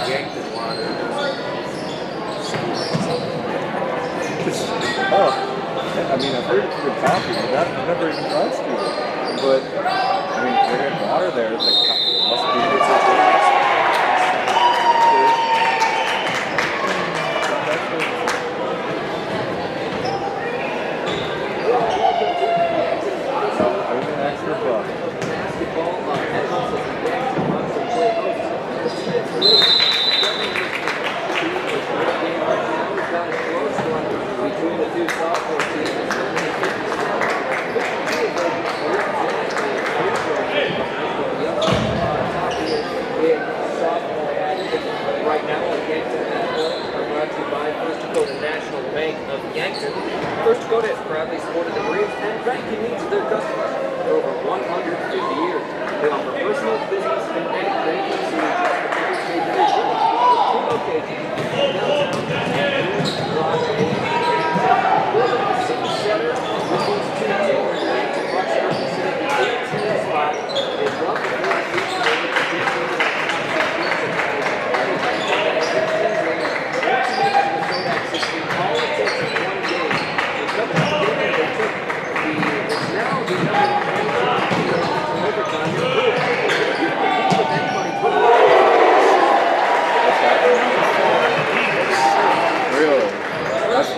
Yankton water. Oh, I mean, I've heard it's been coffee, but I've never even tried scuba. But, I mean, they're getting water there. It's like, must be. An extra buck. Between the two sophomore teams. Right now, Yankton are brought to you by First Dakota National Bank of Yankton. First Dakota has proudly supported the dreams and banking needs of their customers for over 150 years. They offer personal, business, and banking solutions for every stage of their journey. With 2 locations, downtown, Broadway, the city center, which is 2 Taylor Lane, to Bucks are considered the 18th spot. They love the first season over the 15th.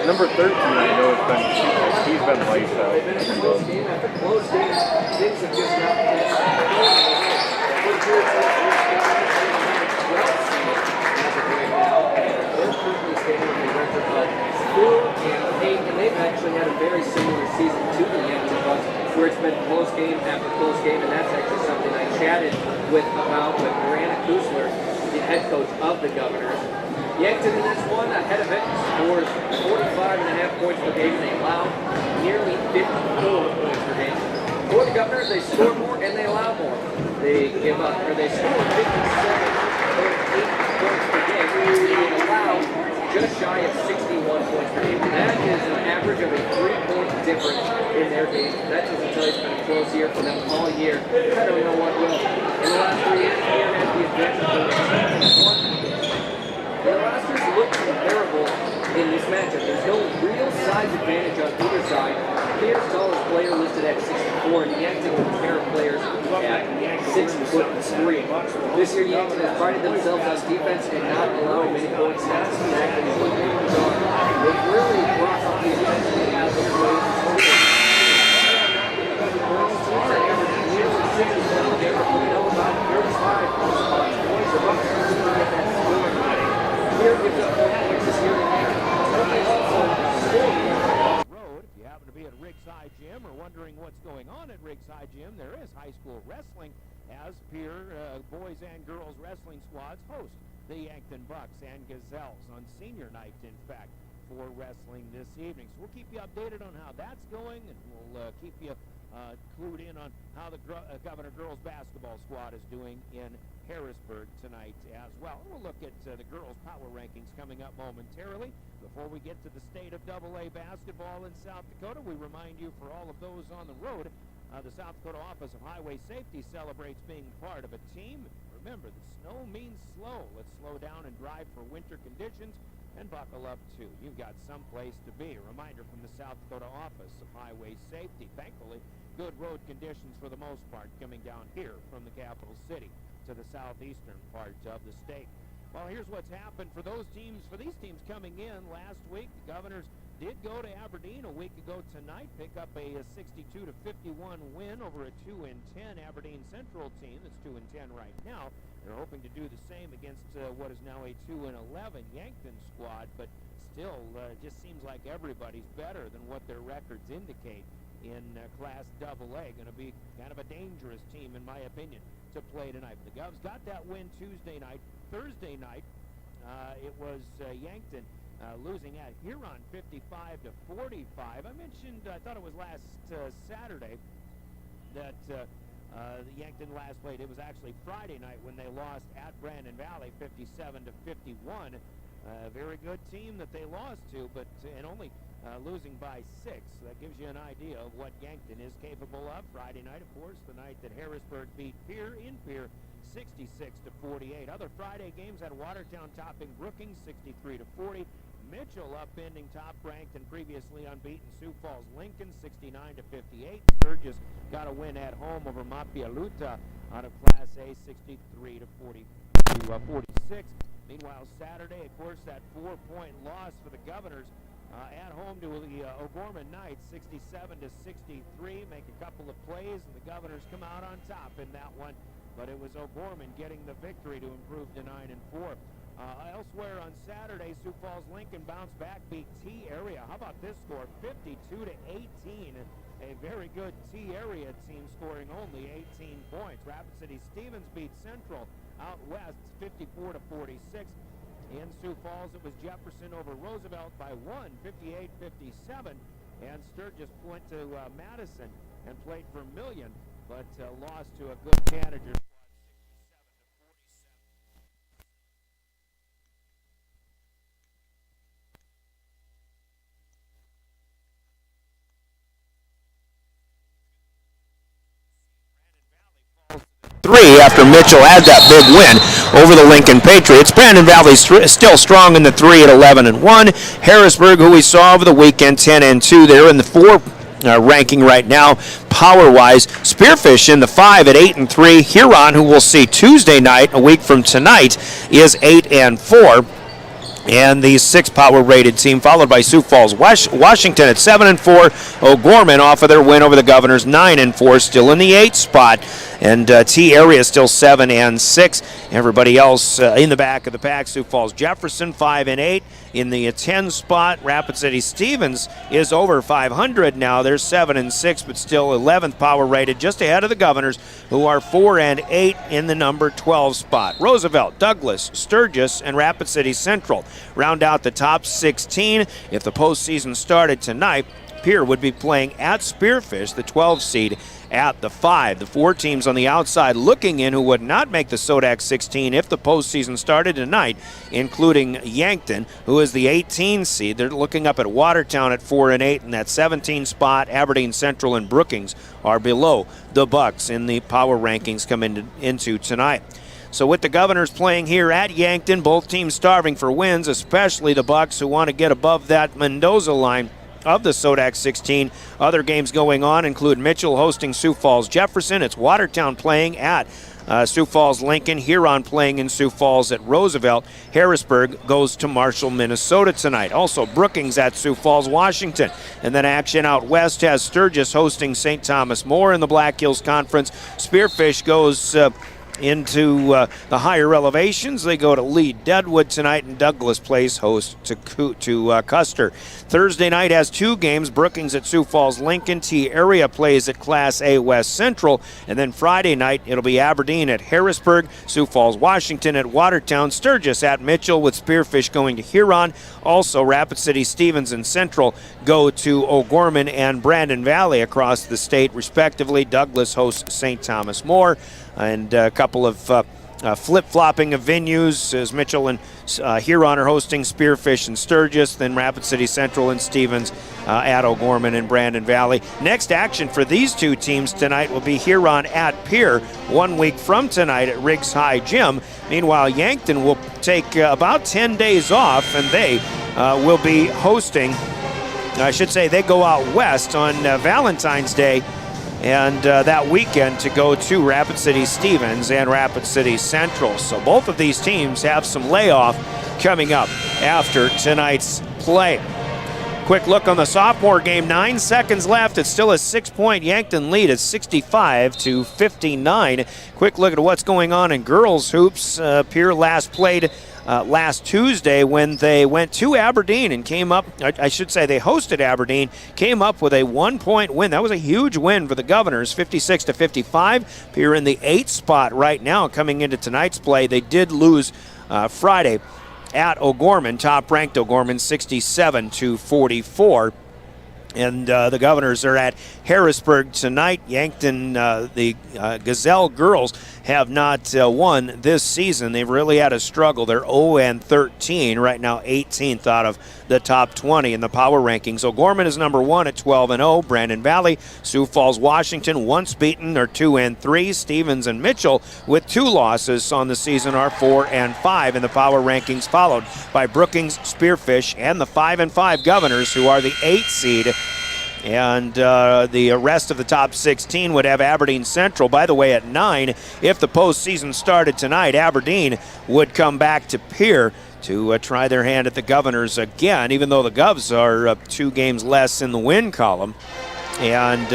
Number 13, I know it's been, he's been laced out. Close game after close game, things have just not been and they've actually had a very similar season to the Yankton Bucks, where it's been close game after close game, and that's actually something I chatted with Miranda Kusler, the head coach of the Governors. Yankton in this one, ahead of it, scores 45.5 points per game. They allow nearly 54 points per game. For the Governors, they score more and they allow more. They score 57.8 points per game. They allow just shy of 61 points per game. That is an average of a 3-point difference in their games. That doesn't tell you it's been a close year for them all year. I don't know what will. In the last 3 years, Pierre has the advantage of the rosters look comparable in this matchup. There's no real size advantage on either side. Pierre's tallest player listed at 6'4", and Yankton with a pair of players at 6'3". This year, Yankton has prided themselves on defense and not allowing many points. That's exactly what the Yankees are. They've really brought up the intensity out of their ways. They were putting up about 35 points or about 30 to get that score. Here gives up 4 points this year. Road. If you happen to be at Riggs High Gym or wondering what's going on at Riggs High Gym, there is high school wrestling as Pierre boys and girls wrestling squads host the Yankton Bucks and Gazelles on senior night, in fact, for wrestling this evening. So we'll keep you updated on how that's going, and we'll keep you clued in on how the Governor girls basketball squad is doing in Harrisburg tonight as well. We'll look at the girls' power rankings coming up momentarily. Before we get to the state of AA basketball in South Dakota, we remind you, for all of those on the road, the South Dakota Office of Highway Safety celebrates being part of a team. Remember, the snow means slow. Let's slow down and drive for winter conditions and buckle up too. You've got someplace to be. A reminder from the South Dakota Office of Highway Safety. Thankfully, good road conditions for the most part coming down here from the capital city to the southeastern part of the state. Well, here's what's happened for those teams, for these teams coming in last week. The Governors did go to Aberdeen a week ago tonight, pick up a 62-51 win over a 2-10 Aberdeen Central team that's 2-10 right now. They're hoping to do the same against what is now a 2-11 Yankton squad, but still just seems like everybody's better than what their records indicate in Class AA. Going to be kind of a dangerous team, in my opinion, to play tonight. The Govs got that win Tuesday night. Thursday night, it was Yankton losing at Huron 55-45. I mentioned, I thought it was last Saturday that the Yankton last played. It was actually Friday night when they lost at Brandon Valley 57-51. Very good team that they lost to, but and only losing by 6. That gives you an idea of what Yankton is capable of. Friday night, of course, the night that Harrisburg beat Pierre in Pierre 66-48. Other Friday games had Watertown topping Brookings 63-40. Mitchell upending top-ranked and previously unbeaten Sioux Falls Lincoln 69-58. Sturgis got a win at home over Mapialuta out of Class A 63-46. Meanwhile, Saturday, of course, that 4-point loss for the Governors at home to the O'Gorman Knights 67-63. Make a couple of plays and the Governors come out on top in that one. But it was O'Gorman getting the victory to improve to 9-4. Elsewhere on Saturday, Sioux Falls Lincoln bounced back, beat T Area. How about this score? 52-18. A very good T Area team scoring only 18 points. Rapid City Stevens beat Central out west 54-46. In Sioux Falls, it was Jefferson over Roosevelt by 1, 58-57. And Sturgis went to Madison and played Vermilion, but lost to a good Tanager. After Mitchell had that big win over the Lincoln Patriots. Brandon Valley's still strong in the 3 at 11-1. Harrisburg, who we saw over the weekend, 10-2. They're in the 4 ranking right now, power-wise. Spearfish in the 5 at 8-3. Huron, who we'll see Tuesday night, a week from tonight, is 8-4. And the 6 power-rated team, followed by Sioux Falls Washington at 7-4. O'Gorman off of their win over the Governors, 9-4, still in the 8 spot. And T Area still 7-6. Everybody else in the back of the pack. Sioux Falls Jefferson 5-8. In the 10 spot, Rapid City Stevens is over 500 now. They're 7-6, but still 11th power rated, just ahead of the Governors, who are 4-8 in the number 12 spot. Roosevelt, Douglas, Sturgis, and Rapid City Central round out the top 16. If the postseason started tonight, Pierre would be playing at Spearfish, the 12 seed, at the 5. The 4 teams on the outside looking in who would not make the Sodak 16 if the postseason started tonight, including Yankton, who is the 18 seed. They're looking up at Watertown at 4-8 in that 17 spot. Aberdeen Central and Brookings are below the Bucks in the power rankings coming into tonight. So with the Governors playing here at Yankton, both teams starving for wins, especially the Bucks, who want to get above that Mendoza line of the Sodak 16. Other games going on include Mitchell hosting Sioux Falls Jefferson. It's Watertown playing at Sioux Falls Lincoln. Huron playing in Sioux Falls at Roosevelt. Harrisburg goes to Marshall, Minnesota tonight. Also Brookings at Sioux Falls, Washington. And then action out west has Sturgis hosting St. Thomas More in the Black Hills Conference. Spearfish goes into the higher elevations. They go to Lee Deadwood tonight, and Douglas plays host to Custer. Thursday night has 2 games. Brookings at Sioux Falls Lincoln. T Area plays at Class A West Central. And then Friday night it'll be Aberdeen at Harrisburg, Sioux Falls Washington at Watertown, Sturgis at Mitchell, with Spearfish going to Huron. Also Rapid City Stevens and Central go to O'Gorman and Brandon Valley across the state respectively. Douglas hosts St. Thomas More. And a couple of flip-flopping of venues as Mitchell and Huron are hosting Spearfish and Sturgis, then Rapid City Central and Stevens at O'Gorman and Brandon Valley. Next action for these 2 teams tonight will be Huron at Pierre 1 week from tonight at Riggs High Gym. Meanwhile, Yankton will take about 10 days off, and they will be hosting, I should say they go out west on Valentine's Day and that weekend to go to Rapid City Stevens and Rapid City Central. So both of these teams have some layoff coming up after tonight's play. Quick look on the sophomore game, 9 seconds left. It's still a 6-point Yankton lead at 65-59. Quick look at what's going on in girls hoops. Pierre last played last Tuesday when they went to Aberdeen and came up, I should say they hosted Aberdeen, came up with a 1-point win. That was a huge win for the Governors, 56-55. Pierre in the 8th spot right now coming into tonight's play. They did lose Friday at O'Gorman, top-ranked O'Gorman, 67-44. And the Governors are at Harrisburg tonight. Yankton, the Gazelle girls, have not won this season. They've really had a struggle. They're 0-13 right now, 18th out of the top 20 in the power rankings. O'Gorman is number 1 at 12-0. Brandon Valley, Sioux Falls, Washington, once beaten, are 2-3. Stevens and Mitchell with 2 losses on the season are 4-5 in the power rankings, followed by Brookings, Spearfish, and the 5-5 Governors, who are the 8th seed. And the rest of the top 16 would have Aberdeen Central, by the way, at 9. If the postseason started tonight, Aberdeen would come back to Pierre to try their hand at the Governors again, even though the Govs are 2 games less in the win column. And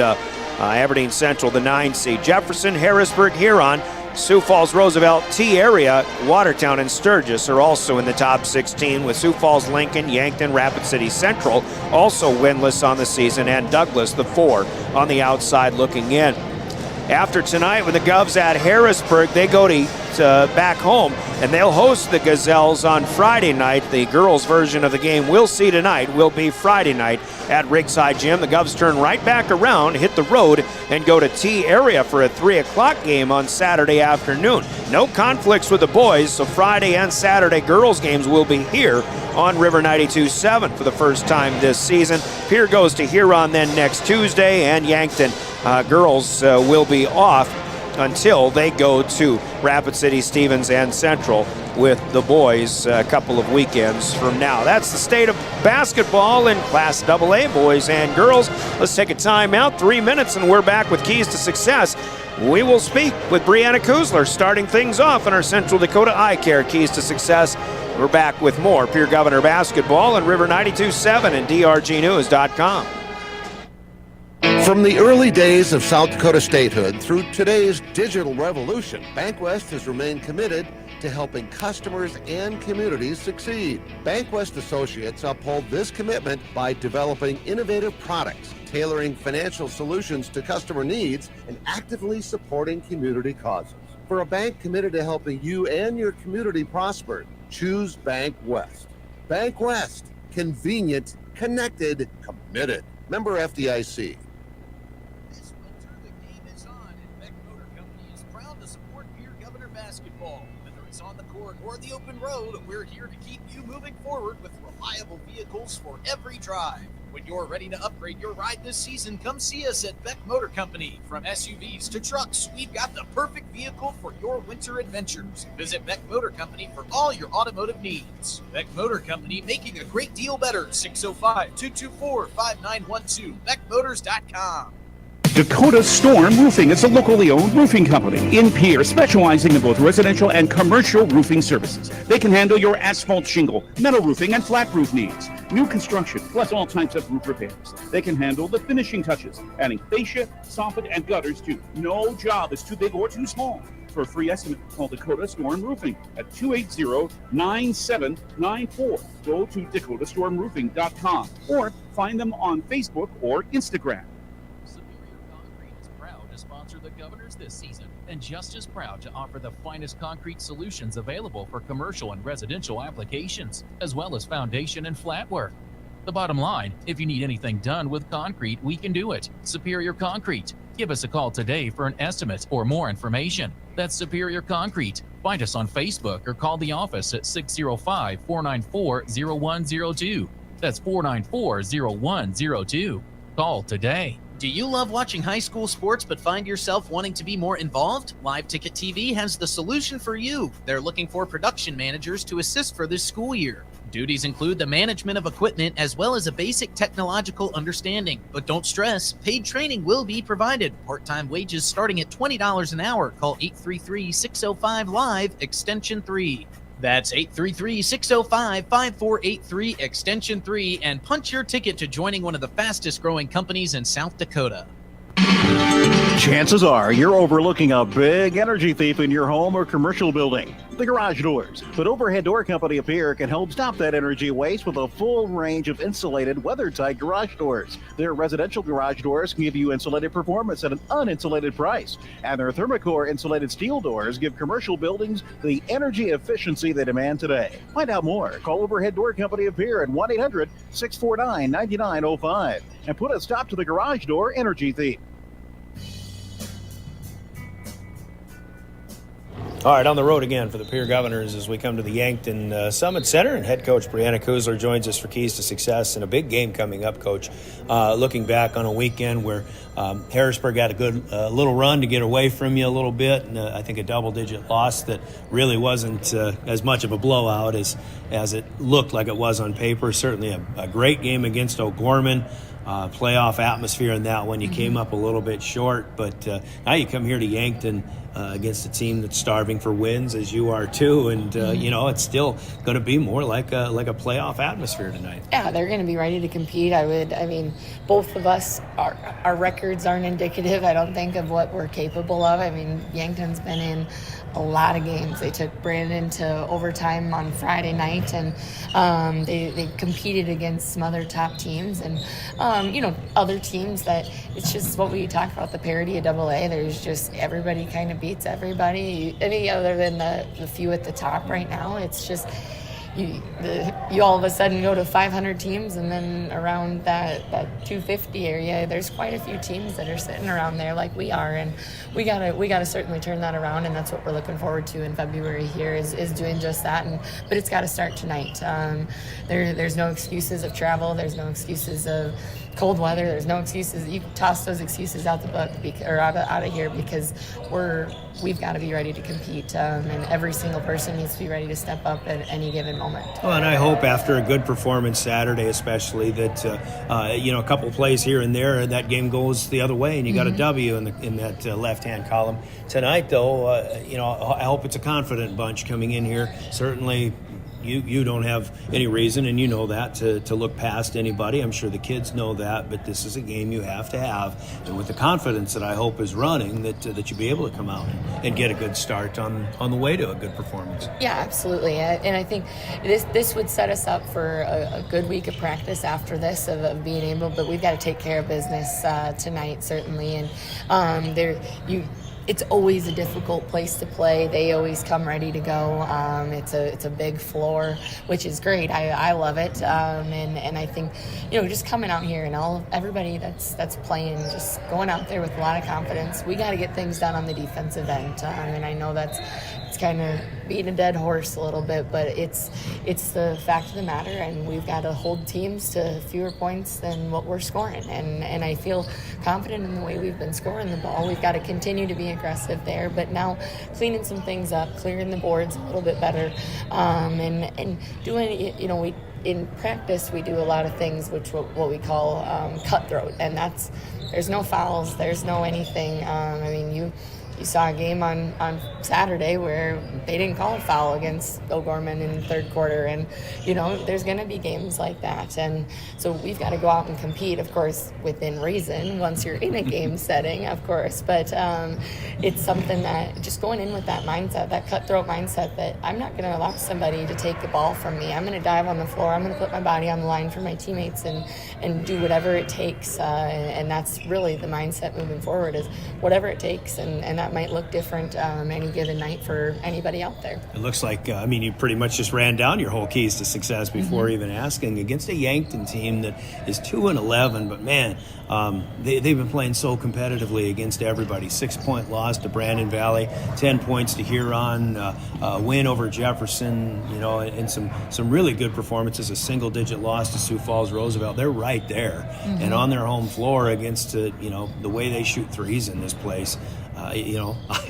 Aberdeen Central, the 9 seed. Jefferson, Harrisburg, Huron, Sioux Falls, Roosevelt, T-Area, Watertown, and Sturgis are also in the top 16, with Sioux Falls, Lincoln, Yankton, Rapid City Central also winless on the season, and Douglas, the 4, on the outside looking in. After tonight, with the Govs at Harrisburg, they go to back home, and they'll host the Gazelles on Friday night. The girls' version of the game we'll see tonight will be Friday night at Riggs High Gym. The Govs turn right back around, hit the road, and go to T-Area for a 3 o'clock game on Saturday afternoon. No conflicts with the boys, so Friday and Saturday girls' games will be here on River 92.7 for the first time this season. Pierre goes to Huron then next Tuesday, and Yankton girls will be off until they go to Rapid City, Stevens, and Central with the boys a couple of weekends from now. That's the state of basketball in Class AA, boys and girls. Let's take a timeout, 3 minutes, and we're back with Keys to Success. We will speak with Brianna Kuzler, starting things off in our Central Dakota Eye Care Keys to Success. We're back with more Pierre Governor basketball on River 92.7 and drgnews.com. From the early days of South Dakota statehood through today's digital revolution, BankWest has remained committed to helping customers and communities succeed. BankWest Associates uphold this commitment by developing innovative products, tailoring financial solutions to customer needs, and actively supporting community causes. For a bank committed to helping you and your community prosper, choose BankWest. BankWest, convenient, connected, committed. Member FDIC. This winter, the game is on, and Beck Motor Company is proud to support Pierre Governor basketball. Whether it's on the court or the open road, we're here to keep you moving forward with reliable vehicles for every drive. When you're ready to upgrade your ride this season, come see us at Beck Motor Company. From SUVs to trucks, we've got the perfect vehicle for your winter adventures. Visit Beck Motor Company for all your automotive needs. Beck Motor Company, making a great deal better. 605-224-5912. BeckMotors.com. Dakota Storm Roofing is a locally owned roofing company in Pierre, specializing in both residential and commercial roofing services. They can handle your asphalt shingle, metal roofing, and flat roof needs. New construction, plus all types of roof repairs. They can handle the finishing touches, adding fascia, soffit, and gutters too. No job is too big or too small. For a free estimate, call Dakota Storm Roofing at 280-9794. Go to DakotaStormRoofing.com or find them on Facebook or Instagram. Sponsor the Governors this season, and just as proud to offer the finest concrete solutions available for commercial and residential applications, as well as foundation and flat work. The bottom line, if you need anything done with concrete, we can do it. Superior Concrete. Give us a call today for an estimate or more information. That's Superior Concrete. Find us on Facebook or call the office at 605-494-0102. That's 494-0102. Call today. Do you love watching high school sports but find yourself wanting to be more involved? Live Ticket TV has the solution for you. They're looking for production managers to assist for this school year. Duties include the management of equipment as well as a basic technological understanding. But don't stress, paid training will be provided. Part-time wages starting at $20 an hour. Call 833-605-LIVE, extension 3. That's 833-605-5483, extension 3, and punch your ticket to joining one of the fastest growing companies in South Dakota. Chances are you're overlooking a big energy thief in your home or commercial building. The garage doors. But Overhead Door Company of Pierre can help stop that energy waste with a full range of insulated, weather-tight garage doors. Their residential garage doors give you insulated performance at an uninsulated price. And their Thermocore insulated steel doors give commercial buildings the energy efficiency they demand today. Find out more. Call Overhead Door Company of Pierre at 1-800-649-9905 and put a stop to the garage door energy thief. All right, on the road again for the Pierre Governors as we come to the Yankton Summit Center, and head coach Brianna Kuzler joins us for Keys to Success and a big game coming up, Coach. Looking back on a weekend where Harrisburg had a good little run to get away from you a little bit, and I think a double-digit loss that really wasn't as much of a blowout as it looked like it was on paper. Certainly a great game against O'Gorman. Playoff atmosphere in that one. You came up a little bit short, but now you come here to Yankton against a team that's starving for wins, as you are too, and it's still going to be more like a playoff atmosphere tonight. Yeah, they're going to be ready to compete. Both of us, our records aren't indicative, I don't think, of what we're capable of. Yankton's been in a lot of games. They took Brandon to overtime on Friday night, and they competed against some other top teams, and other teams that it's just what we talked about, the parity of AA. There's just everybody kind of beats everybody. Any other than the few at the top right now, it's just you all of a sudden go to 500 teams, and then around that 250 area, there's quite a few teams that are sitting around there like we are, and we gotta certainly turn that around, and that's what we're looking forward to in February here is doing just that. But it's got to start tonight. There's no excuses of travel. There's no excuses of cold weather. There's no excuses. You toss those excuses out the book or out of here, because we've got to be ready to compete, and every single person needs to be ready to step up at any given moment. Well, and I hope after a good performance Saturday, especially, that a couple plays here and there, that game goes the other way, and you got a W in that left-hand column. Tonight, though, I hope it's a confident bunch coming in here. Certainly, you don't have any reason, and you know that, to look past anybody. I'm sure the kids know that, but this is a game you have to have, and with the confidence that I hope is running, that you be able to come out and get a good start on the way to a good performance. Yeah, absolutely. And I think this would set us up for a good week of practice after this of being able, but we've got to take care of business tonight, certainly. And it's always a difficult place to play. They always come ready to go. It's a big floor, which is great. I love it. And I think, just coming out here and everybody that's playing, just going out there with a lot of confidence. We got to get things done on the defensive end. And I know it's kind of beating a dead horse a little bit, but it's the fact of the matter, and we've got to hold teams to fewer points than what we're scoring. And I feel confident in the way we've been scoring the ball. We've got to continue to be aggressive there, but now cleaning some things up, clearing the boards a little bit better, and doing, in practice we do a lot of things which what we call cutthroat, and there's no fouls, there's no anything. You saw a game on Saturday where they didn't call a foul against O'Gorman in the third quarter, and there's going to be games like that, and so we've got to go out and compete, of course, within reason once you're in a game setting, of course, but it's something that just going in with that mindset, that cutthroat mindset, that I'm not going to allow somebody to take the ball from me. I'm going to dive on the floor. I'm going to put my body on the line for my teammates and do whatever it takes, and that's really the mindset moving forward, is whatever it takes, and that might look different any given night for anybody out there. It looks like, you pretty much just ran down your whole keys to success before even asking, against a Yankton team that is 2-11, but man, they've been playing so competitively against everybody. 6-point loss to Brandon Valley, 10 points to Huron, win over Jefferson, and some really good performances, a single-digit loss to Sioux Falls Roosevelt. They're right there, and on their home floor against, the way they shoot threes in this place.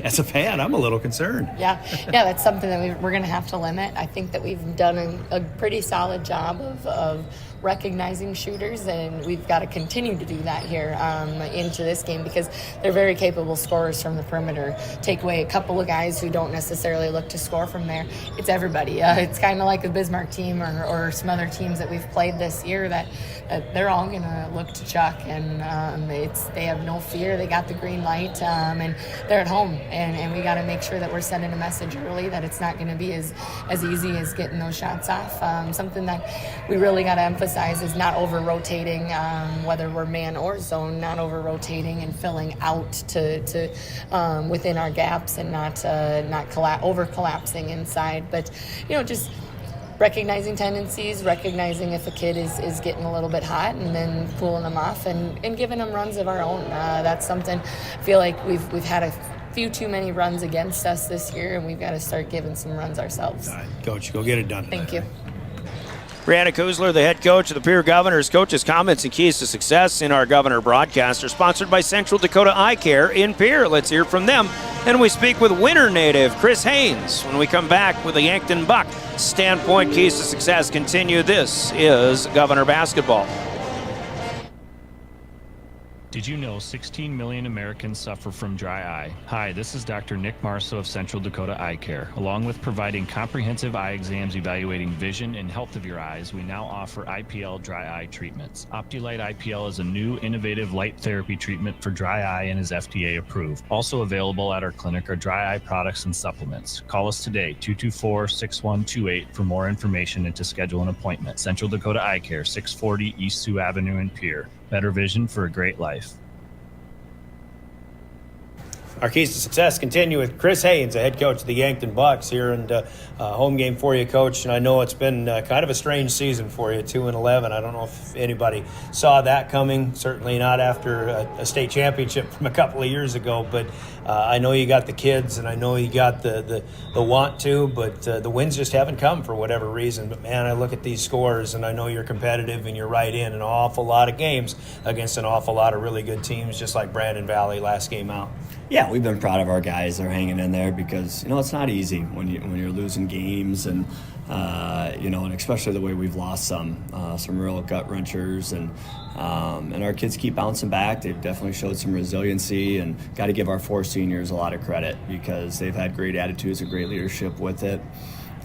As a fan, I'm a little concerned. Yeah, that's something that we're going to have to limit. I think that we've done a pretty solid job of recognizing shooters, and we've got to continue to do that here into this game, because they're very capable scorers from the perimeter. Take away a couple of guys who don't necessarily look to score from there, it's everybody. It's kind of like the Bismarck team or some other teams that we've played this year, that they're all going to look to Chuck, and they have no fear. They got the green light, and they're at home, and we got to make sure that we're sending a message early that it's not going to be as easy as getting those shots off. Something that we really got to emphasize is not over-rotating, whether we're man or zone, not over-rotating and filling out to within our gaps, and not over-collapsing inside, but just recognizing tendencies, recognizing if a kid is getting a little bit hot, and then cooling them off and giving them runs of our own. That's something I feel like we've had few too many runs against us this year, and we've got to start giving some runs ourselves. All right, Coach, go get it done tonight. Thank you. Brianna Kuzler, the head coach of the Pierre Governors. Coach's comments and keys to success in our Governor broadcast are sponsored by Central Dakota Eye Care in Pierre. Let's hear from them. And we speak with Winter native Chris Haynes when we come back with the Yankton Buck. Standpoint keys to success continue. This is Governor basketball. Did you know 16 million Americans suffer from dry eye? Hi, this is Dr. Nick Marso of Central Dakota Eye Care. Along with providing comprehensive eye exams evaluating vision and health of your eyes, we now offer IPL dry eye treatments. OptiLight IPL is a new innovative light therapy treatment for dry eye and is FDA approved. Also available at our clinic are dry eye products and supplements. Call us today, 224-6128 for more information and to schedule an appointment. Central Dakota Eye Care, 640 East Sioux Avenue in Pierre. Better vision for a great life. Our keys to success continue with Chris Haynes, the head coach of the Yankton Bucks here, and home game for you, Coach. And I know it's been kind of a strange season for you, 2-11. I don't know if anybody saw that coming. Certainly not after a state championship from a couple of years ago. But I know you got the kids, and I know you got the want to, but the wins just haven't come for whatever reason. But man, I look at these scores, and I know you're competitive, and you're right in an awful lot of games against an awful lot of really good teams, just like Brandon Valley last game out. Yeah, we've been proud of our guys. They're hanging in there because, it's not easy when you're losing games and, and especially the way we've lost some real gut wrenchers and our kids keep bouncing back. They've definitely showed some resiliency and got to give our 4 seniors a lot of credit because they've had great attitudes and great leadership with it.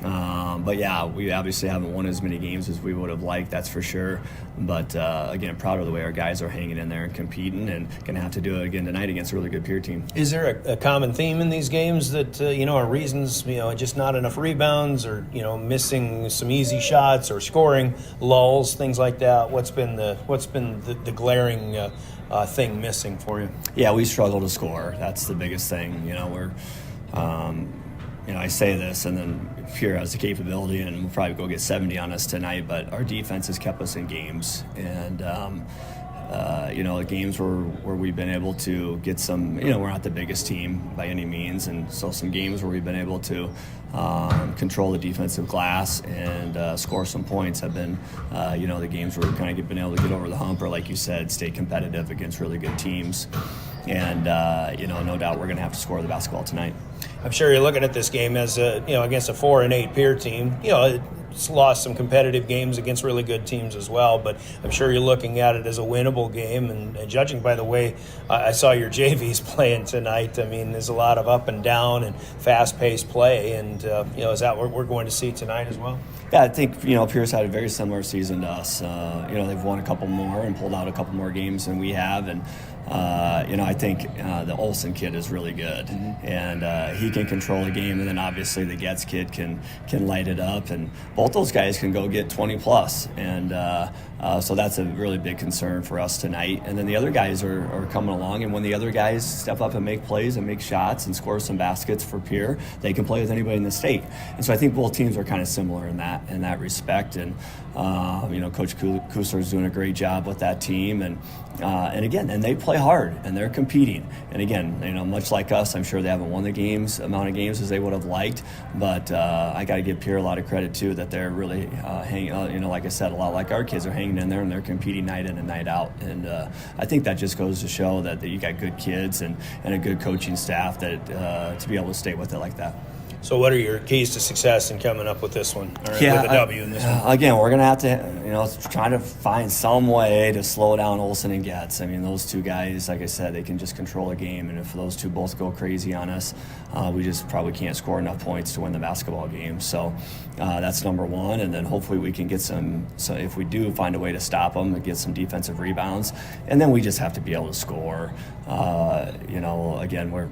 But yeah, we obviously haven't won as many games as we would have liked, that's for sure. But again, proud of the way our guys are hanging in there and competing, and going to have to do it again tonight against a really good Pierre team. Is there a common theme in these games that are reasons, just not enough rebounds, or missing some easy shots, or scoring lulls, things like that? What's been the glaring thing missing for you? Yeah, we struggle to score. That's the biggest thing. We're I say this, and then Pierre has the capability, and we'll probably go get 70 on us tonight, but our defense has kept us in games. And, games where we've been able to get some, we're not the biggest team by any means, and so some games where we've been able to control the defensive glass and score some points have been, the games where we've kind of been able to get over the hump, or like you said, stay competitive against really good teams. And, no doubt we're going to have to score the basketball tonight. I'm sure you're looking at this game as against a 4-8 Pierre team. It's lost some competitive games against really good teams as well, but I'm sure you're looking at it as a winnable game. And judging by the way I saw your JVs playing tonight, I mean, there's a lot of up and down and fast-paced play. And is that what we're going to see tonight as well? Yeah, I think Pierre's had a very similar season to us. They've won a couple more and pulled out a couple more games than we have, and I think the Olsen kid is really good, and he can control the game, and then obviously the Getz kid can light it up, and both those guys can go get 20 plus, and so that's a really big concern for us tonight. And then the other guys are coming along, and when the other guys step up and make plays and make shots and score some baskets for Pierre, they can play with anybody in the state. And so I think both teams are kind of similar in that respect. And Coach Kusler's doing a great job with that team, and they play hard and they're competing. And again, much like us, I'm sure they haven't won the amount of games as they would have liked, but I got to give Pierre a lot of credit too, that they're really hanging. Like I said, a lot like our kids are hanging in there and they're competing night in and night out. And I think that just goes to show that you got good kids and a good coaching staff that to be able to stay with it like that. So what are your keys to success in coming up with this one, or with a W in this one? Again, we're going to have to, try to find some way to slow down Olsen and Getz. I mean, those two guys, like I said, they can just control a game, and if those two both go crazy on us, we just probably can't score enough points to win the basketball game. So that's number one, and then hopefully we can get some, so if we do find a way to stop them and get some defensive rebounds, and then we just have to be able to score. Again, we're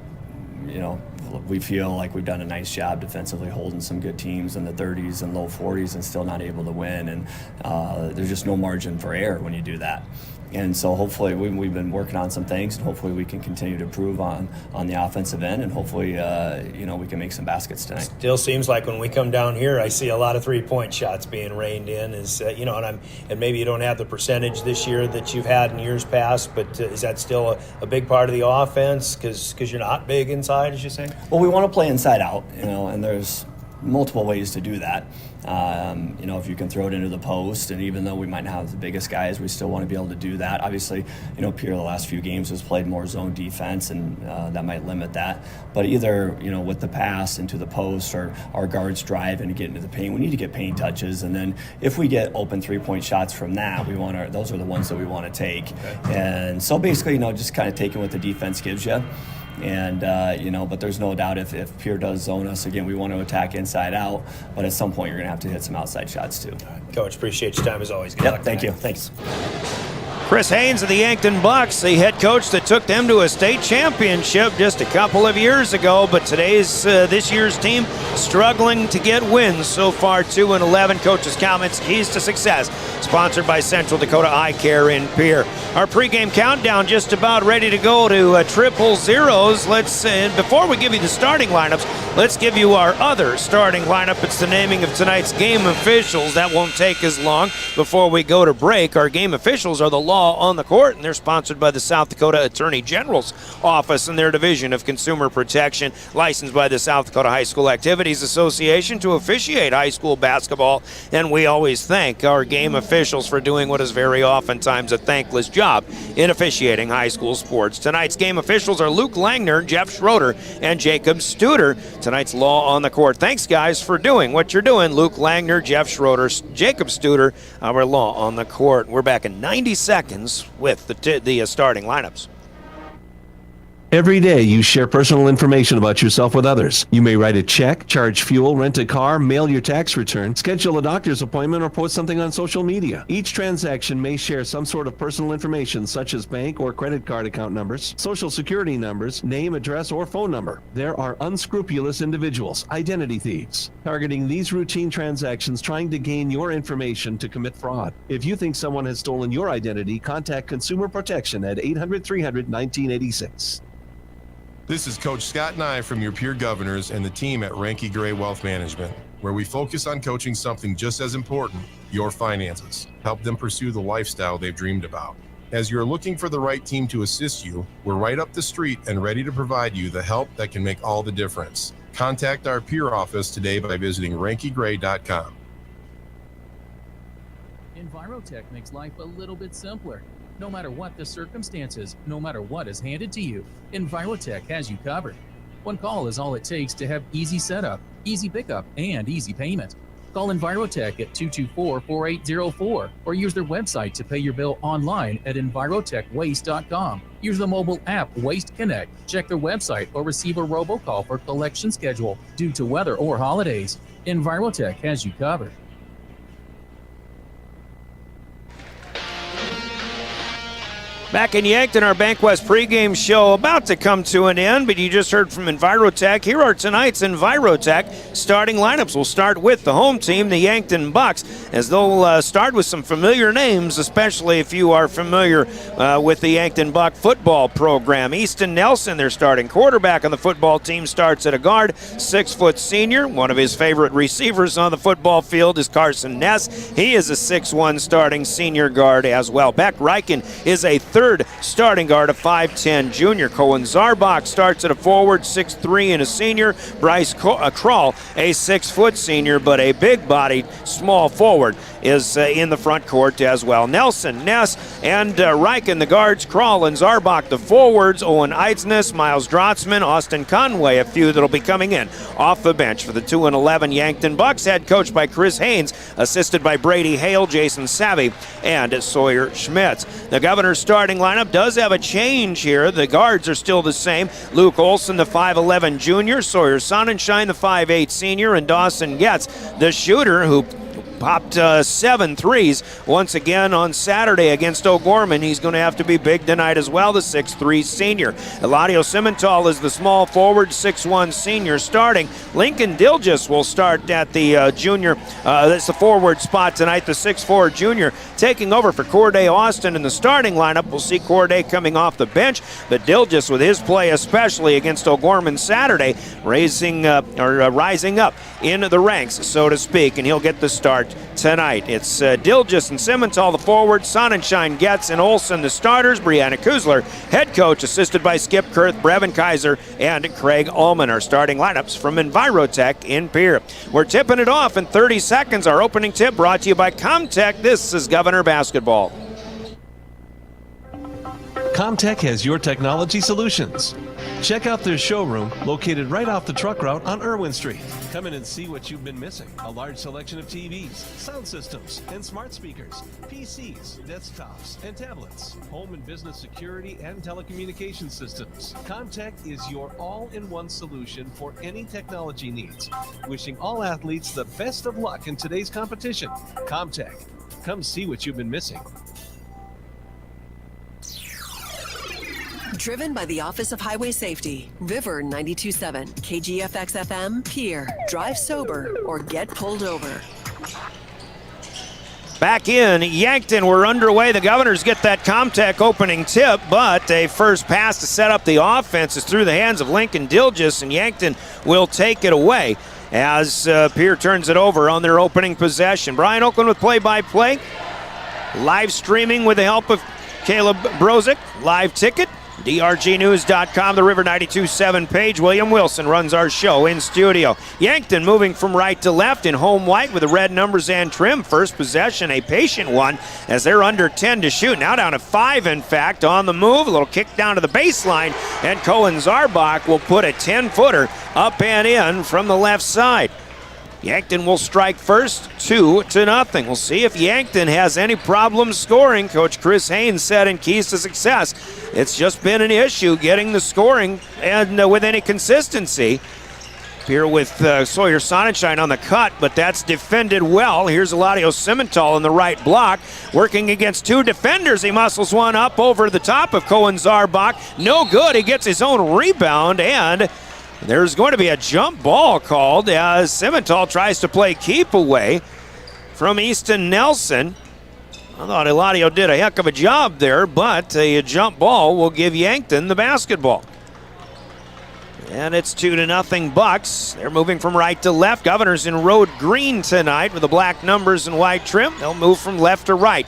we feel like we've done a nice job defensively holding some good teams in the 30s and low 40s and still not able to win. And there's just no margin for error when you do that. And so hopefully we've been working on some things, and hopefully we can continue to improve on the offensive end, and hopefully we can make some baskets tonight. Still seems like when we come down here, I see a lot of three-point shots being rained in. And maybe you don't have the percentage this year that you've had in years past, but is that still a big part of the offense? Because you're not big inside, as you say. Well, we want to play inside out, and there's multiple ways to do that. If you can throw it into the post, and even though we might not have the biggest guys, we still want to be able to do that. Obviously, Pierre the last few games has played more zone defense, and that might limit that. But either, with the pass into the post, or our guards drive and get into the paint, we need to get paint touches. And then if we get open three-point shots from that, those are the ones that we want to take. Okay. And so basically, just kind of taking what the defense gives you. And, but there's no doubt if Pierre does zone us, again, we want to attack inside out, but at some point you're going to have to hit some outside shots too. Coach, appreciate your time as always. Good luck tonight. Thank you. Thanks. Chris Haynes of the Yankton Bucks, the head coach that took them to a state championship just a couple of years ago, but this year's team struggling to get wins so far. 2-11. Coach's comments, keys to success, sponsored by Central Dakota Eye Care in Pierre. Our pregame countdown just about ready to go to triple zeros. Before we give you the starting lineups, let's give you our other starting lineup. It's the naming of tonight's game officials. That won't take as long before we go to break. Our game officials are the law on the court, and they're sponsored by the South Dakota Attorney General's Office and their Division of Consumer Protection, licensed by the South Dakota High School Activities Association to officiate high school basketball. And we always thank our game officials for doing what is very oftentimes a thankless job in officiating high school sports. Tonight's game officials are Luke Langner, Jeff Schroeder, and Jacob Studer. Tonight's law on the court. Thanks, guys, for doing what you're doing. Luke Langner, Jeff Schroeder, Jacob Studer, our law on the court. We're back in 90 seconds with the starting lineups. Every day you share personal information about yourself with others. You may write a check, charge fuel, rent a car, mail your tax return, schedule a doctor's appointment, or post something on social media. Each transaction may share some sort of personal information such as bank or credit card account numbers, social security numbers, name, address, or phone number. There are unscrupulous individuals, identity thieves, targeting these routine transactions trying to gain your information to commit fraud. If you think someone has stolen your identity, contact Consumer Protection at 800-300-1986. This is Coach Scott Nye from your Pierre Governors and the team at Ranky Gray Wealth Management, where we focus on coaching something just as important, your finances. Help them pursue the lifestyle they've dreamed about. As you're looking for the right team to assist you, we're right up the street and ready to provide you the help that can make all the difference. Contact our Pierre office today by visiting rankygray.com. Envirotech makes life a little bit simpler. No matter what the circumstances, no matter what is handed to you, Envirotech has you covered. One call is all it takes to have easy setup, easy pickup, and easy payment. Call Envirotech at 224-4804 or use their website to pay your bill online at envirotechwaste.com. Use the mobile app Waste Connect. Check their website or receive a robocall for collection schedule due to weather or holidays. Envirotech has you covered. Back in Yankton, our Bankwest pregame show about to come to an end, but you just heard from Envirotech. Here are tonight's Envirotech starting lineups. We'll start with the home team, the Yankton Bucks, as they'll start with some familiar names, especially if you are familiar with the Yankton Buck football program. Easton Nelson, their starting quarterback on the football team, starts at a guard, 6-foot senior. One of his favorite receivers on the football field is Carson Ness. He is a 6'1 starting senior guard as well. Beck Reichen is a third starting guard, a 5'10 junior. Cohen Zarbach starts at a forward, 6'3 and a senior. Bryce Krall, a 6-foot senior, but a big-bodied small forward, is in the front court as well. Nelson, Ness, and Reichen, the guards. Krall and Zarbach, the forwards. Owen Eidsness, Miles Drotzman, Austin Conway, a few that'll be coming in off the bench for the 2-11 Yankton Bucks, head coached by Chris Haynes, assisted by Brady Hale, Jason Savvy, and Sawyer Schmitz. The Governor's starting lineup does have a change here. The guards are still the same. Luke Olson, the 5'11 junior, Sawyer Sonnenschein, the 5'8 senior, and Dawson Getz, the shooter, who popped 7 threes once again on Saturday against O'Gorman. He's going to have to be big tonight as well, the 6'3 senior. Eladio Simmental is the small forward, 6'1 senior starting. Lincoln Dilgis will start at the junior. That's the forward spot tonight, the 6'4 junior taking over for Corday Austin in the starting lineup. We'll see Corday coming off the bench, but Dilgis with his play especially against O'Gorman Saturday, rising up in the ranks, so to speak, and he'll get the start tonight. It's Dilgis and Simmental the forward, Sonnenschein, Getz, and Olsen the starters. Brianna Kuzler, head coach, assisted by Skip Kurth, Brevin Kaiser, and Craig Ullman. Our starting lineups from Envirotech in Pierre. We're tipping it off in 30 seconds. Our opening tip brought to you by Comtech. This is Governor Basketball. Comtech has your technology solutions. Check out their showroom located right off the truck route on Irwin Street. Come in and see what you've been missing. A large selection of TVs, sound systems, and smart speakers, PCs, desktops, and tablets, home and business security and telecommunication systems. Comtech is your all-in-one solution for any technology needs. Wishing all athletes the best of luck in today's competition. Comtech. Come see what you've been missing. Driven by the Office of Highway Safety. River 92.7, KGFX FM, Pierre. Drive sober or get pulled over. Back in Yankton, we're underway. The Governors get that Comtech opening tip, but a first pass to set up the offense is through the hands of Lincoln Dilgis, and Yankton will take it away as Pierre turns it over on their opening possession. Brian Oakland with play-by-play. Live streaming with the help of Caleb Brozick. Live ticket. DRGnews.com, the River 92.7 page. William Wilson runs our show in studio. Yankton moving from right to left in home white with the red numbers and trim. First possession, a patient one as they're under 10 to shoot. Now down to 5, in fact, on the move. A little kick down to the baseline, and Cohen Zarbach will put a 10-footer up and in from the left side. Yankton will strike first, 2-0. We'll see if Yankton has any problems scoring. Coach Chris Haynes said in keys to success, it's just been an issue getting the scoring and with any consistency. Here with Sawyer Sonnenschein on the cut, but that's defended well. Here's Eladio Simmental in the right block, working against 2 defenders. He muscles one up over the top of Cohen Zarbach. No good. He gets his own rebound, and there's going to be a jump ball called as Simmental tries to play keep away from Easton Nelson. I thought Eladio did a heck of a job there, but a jump ball will give Yankton the basketball. And it's 2-0 Bucks. They're moving from right to left. Governors in road green tonight with the black numbers and white trim. They'll move from left to right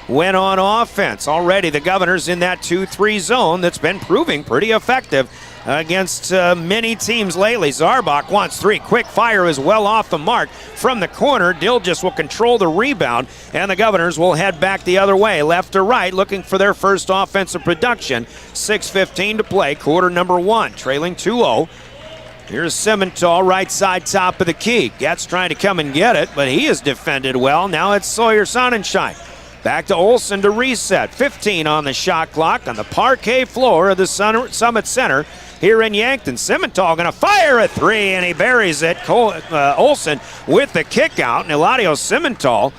when on offense. Already the Governors in that 2-3 zone that's been proving pretty effective against many teams lately. Zarbach wants 3. Quick fire is well off the mark from the corner. Dilgis will control the rebound, and the Governors will head back the other way, left to right, looking for their first offensive production. 6:15 to play, quarter number 1, trailing 2-0. Here's Simmental, right side, top of the key. Getz trying to come and get it, but he is defended well. Now it's Sawyer Sonnenschein. Back to Olsen to reset. 15 on the shot clock on the parquet floor of the Summit Center here in Yankton. Simmental going to fire a 3, and he buries it. Olsen with the kick out, and Eladio Simmental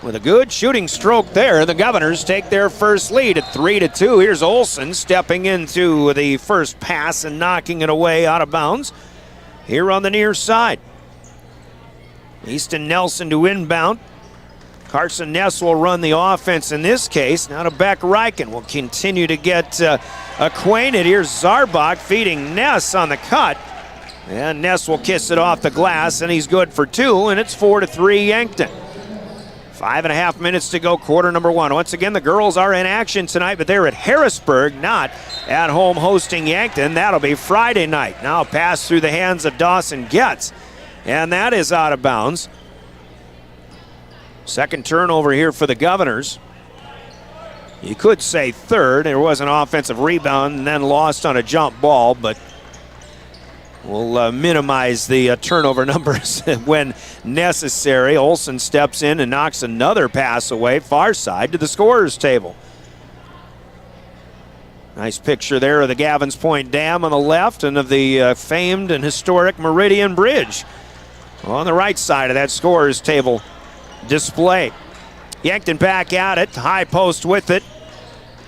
with a good shooting stroke there. The Governors take their first lead at 3-2. Here's Olsen stepping into the first pass and knocking it away out of bounds here on the near side. Easton Nelson to inbound. Carson Ness will run the offense in this case. Now to Beck Reichen. Will continue to get acquainted. Here's Zarbach feeding Ness on the cut. And Ness will kiss it off the glass, and he's good for 2, and it's 4-3 Yankton. 5.5 minutes to go, quarter number 1. Once again, the girls are in action tonight, but they're at Harrisburg, not at home hosting Yankton. That'll be Friday night. Now pass through the hands of Dawson Getz, and that is out of bounds. Second turnover here for the Governors. You could say third. There was an offensive rebound and then lost on a jump ball, but we'll minimize the turnover numbers when necessary. Olsen steps in and knocks another pass away, far side to the scorer's table. Nice picture there of the Gavins Point Dam on the left and of the famed and historic Meridian Bridge on the right side of that scorer's table display. Yankton back at it, high post with it.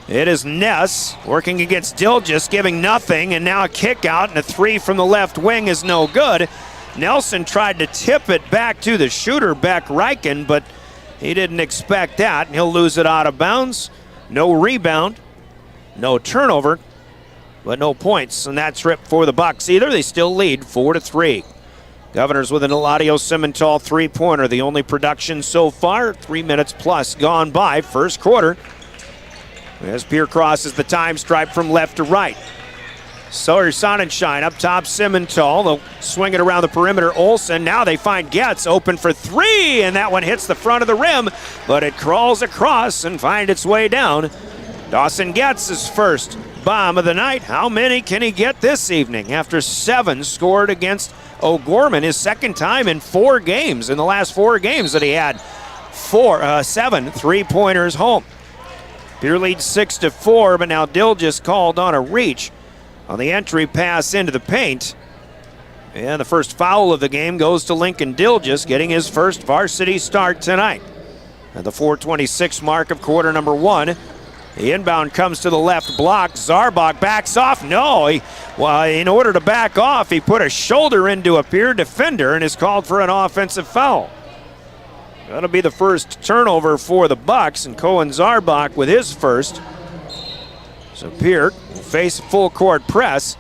It is Ness working against Dilgis, giving nothing, and now a kick out, and a three from the left wing is no good. Nelson tried to tip it back to the shooter, Beck Reichen, but he didn't expect that, and he'll lose it out of bounds. No rebound, no turnover, but no points on that trip for the Bucks either. They still lead 4-3. Governors with an Eladio Simmental three-pointer, the only production so far, 3 minutes plus gone by, first quarter. As Pierre crosses the time stripe from left to right. Sawyer Sonnenschein up top, Simmental. They'll swing it around the perimeter. Olsen, now they find Getz open for three, and that one hits the front of the rim, but it crawls across and finds its way down. Dawson Getz's first bomb of the night. How many can he get this evening after 7 scored against O'Gorman? His second time in 4 games, in the last 4 games that he had 7 three-pointers home. Pierre leads 6-4, but now Dilgis called on a reach on the entry pass into the paint. And the first foul of the game goes to Lincoln Dilgis, getting his first varsity start tonight. At the 4:26 mark of quarter number 1, the inbound comes to the left block. Zarbach backs off. No, in order to back off, he put a shoulder into a Pierre defender and is called for an offensive foul. That'll be the first turnover for the Bucks, and Cohen Zarbach with his first. So Pierre will face a full court press.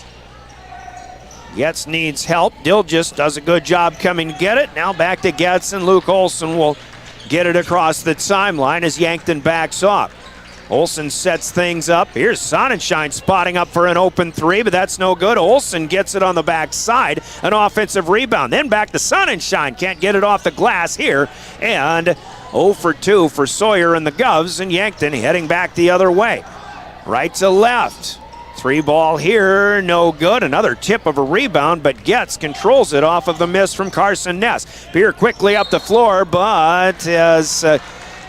Getz needs help. Dilgis does a good job coming to get it. Now back to Getz, and Luke Olsen will get it across the timeline as Yankton backs off. Olsen sets things up. Here's Sonnenschein spotting up for an open three, but that's no good. Olsen gets it on the backside, an offensive rebound. Then back to Sonnenschein. Can't get it off the glass here. And 0 for 2 for Sawyer and the Govs, and Yankton heading back the other way. Right to left. 3 ball here, no good. Another tip of a rebound, but Getz controls it off of the miss from Carson Ness. Pierre quickly up the floor, but as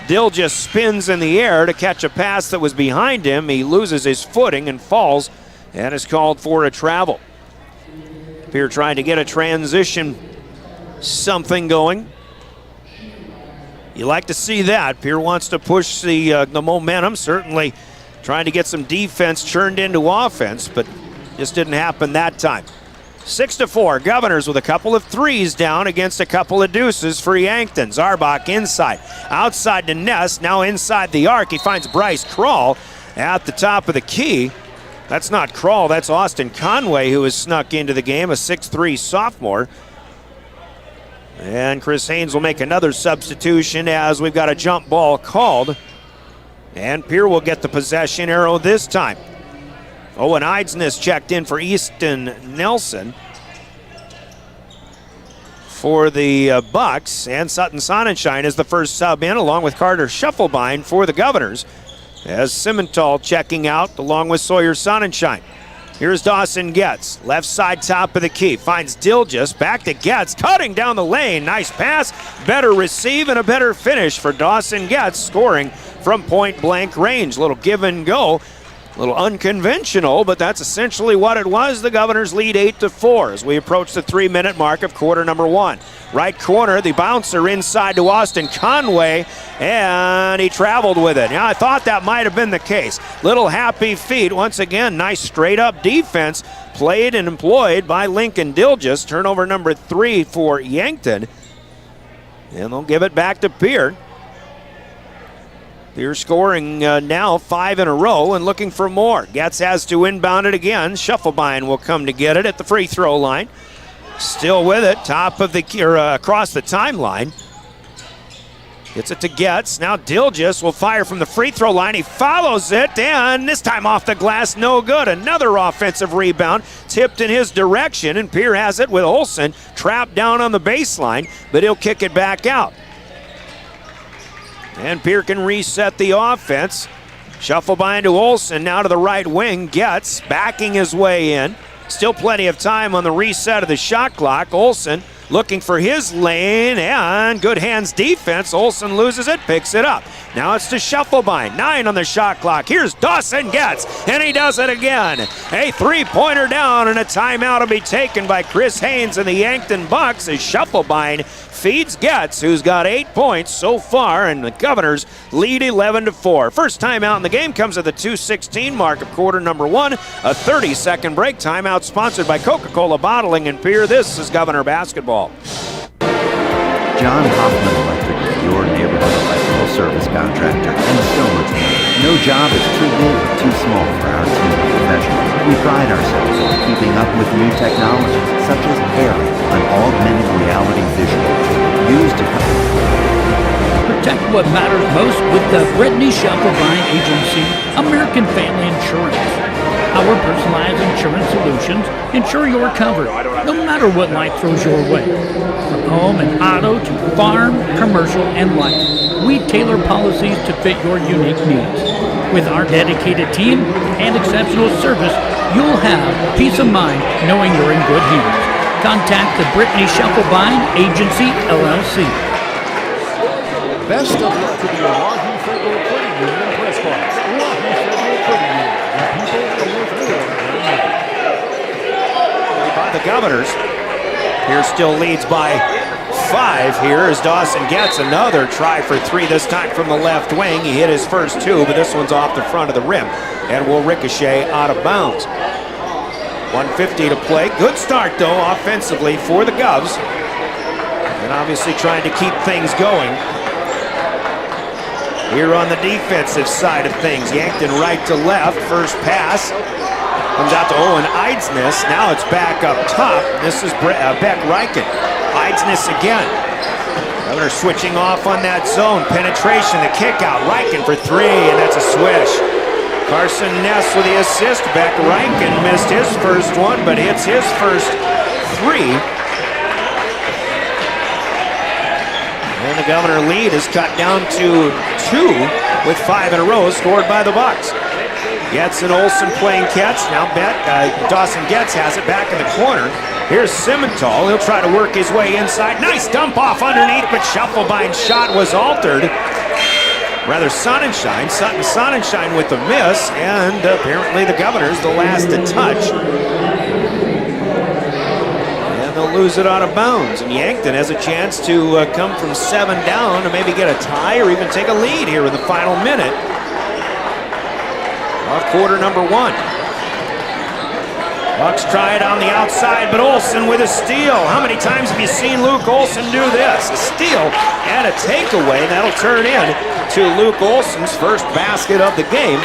Dilgis spins in the air to catch a pass that was behind him, he loses his footing and falls and is called for a travel. Pierre trying to get a transition something going. You like to see that. Pierre wants to push the momentum, certainly trying to get some defense churned into offense, but just didn't happen that time. 6-4, Governors with a couple of threes down against a couple of deuces for Yankton. Zarbach inside, outside to Ness, now inside the arc. He finds Bryce Krall at the top of the key. That's not Krall, that's Austin Conway, who has snuck into the game, a 6'3 sophomore. And Chris Haynes will make another substitution as we've got a jump ball called. And Pierre will get the possession arrow this time. Owen Eidsness checked in for Easton Nelson for the Bucks, and Sutton Sonnenschein is the first sub in, along with Carter Schuffelbein for the Governors, as Simmental checking out along with Sawyer Sonnenschein. Here's Dawson Getz, left side top of the key, finds Dilgis, back to Getz, cutting down the lane, nice pass, better receive and a better finish for Dawson Getz, scoring from point blank range. Little give and go. A little unconventional, but that's essentially what it was. The Governors lead 8-4 as we approach the 3-minute mark of quarter number 1. Right corner, the bouncer inside to Austin Conway, and he traveled with it. Yeah, I thought that might have been the case. Little happy feet. Once again, nice straight-up defense played and employed by Lincoln Dilgis. Turnover number 3 for Yankton. And they'll give it back to Pierre. Pierre scoring now 5 in a row and looking for more. Getz has to inbound it again. Schuffelbein will come to get it at the free throw line. Still with it, top of the across the timeline. Gets it to Getz. Now Dilgis will fire from the free throw line. He follows it, and this time off the glass, no good. Another offensive rebound tipped in his direction, and Pierre has it with Olsen trapped down on the baseline, but he'll kick it back out. And Pierre can reset the offense. Schuffelbein to Olsen, now to the right wing. Getz backing his way in. Still plenty of time on the reset of the shot clock. Olsen looking for his lane, and good hands defense. Olsen loses it, picks it up. Now it's to Scheffelbein, 9 on the shot clock. Here's Dawson Getz, and he does it again. A three-pointer down, and a timeout will be taken by Chris Haynes and the Yankton Bucks as Scheffelbein feeds Getz, who's got 8 points so far, and the Governors lead 11-4. First timeout in the game comes at the 2:16 mark of quarter number 1. A 30-second break. Timeout sponsored by Coca-Cola Bottling and Pier. This is Governor Basketball. John Hoffman Electric is your neighborhood electrical service contractor, and so much more. No job is too big or too small for our team of professionals. We pride ourselves on keeping up with new technologies, such as ARRI, an augmented reality visual used to protect what matters most with the Brittany Scheffelbein Agency, American Family Insurance. Our personalized insurance solutions ensure you're covered, no matter what life throws your way. From home and auto to farm, commercial, and life, we tailor policies to fit your unique needs. With our dedicated team and exceptional service, you'll have peace of mind knowing you're in good hands. Contact the Brittany Scheffelbein Agency, LLC. Best of luck to the Oahu Federal Credit Union press box. Oahu Federal Credit Union. By the Governors. Here still leads by 5 here as Dawson gets another try for 3, this time from the left wing. He hit his first 2, but this one's off the front of the rim and will ricochet out of bounds. 1:50 to play. Good start, though, offensively for the Govs. And obviously trying to keep things going. Here on the defensive side of things, Yankton right to left. First pass comes out to Owen Eidsness. Now it's back up top. This is Beck Reichen. Eidsness again. Governor switching off on that zone. Penetration, the kick out. Reichen for 3, and that's a swish. Carson Ness with the assist. Beck Reichen missed his first one, but hits his first 3. And the Governor lead is cut down to 2 with 5 in a row scored by the Bucks. Getz and Olsen playing catch. Now Dawson Getz has it back in the corner. Here's Simmental. He'll try to work his way inside. Nice dump off underneath, but Scheffelbein's shot was altered. Rather Sonnenschein. Sonnenschein with the miss, and apparently the Governors the last to touch. And they'll lose it out of bounds. And Yankton has a chance to come from 7 down and maybe get a tie or even take a lead here in the final minute of quarter number 1. Bucks try it on the outside, but Olsen with a steal. How many times have you seen Luke Olsen do this? A steal and a takeaway. That'll turn in to Luke Olsen's first basket of the game.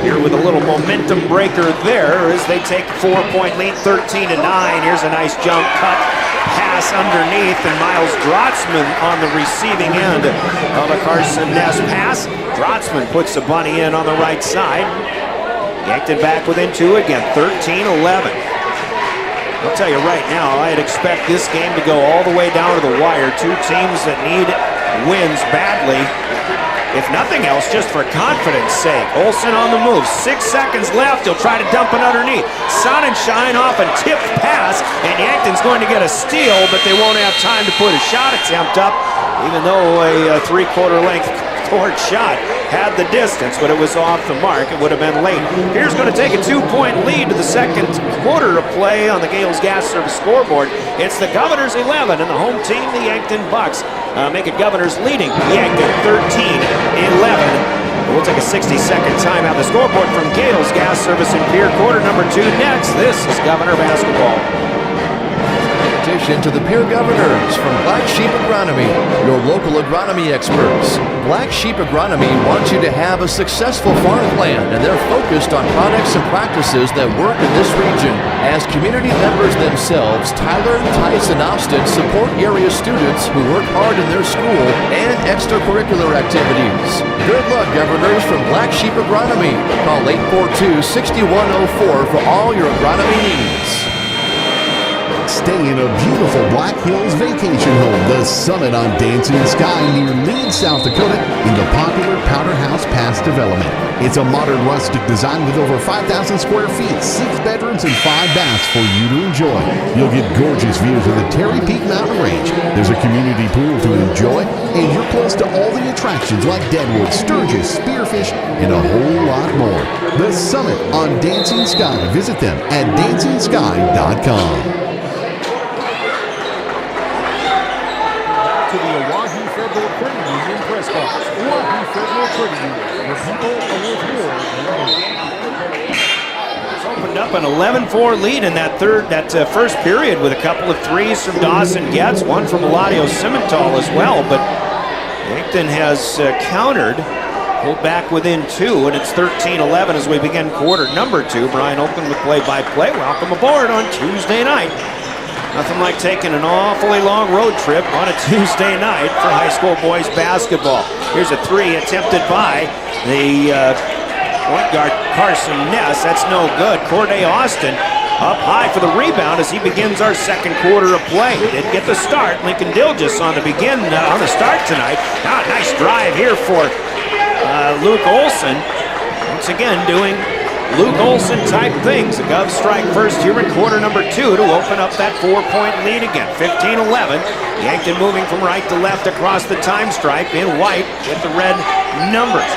Here with a little momentum breaker there as they take a 4-point lead, 13-9. Here's a nice jump cut pass underneath, and Miles Drotzman on the receiving end of a Carson Ness pass. Drotzman puts the bunny in on the right side. Yankton back within 2 again, 13-11. I'll tell you right now, I'd expect this game to go all the way down to the wire. 2 teams that need wins badly. If nothing else, just for confidence sake. Olsen on the move, 6 seconds left. He'll try to dump it underneath. Sonnenschein off a tipped pass, and Yankton's going to get a steal, but they won't have time to put a shot attempt up, even though a 3/4 length court shot had the distance, but it was off the mark. It would have been late. Here's going to take a 2-point lead to the second quarter to play on the Gales Gas Service scoreboard. It's the Governors 11 and the home team, the Yankton Bucks, make it Governors leading Yankton 13-11. We'll take a 60-second timeout. The scoreboard from Gales Gas Service in Pier, quarter number 2 next. This is Governor Basketball. To the Pierre Governors from Black Sheep Agronomy, your local agronomy experts. Black Sheep Agronomy wants you to have a successful farmland, and they're focused on products and practices that work in this region. As community members themselves, Tyler, Tice, and Austin support area students who work hard in their school and extracurricular activities. Good luck, Governors, from Black Sheep Agronomy. Call 842-6104 for all your agronomy needs. Stay in a beautiful Black Hills vacation home, the Summit on Dancing Sky near Leeds, South Dakota, in the popular Powder House Pass development. It's a modern rustic design with over 5,000 square feet, 6 bedrooms, and 5 baths for you to enjoy. You'll get gorgeous views of the Terry Peak Mountain Range. There's a community pool to enjoy, and you're close to all the attractions like Deadwood, Sturgis, Spearfish, and a whole lot more. The Summit on Dancing Sky. Visit them at dancingsky.com. To the Oahu Federal Credit Union press box. Oahu Federal Credit Union. The people are worth more than It's opened up an 11-4 lead in that first period with a couple of threes from Dawson Getz, one from Eladio Simmental as well, but Yankton has countered, pulled back within 2, and it's 13-11 as we begin quarter number 2. Brian Oakland with play-by-play. Welcome aboard on Tuesday night. Nothing like taking an awfully long road trip on a Tuesday night for high school boys basketball. Here's a 3 attempted by the point guard Carson Ness. That's no good. Corday Austin up high for the rebound as he begins our second quarter of play. Didn't get the start. Lincoln Dilgis on the start tonight. Now a nice drive here for Luke Olson. Once again doing Luke Olson type things. The Govs strike first here in quarter number 2 to open up that 4-point lead again. 15-11. Yankton moving from right to left across the time stripe in white with the red numbers.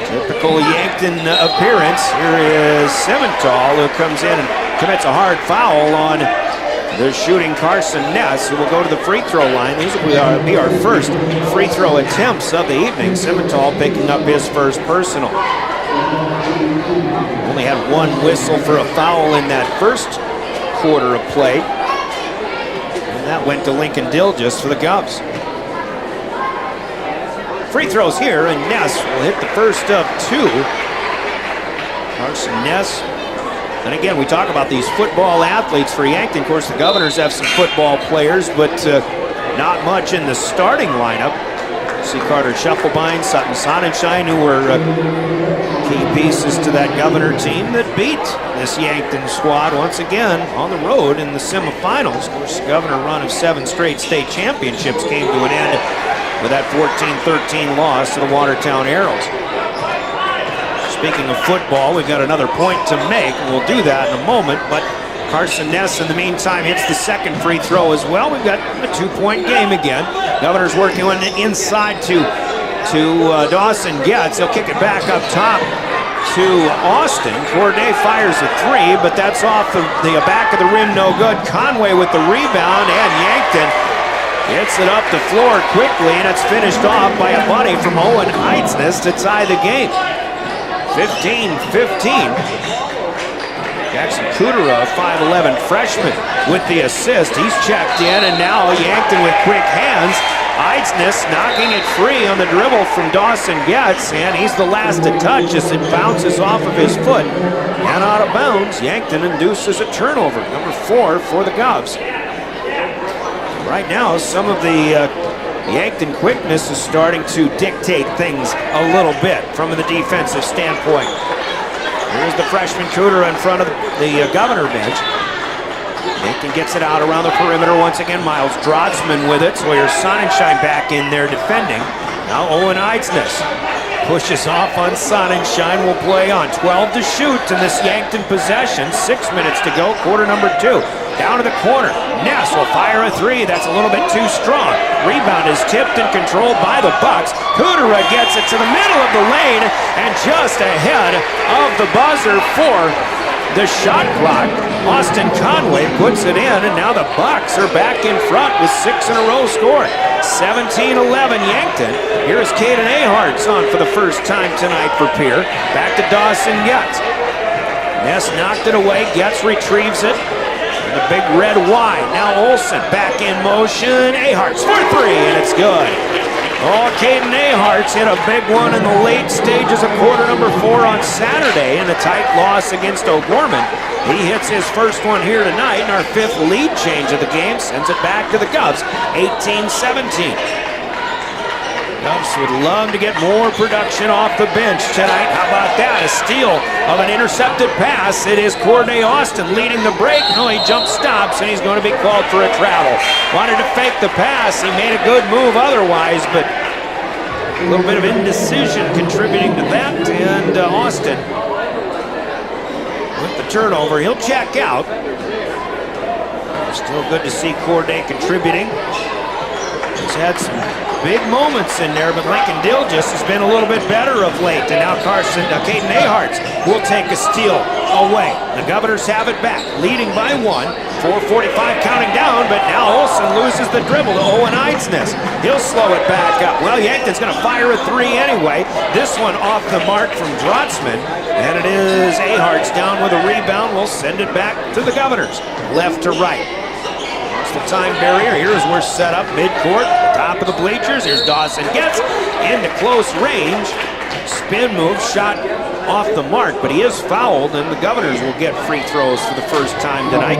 Typical Yankton appearance. Here is Simmental, who comes in and commits a hard foul on the shooting Carson Ness, who will go to the free throw line. These will be our first free throw attempts of the evening. Simmental picking up his first personal. Only had one whistle for a foul in that first quarter of play. And that went to Lincoln Dilgis for the Govs. Free throws here, and Ness will hit the first of 2. Carson Ness. And again, we talk about these football athletes for Yankton. Of course, the Governors have some football players, but not much in the starting lineup. See Carter Shufflebein, Sutton Sonnenschein, who were key pieces to that Governor team that beat this Yankton squad once again on the road in the semifinals. Of course, the Governor run of 7 straight state championships came to an end with that 14-13 loss to the Watertown Arrows. Speaking of football, we've got another point to make, and we'll do that in a moment, but Carson Ness, in the meantime, hits the second free throw as well. We've got a 2-point game again. Governor's working on the inside to Dawson Getz. He'll kick it back up top to Austin. Corday fires a 3, but that's off the back of the rim, no good. Conway with the rebound, and Yankton gets it up the floor quickly, and it's finished off by a buddy from Owen Heitznes to tie the game. 15-15. Jackson Kudera, 5'11" freshman, with the assist. He's checked in, and now Yankton with quick hands. Heitznes knocking it free on the dribble from Dawson Getz, and he's the last to touch as it bounces off of his foot and out of bounds. Yankton induces a turnover, number 4 for the Govs. Right now, some of the Yankton quickness is starting to dictate things a little bit from the defensive standpoint. Here's the freshman Kudera in front of the Governor bench. Yankton gets it out around the perimeter once again. Miles Drotzman with it. Sawyer Sonnenschein back in there defending. Now Owen Heitznes pushes off on Sonnenschein. Will play on. 12 to shoot in this Yankton possession. 6 minutes to go. Quarter number 2. Down to the corner. Ness will fire a 3. That's a little bit too strong. Rebound is tipped and controlled by the Bucks. Kudera gets it to the middle of the lane and just ahead of the buzzer for the shot clock. Austin Conway puts it in, and now the Bucks are back in front with 6 in a row scored. 17-11 Yankton. Here's Caden Ahart's on for the first time tonight for Pierre. Back to Dawson Getz. Ness knocked it away. Getz retrieves it. The big red wide. Now Olson back in motion. Ahart's for 3, and it's good. Oh, Caden Ahart's hit a big one in the late stages of quarter number 4 on Saturday in a tight loss against O'Gorman. He hits his first one here tonight, and our 5th lead change of the game sends it back to the Govs, 18-17. Cubs would love to get more production off the bench tonight. How about that? A steal of an intercepted pass. It is Corday Austin leading the break. No, he jump stops, and he's going to be called for a travel. Wanted to fake the pass. He made a good move otherwise, but a little bit of indecision contributing to that. And Austin with the turnover. He'll check out. Still good to see Corday contributing. He's had some big moments in there, but Lincoln Dilgis has been a little bit better of late. And now Caden Aharts will take a steal away. The Governors have it back, leading by 1. 4:45 counting down, but now Olsen loses the dribble to Owen Eidsness. He'll slow it back up. Well, Yankton's going to fire a 3 anyway. This one off the mark from Drotzman. And it is Aharts down with a rebound. We'll send it back to the Governors, left to right. The time barrier. Here's where set up midcourt, top of the bleachers. Here's Dawson gets into close range. Spin move, shot off the mark, but he is fouled, and the Governors will get free throws for the first time tonight.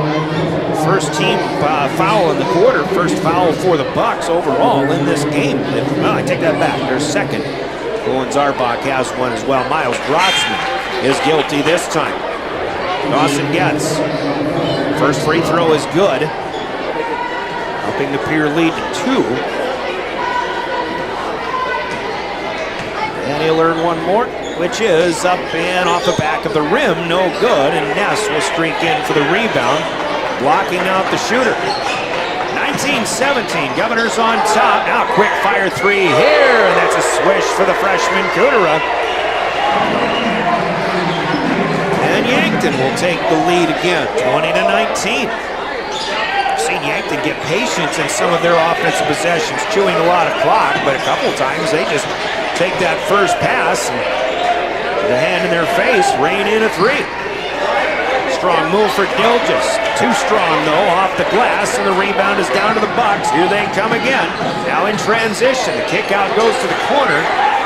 First team foul in the quarter, first foul for the Bucks overall in this game. Well, I take that back. Their second. Owen Zarbach has one as well. Miles Drotzman is guilty this time. Dawson gets. First free throw is good. Helping the Pierre lead to 2. And he'll earn one more, which is up and off the back of the rim. No good, and Ness will streak in for the rebound, blocking out the shooter. 19-17, Governors on top. Now quick fire 3 here, and that's a swish for the freshman Kudera. And Yankton will take the lead again, 20-19. Yankton get patience in some of their offensive possessions, chewing a lot of clock, but a couple times they just take that first pass and with a hand in their face, rain in a 3. Strong move for Dilgis. Too strong, though, off the glass, and the rebound is down to the Bucks. Here they come again. Now in transition. The kick out goes to the corner.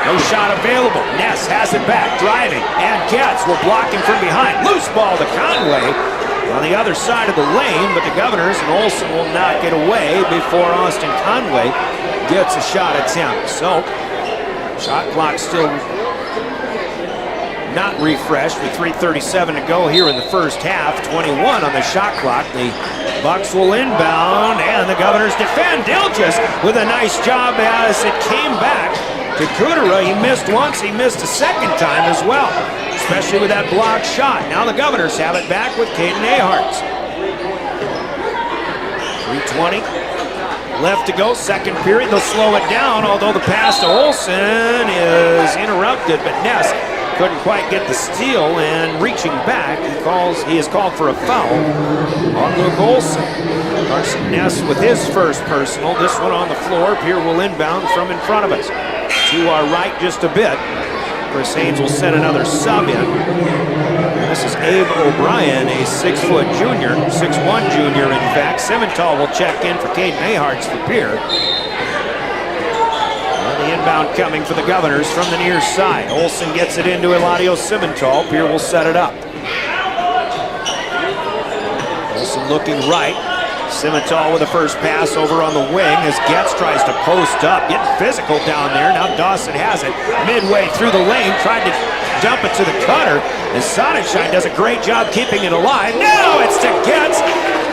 No shot available. Ness has it back, driving, and Getz will block him from behind. Loose ball to Conway on the other side of the lane, but the Governors and Olsen will not get away before Austin Conway gets a shot attempt. So, shot clock still not refreshed with 3:37 to go here in the first half. 21 on the shot clock. The Bucks will inbound, and the Governors defend. Dilgis with a nice job as it came back to Kudera. He missed once, he missed a second time as well, especially with that blocked shot. Now the Governors have it back with Caden Aharts. 3:20 left to go, second period. They'll slow it down, although the pass to Olsen is interrupted, but Ness couldn't quite get the steal, and reaching back, he is called for a foul on Luke Olsen. Carson Ness with his first personal. This one on the floor. Pierre will inbound from in front of us. To our right just a bit. Chris Haynes will send another sub in. And this is Abe O'Brien, a 6-foot junior, 6'1" junior in fact. Simmental will check in for Caden Aharts for Pierre. And the inbound coming for the Governors from the near side. Olsen gets it into Eladio Simmental. Pierre will set it up. Olsen looking right. Simmental with the first pass over on the wing as Getz tries to post up, getting physical down there. Now Dawson has it midway through the lane, tried to dump it to the cutter, and Sonnenschein does a great job keeping it alive. Now it's to Getz.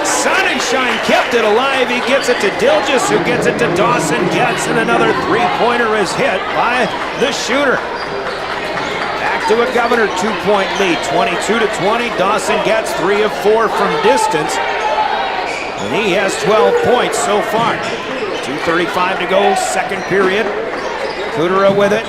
Sonnenschein kept it alive. He gets it to Dilgis, who gets it to Dawson. Getz, and another three-pointer is hit by the shooter. Back to a Governor 2-point lead, 22-20. Dawson gets 3 of 4 from distance. And he has 12 points so far. 2:35 to go, second period. Kudera with it.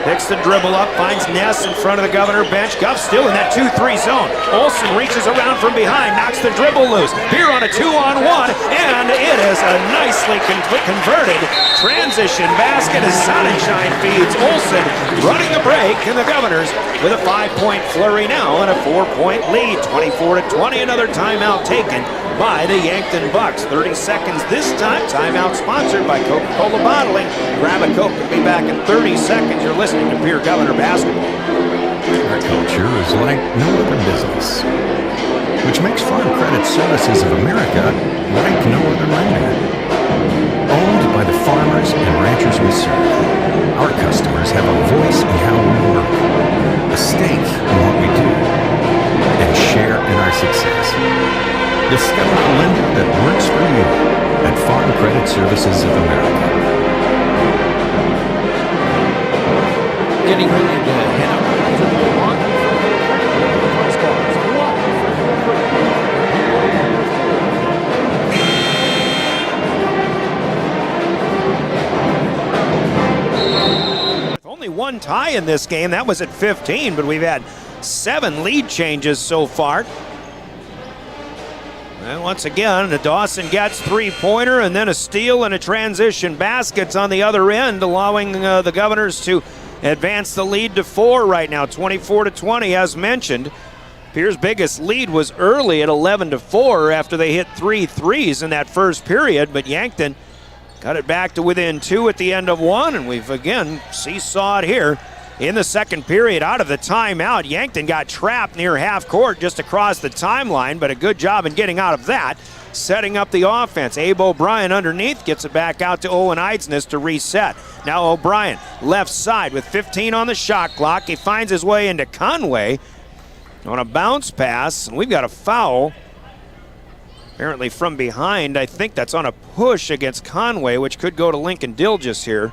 Picks the dribble up, finds Ness in front of the Governor bench. Guff still in that 2-3 zone. Olsen reaches around from behind, knocks the dribble loose. Here on a 2-on-1, and it is a nicely converted transition basket as Sonnenschein feeds Olsen, running the break, and the Governors with a 5-point flurry now and a 4-point lead. 24-20, another timeout taken by the Yankton Bucks. 30 seconds this time. Timeout sponsored by Coca-Cola Bottling. Grab a Coke and be back in 30 seconds. You're listening to Pierre Governor Basketball. Agriculture is like no other business, which makes Farm Credit Services of America like no other lender. Owned by the farmers and ranchers we serve. have a voice in how we work, a stake in what we do, and share in our success. Discover a lender that works for you at Farm Credit Services of America. Getting ready to head up to the Milwaukee press box. Only one tie in this game. That was at 15, but we've had 7 lead changes so far. And once again, Dawson gets 3-pointer and then a steal and a transition baskets on the other end, allowing the Governors to advance the lead to 4 right now, 24-20 as mentioned. Pierre's biggest lead was early at 11-4 after they hit 3 threes in that first period, but Yankton cut it back to within 2 at the end of 1, and we've again seesawed here in the second period. Out of the timeout, Yankton got trapped near half court just across the timeline, but a good job in getting out of that, setting up the offense. Abe O'Brien underneath gets it back out to Owen Eidsness to reset. Now O'Brien left side with 15 on the shot clock. He finds his way into Conway on a bounce pass, and we've got a foul. Apparently from behind. I think that's on a push against Conway, which could go to Lincoln Dilgis here.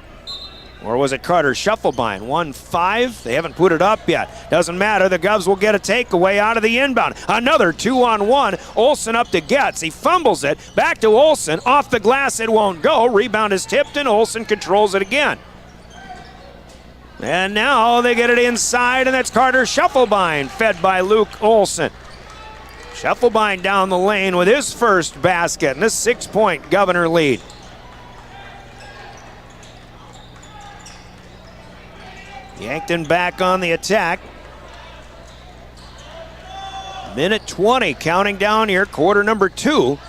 Or was it Carter Shufflebine? 1-5. They haven't put it up yet. Doesn't matter. The Govs will get a takeaway out of the inbound. Another 2-on-1. Olsen up to Getz. He fumbles it. Back to Olsen. Off the glass. It won't go. Rebound is tipped, and Olsen controls it again. And now they get it inside, and that's Carter Shufflebine, fed by Luke Olsen. Shufflebine down the lane with his first basket and a 6-point Governor lead. Yankton back on the attack. Minute 20 counting down here, quarter number 2.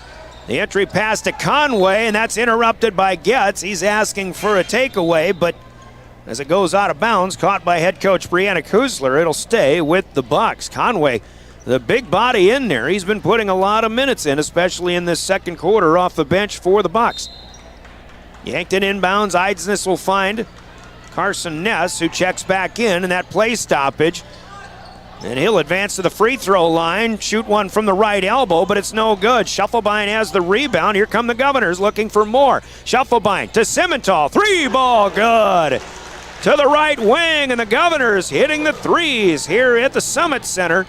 The entry pass to Conway, and that's interrupted by Getz. He's asking for a takeaway, but as it goes out of bounds, caught by head coach Brianna Kuzler, it'll stay with the Bucks. Conway, the big body in there. He's been putting a lot of minutes in, especially in this second quarter off the bench for the Bucks. Yankton inbounds. Eidsness will find Carson Ness, who checks back in that play stoppage. And he'll advance to the free throw line, shoot one from the right elbow, but it's no good. Shufflebine has the rebound. Here come the Governors looking for more. Shufflebine to Simmental. 3-ball good. To the right wing, and the Governors hitting the threes here at the Summit Center.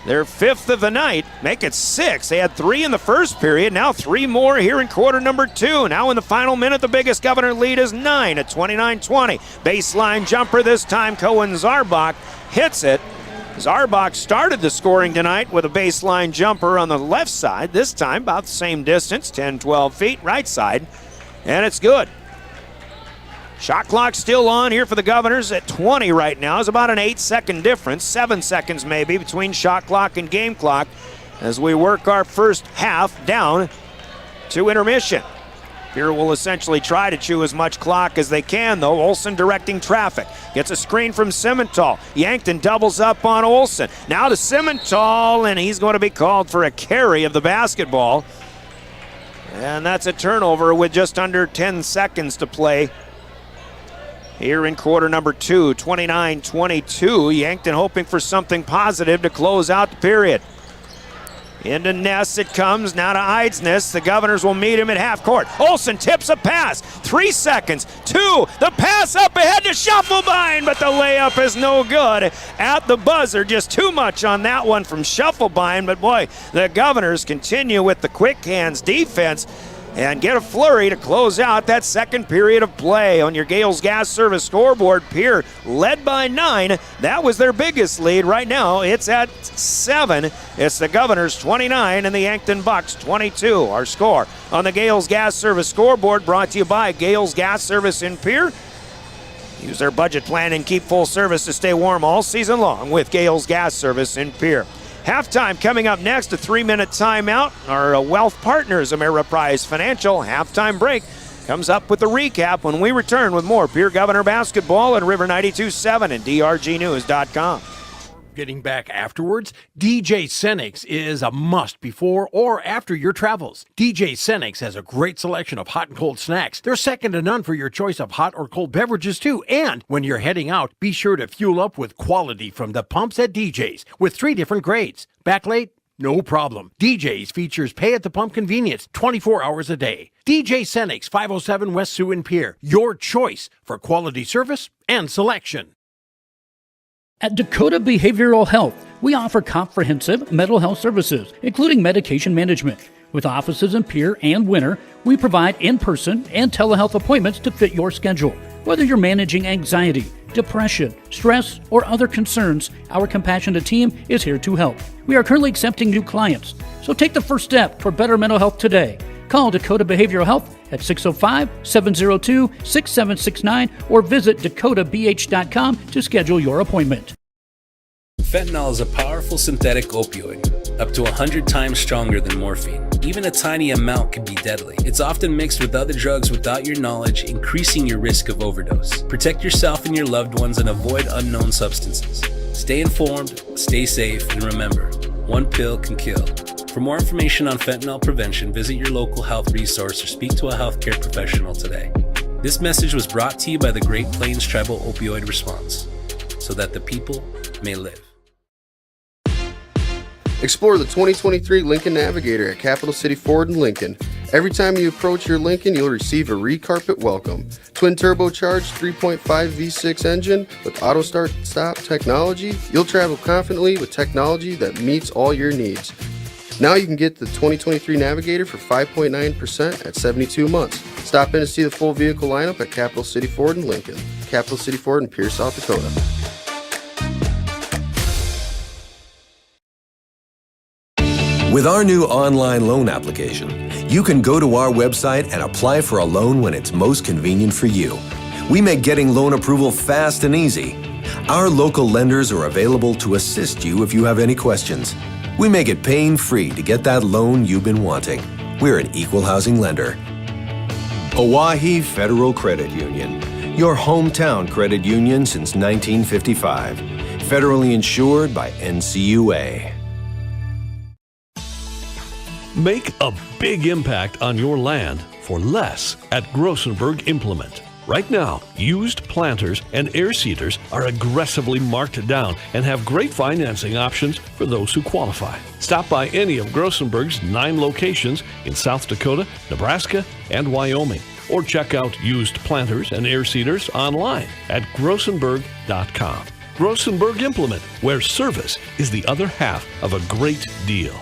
Their 5th of the night, make it 6. They had 3 in the first period, now 3 more here in quarter number 2. Now in the final minute, the biggest Governor lead is 9 at 29-20. Baseline jumper this time, Cohen Zarbach hits it. Zarbach started the scoring tonight with a baseline jumper on the left side. This time about the same distance, 10-12 feet, right side, and it's good. Shot clock still on here for the Governors at 20 right now. It's about an 8-second difference, 7 seconds maybe between shot clock and game clock as we work our first half down to intermission. Here will essentially try to chew as much clock as they can, though. Olsen directing traffic. Gets a screen from Simmental. Yankton doubles up on Olsen. Now to Simmental, and he's going to be called for a carry of the basketball. And that's a turnover with just under 10 seconds to play here in quarter number 2, 29-22. Yankton hoping for something positive to close out the period. Into Ness it comes, now to Eidsness. The Governors will meet him at half court. Olsen tips a pass, 3 seconds, 2, the pass up ahead to Shufflebine, but the layup is no good at the buzzer. Just too much on that one from Shufflebine, but boy, the Governors continue with the quick hands defense and get a flurry to close out that second period of play. On your Gales Gas Service scoreboard, Pierre led by 9. That was their biggest lead. Right now, it's at 7. It's the Governors 29 and the Yankton Bucks 22. Our score on the Gales Gas Service scoreboard brought to you by Gales Gas Service in Pierre. Use their budget plan and keep full service to stay warm all season long with Gales Gas Service in Pierre. Halftime coming up next, a 3-minute timeout. Our wealth partners, Ameriprise Financial, halftime break comes up with the recap when we return with more Pierre Governor basketball at River 92.7 and DRGnews.com. getting back afterwards? DJ Senix is a must before or after your travels. DJ Senix has a great selection of hot and cold snacks. They're second to none for your choice of hot or cold beverages too. And when you're heading out, be sure to fuel up with quality from the pumps at DJ's with 3 different grades. Back late? No problem. DJ's features pay at the pump convenience 24 hours a day. DJ Senix, 507 West Sioux and Pierre. Your choice for quality service and selection. At Dakota Behavioral Health, we offer comprehensive mental health services, including medication management. With offices in Pierre and Winter, we provide in-person and telehealth appointments to fit your schedule. Whether you're managing anxiety, depression, stress, or other concerns, our compassionate team is here to help. We are currently accepting new clients, so take the first step for better mental health today. Call Dakota Behavioral Health at 605-702-6769 or visit dakotabh.com to schedule your appointment. Fentanyl is a powerful synthetic opioid, up to 100 times stronger than morphine. Even a tiny amount can be deadly. It's often mixed with other drugs without your knowledge, increasing your risk of overdose. Protect yourself and your loved ones and avoid unknown substances. Stay informed, stay safe, and remember, one pill can kill. For more information on fentanyl prevention, visit your local health resource or speak to a healthcare professional today. This message was brought to you by the Great Plains Tribal Opioid Response, so that the people may live. Explore the 2023 Lincoln Navigator at Capital City Ford in Lincoln. Every time you approach your Lincoln, you'll receive a recarpet welcome. Twin turbocharged 3.5 V6 engine with auto start stop technology, you'll travel confidently with technology that meets all your needs. Now you can get the 2023 Navigator for 5.9% at 72 months. Stop in to see the full vehicle lineup at Capital City Ford in Lincoln. Capital City Ford in Pierre, South Dakota. With our new online loan application, you can go to our website and apply for a loan when it's most convenient for you. We make getting loan approval fast and easy. Our local lenders are available to assist you if you have any questions. We make it pain-free to get that loan you've been wanting. We're an equal housing lender. Oahe Federal Credit Union, your hometown credit union since 1955. Federally insured by NCUA. Make a big impact on your land for less at Grossenberg Implement. Right now, used planters and air seeders are aggressively marked down and have great financing options for those who qualify. Stop by any of Grossenberg's 9 locations in South Dakota, Nebraska, and Wyoming, or check out used planters and air seeders online at grossenberg.com. Grossenberg Implement, where service is the other half of a great deal.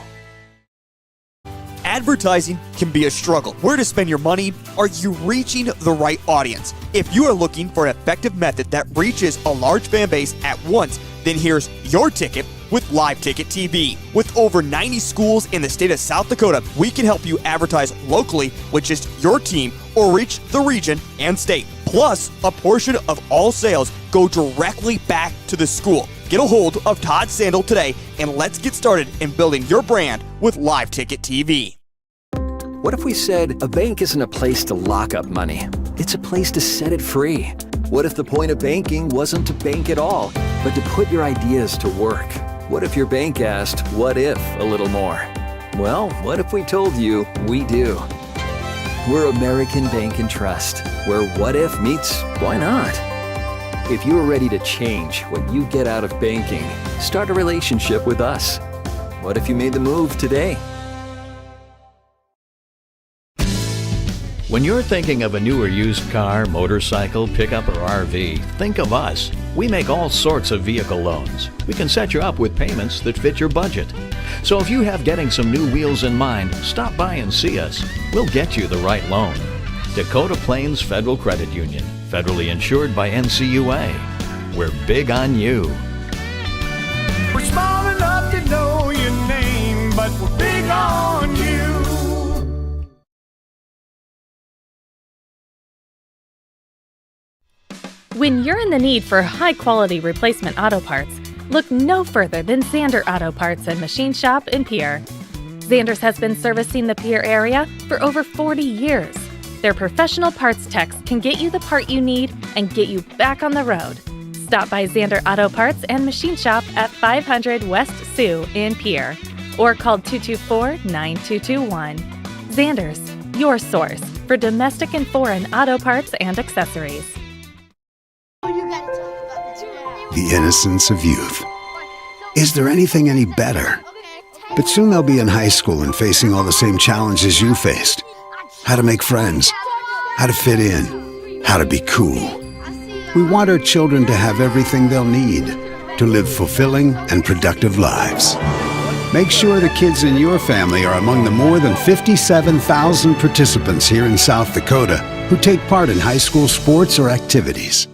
Advertising can be a struggle. Where to spend your money? Are you reaching the right audience? If you are looking for an effective method that reaches a large fan base at once, then here's your ticket with Live Ticket TV. With over 90 schools in the state of South Dakota, we can help you advertise locally with just your team or reach the region and state. Plus, a portion of all sales go directly back to the school. Get a hold of Todd Sandel today and let's get started in building your brand with Live Ticket TV. What if we said a bank isn't a place to lock up money? It's a place to set it free. What if the point of banking wasn't to bank at all, but to put your ideas to work? What if your bank asked, what if, a little more? Well, what if we told you we do? We're American Bank and Trust, where what if meets why not? If you're ready to change what you get out of banking, start a relationship with us. What if you made the move today? When you're thinking of a new or used car, motorcycle, pickup, or RV, think of us. We make all sorts of vehicle loans. We can set you up with payments that fit your budget. So if you have getting some new wheels in mind, stop by and see us. We'll get you the right loan. Dakota Plains Federal Credit Union, federally insured by NCUA. We're big on you. We're small enough to know your name, but we're big on you. When you're in the need for high-quality replacement auto parts, look no further than Zander Auto Parts and Machine Shop in Pierre. Zander's has been servicing the Pierre area for over 40 years. Their professional parts techs can get you the part you need and get you back on the road. Stop by Zander Auto Parts and Machine Shop at 500 West Sioux in Pierre or call 224-9221. Zander's, your source for domestic and foreign auto parts and accessories. The innocence of youth. Is there anything any better? But soon they'll be in high school and facing all the same challenges you faced. How to make friends, how to fit in, how to be cool. We want our children to have everything they'll need to live fulfilling and productive lives. Make sure the kids in your family are among the more than 57,000 participants here in South Dakota who take part in high school sports or activities.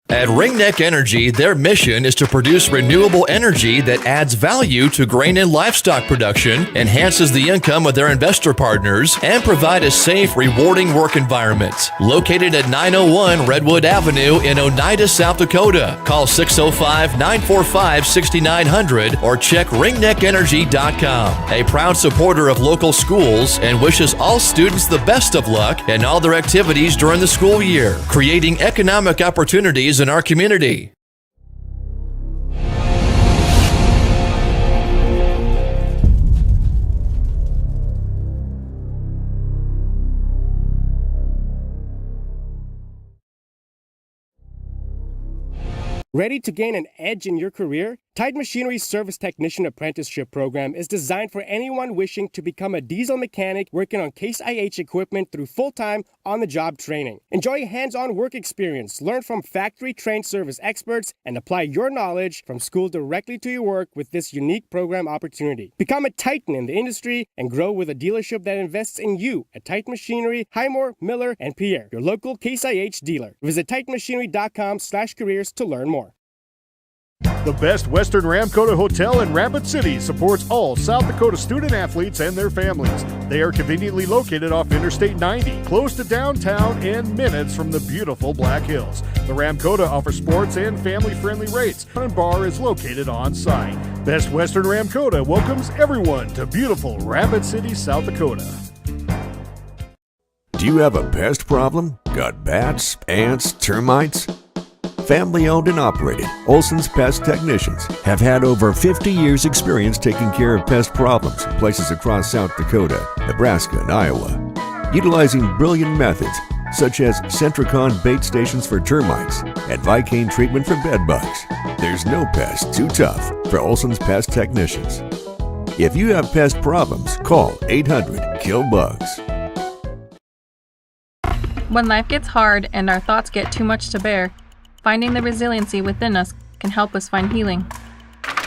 At Ringneck Energy, their mission is to produce renewable energy that adds value to grain and livestock production, enhances the income of their investor partners, and provide a safe, rewarding work environment. Located at 901 Redwood Avenue in Oneida, South Dakota. Call 605-945-6900 or check ringneckenergy.com. A proud supporter of local schools and wishes all students the best of luck in all their activities during the school year, creating economic opportunities in our community. Ready to gain an edge in your career? Tide Machinery's Service Technician Apprenticeship Program is designed for anyone wishing to become a diesel mechanic working on Case IH equipment through full-time, on-the-job training. Enjoy hands-on work experience, learn from factory-trained service experts, and apply your knowledge from school directly to your work with this unique program opportunity. Become a titan in the industry and grow with a dealership that invests in you at Tide Machinery, Highmore, Miller, and Pierre, your local Case IH dealer. Visit TitanMachinery.com/careers to learn more. The Best Western Ramkota Hotel in Rapid City supports all South Dakota student athletes and their families. They are conveniently located off Interstate 90, close to downtown and minutes from the beautiful Black Hills. The Ramkota offers sports and family-friendly rates, and bar is located on site. Best Western Ramkota welcomes everyone to beautiful Rapid City, South Dakota. Do you have a pest problem? Got bats, ants, termites? Family owned and operated, Olson's Pest Technicians have had over 50 years experience taking care of pest problems in places across South Dakota, Nebraska, and Iowa. Utilizing brilliant methods such as Centricon bait stations for termites and Vicane treatment for bed bugs. There's no pest too tough for Olson's Pest Technicians. If you have pest problems, call 800-KILL-BUGS. When life gets hard and our thoughts get too much to bear, finding the resiliency within us can help us find healing.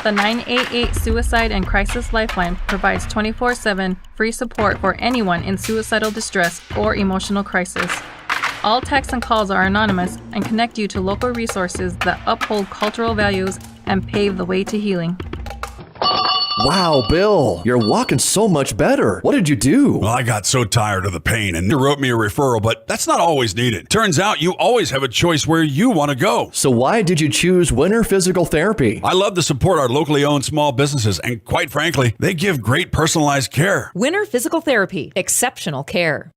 The 988 Suicide and Crisis Lifeline provides 24/7 free support for anyone in suicidal distress or emotional crisis. All texts and calls are anonymous and connect you to local resources that uphold cultural values and pave the way to healing. Wow, Bill, you're walking so much better. What did you do? Well, I got so tired of the pain and they wrote me a referral, but that's not always needed. Turns out you always have a choice where you want to go. So why did you choose Winter Physical Therapy? I love to support our locally owned small businesses, and quite frankly, they give great personalized care. Winter Physical Therapy, exceptional care.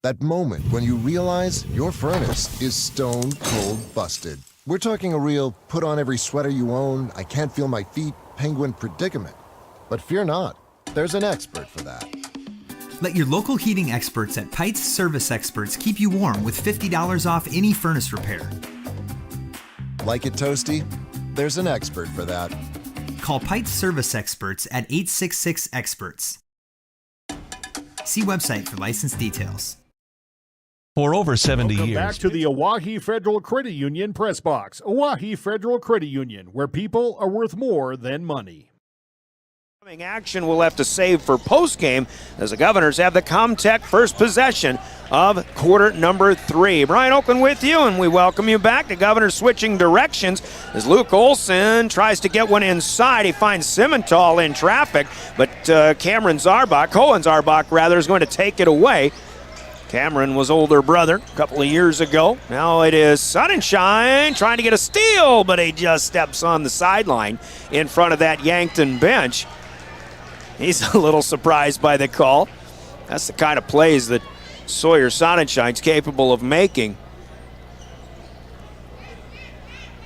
That moment when you realize your furnace is stone cold busted. We're talking a real put on every sweater you own, I can't feel my feet, penguin predicament. But fear not, there's an expert for that. Let your local heating experts at Pites Service Experts keep you warm with $50 off any furnace repair. Like it toasty? There's an expert for that. Call Pites Service Experts at 866-EXPERTS. See website for license details. For over 70 Welcome years. Back to the Oahe Federal Credit Union Press Box. Oahe Federal Credit Union, where people are worth more than money. Action will have to save for postgame as the Governors have the Comtech first possession of quarter number 3. Brian Oakland with you, and we welcome you back. The Governors switching directions as Luke Olson tries to get one inside. He finds Simmental in traffic, but Cohen Zarbach is going to take it away. Cameron was older brother a couple of years ago. Now it is Sonnenschein trying to get a steal, but he just steps on the sideline in front of that Yankton bench. He's a little surprised by the call. That's the kind of plays that Sawyer Sonnenschein's capable of making.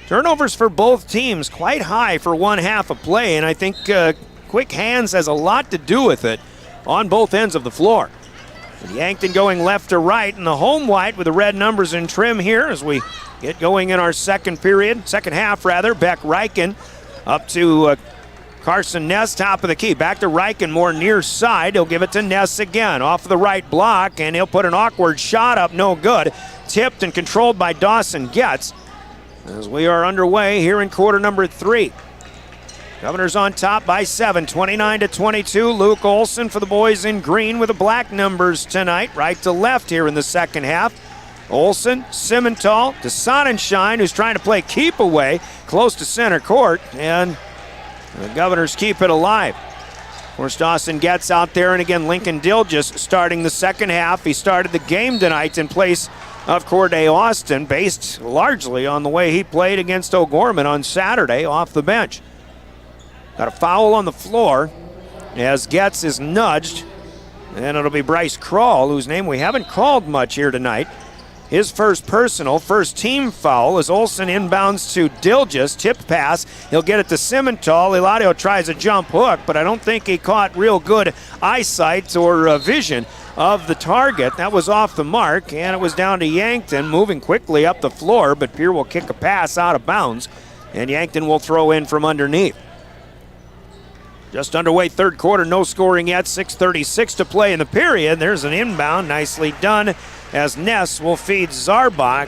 Turnovers for both teams quite high for one half of play, and I think quick hands has a lot to do with it on both ends of the floor. With Yankton going left to right, and the home white with the red numbers in trim here as we get going in our second half. Beck Reichen up to Carson Ness, top of the key. Back to Reichen, more near side. He'll give it to Ness again. Off the right block, and he'll put an awkward shot up, no good. Tipped and controlled by Dawson Getz as we are underway here in quarter number 3. Governors on top by 7, 29-22. Luke Olson for the boys in green with the black numbers tonight. Right to left here in the second half. Olson, Simmental to Sonnenschein, who's trying to play keep away close to center court, and the Governors keep it alive. Of course, Dawson gets out there, and again, Lincoln Dilges starting the second half. He started the game tonight in place of Corday Austin, based largely on the way he played against O'Gorman on Saturday off the bench. Got a foul on the floor as Getz is nudged, and it'll be Bryce Krall, whose name we haven't called much here tonight. His first personal, first team foul as Olson inbounds to Dilges. Tip pass. He'll get it to Simmental. Eladio tries a jump hook, but I don't think he caught real good eyesight or vision of the target. That was off the mark, and it was down to Yankton moving quickly up the floor, but Pierre will kick a pass out of bounds, and Yankton will throw in from underneath. Just underway third quarter, no scoring yet, 6:36 to play in the period. There's an inbound, nicely done, as Ness will feed Zarbach,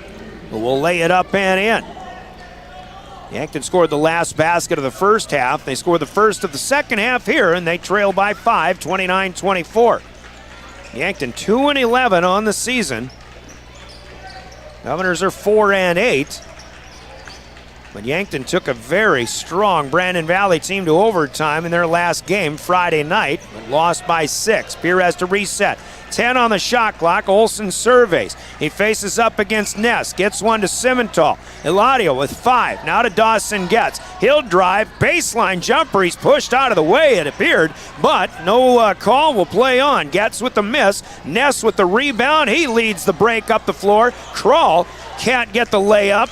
who will lay it up and in. Yankton scored the last basket of the first half. They scored the first of the second half here, and they trail by 5, 29-24. Yankton 2-11 on the season. Governors are 4-8. But Yankton took a very strong Brandon Valley team to overtime in their last game Friday night, but lost by 6. Pierre has to reset. 10 on the shot clock. Olson surveys. He faces up against Ness. Gets one to Simmental. Eladio with 5. Now to Dawson Getz. He'll drive. Baseline jumper. He's pushed out of the way, it appeared, but no call. Will play on. Getz with the miss. Ness with the rebound. He leads the break up the floor. Krall can't get the layup.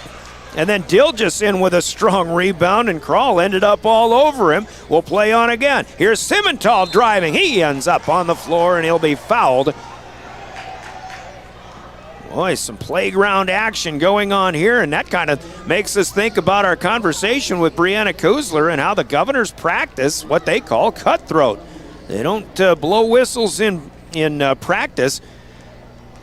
And then Dilges in with a strong rebound, and Krall ended up all over him. We'll play on again. Here's Simmental driving. He ends up on the floor, and he'll be fouled. Boy, some playground action going on here, and that kind of makes us think about our conversation with Brianna Kuzler and how the Governors practice what they call cutthroat. They don't blow whistles in practice,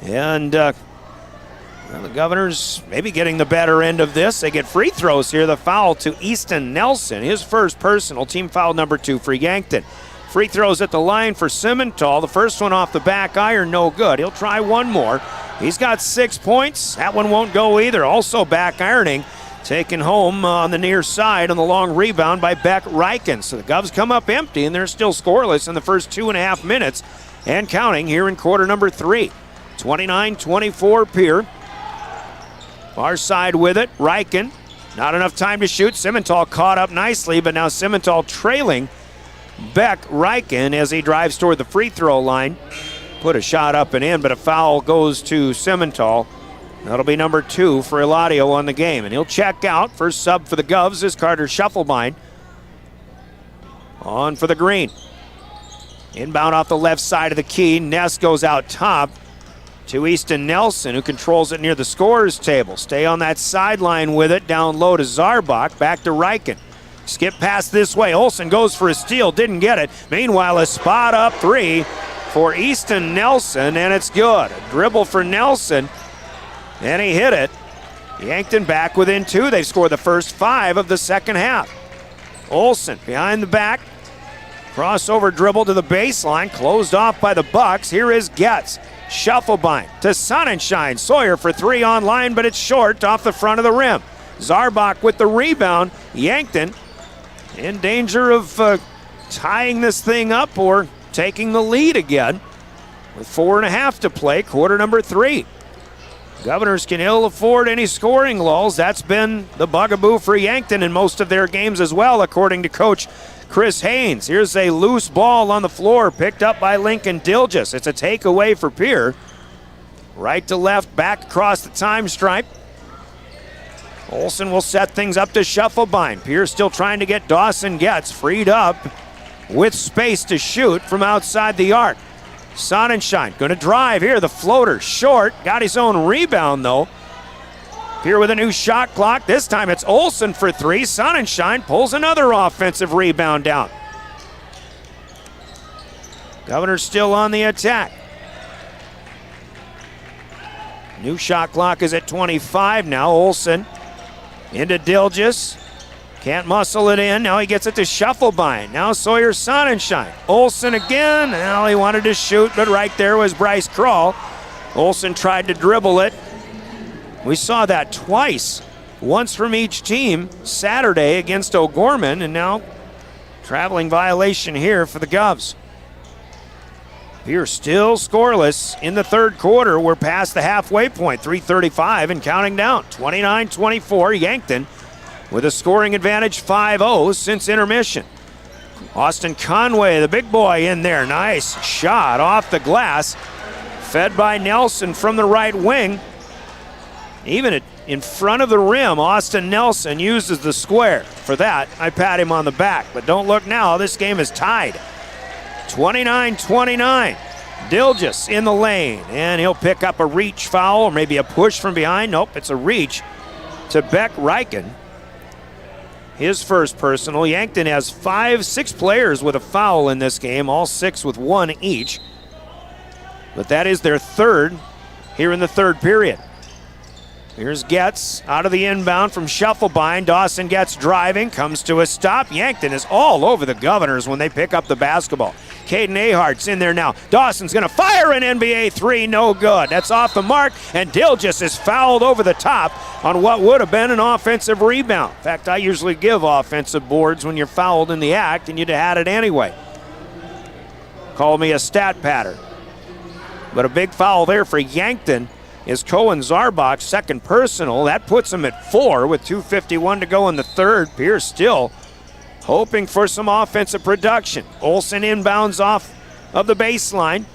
and the Governors maybe getting the better end of this. They get free throws here. The foul to Easton Nelson, his first personal, team foul number 2 for Yankton. Free throws at the line for Simmental. The first one off the back iron, no good. He'll try one more. He's got 6 points. That one won't go either. Also back ironing, taken home on the near side on the long rebound by Beck Reichen. So the Govs come up empty, and they're still scoreless in the first 2.5 minutes and counting here in quarter number 3. 29-24 Pierre. Far side with it, Reichen. Not enough time to shoot. Simmental caught up nicely, but now Simmental trailing Beck Reichen as he drives toward the free throw line. Put a shot up and in, but a foul goes to Simmental. That'll be number 2 for Eladio on the game, and he'll check out. First sub for the Govs is Carter Shufflebein. On for the green. Inbound off the left side of the key. Ness goes out top to Easton Nelson, who controls it near the scorer's table. Stay on that sideline with it, down low to Zarbach, back to Reichen. Skip pass this way. Olson goes for a steal, didn't get it. Meanwhile, a spot up 3 for Easton Nelson, and it's good. A dribble for Nelson, and he hit it. Yankton back within 2. They've scored the first 5 of the second half. Olson behind the back. Crossover dribble to the baseline, closed off by the Bucks. Here is Getz. Shufflebein to Sonnenschein. Sawyer for 3 on line, but it's short off the front of the rim. Zarbach with the rebound. Yankton in danger of tying this thing up or taking the lead again with 4.5 to play, quarter number 3. Governors can ill afford any scoring lulls. That's been the bugaboo for Yankton in most of their games as well, according to Coach Chris Haynes. Here's a loose ball on the floor, picked up by Lincoln Dilges. It's a takeaway for Pierre. Right to left, back across the time stripe. Olsen will set things up to Schuffelbein. Pierre still trying to get Dawson Getz freed up with space to shoot from outside the arc. Sonnenschein going to drive here. The floater short. Got his own rebound though. Pierre with a new shot clock. This time it's Olsen for three. Sonnenschein pulls another offensive rebound down. Governors still on the attack. New shot clock is at 25 now. Olsen into Dilges. Can't muscle it in. Now he gets it to Schuffelbein. Now Sawyer Sonnenschein. Olsen again. Well, he wanted to shoot, but right there was Bryce Kroll. Olsen tried to dribble it. We saw that twice. Once from each team Saturday against O'Gorman, and now traveling violation here for the Govs. Pierre still scoreless in the third quarter. We're past the halfway point, 3:35 and counting down. 29-24, Yankton with a scoring advantage 5-0 since intermission. Austin Conway, the big boy in there. Nice shot off the glass. Fed by Nelson from the right wing. Even in front of the rim, Austin Nelson uses the square. For that, I pat him on the back. But don't look now, this game is tied. 29-29. Dilges in the lane, and he'll pick up a reach foul, or maybe a push from behind. Nope, it's a reach to Beck Reichen. His first personal. Yankton has 6 players with a foul in this game, all 6 with 1 each. But that is their third here in the third period. Here's Getz out of the inbound from Schuffelbein. Dawson Getz driving, comes to a stop. Yankton is all over the Governors when they pick up the basketball. Caden Ahart's in there now. Dawson's going to fire an NBA three, no good. That's off the mark, and Dilges is fouled over the top on what would have been an offensive rebound. In fact, I usually give offensive boards when you're fouled in the act, and you'd have had it anyway. Call me a stat pattern. But a big foul there for Yankton is Cohen Zarbach's second personal. That puts him at 4 with 2:51 to go in the third. Pierce still hoping for some offensive production. Olsen inbounds off of the baseline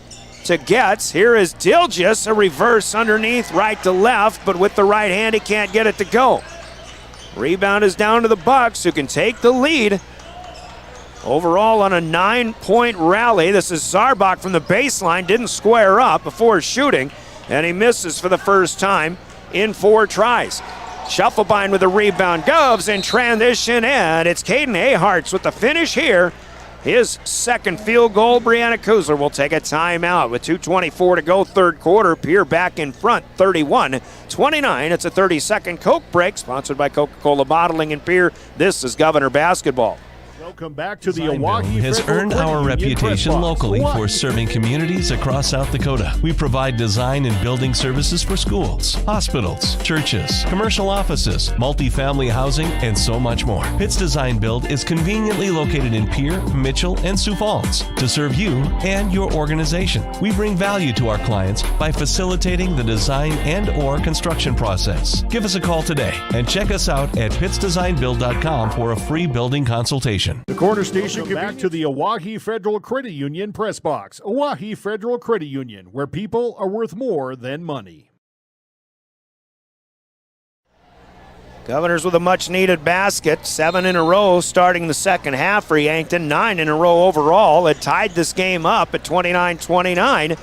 to Getz. Here is Dilges, a reverse underneath right to left, but with the right hand he can't get it to go. Rebound is down to the Bucks, who can take the lead. Overall on a 9-point rally. This is Zarbach from the baseline, didn't square up before shooting, and he misses for the first time in 4 tries. Schuffelbein with a rebound. Govs in transition, and it's Caden Ahart's with the finish here. His second field goal. Brianna Kuzler will take a timeout with 2:24 to go third quarter. Pierre back in front, 31-29. It's a 30-second Coke break, sponsored by Coca-Cola Bottling in Pierre. This is Governor Basketball. Welcome back to the Design Build Oahe has Federal earned Credit our Union reputation Press Box. locally Oahe. for serving communities across South Dakota. We provide design and building services for schools, hospitals, churches, commercial offices, multifamily housing, and so much more. Pitt's Design Build is conveniently located in Pierre, Mitchell, and Sioux Falls to serve you and your organization. We bring value to our clients by facilitating the design and/or construction process. Give us a call today and check us out at pittsdesignbuild.com for a free building consultation. The corner station. Back to the Oahe Federal Credit Union Press Box. Oahe Federal Credit Union, where people are worth more than money. Governors with a much-needed basket. 7 in a row starting the second half for Yankton. 9 in a row overall. It tied this game up at 29-29.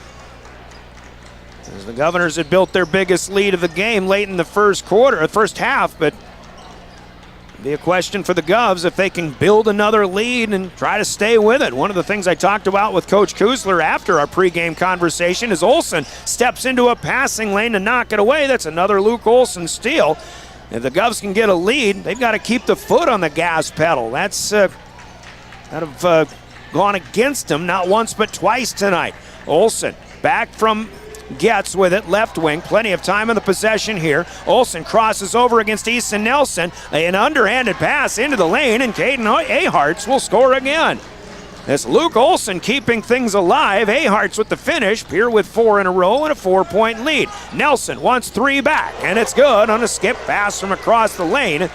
As the Governors had built their biggest lead of the game late in the first half, but be a question for the Govs if they can build another lead and try to stay with it. One of the things I talked about with Coach Kuzler after our pregame conversation is Olsen steps into a passing lane to knock it away. That's another Luke Olsen steal. If the Govs can get a lead, they've got to keep the foot on the gas pedal. That's kind of gone against them not once but twice tonight. Olsen back from Getz with it, left wing, plenty of time in the possession here. Olsen crosses over against Easton Nelson, an underhanded pass into the lane, and Caden Ahart's will score again. It's Luke Olsen keeping things alive. Ahart's with the finish. Pierre with 4 in a row and a 4-point lead. Nelson wants 3 back, and it's good on a skip pass from across the lane.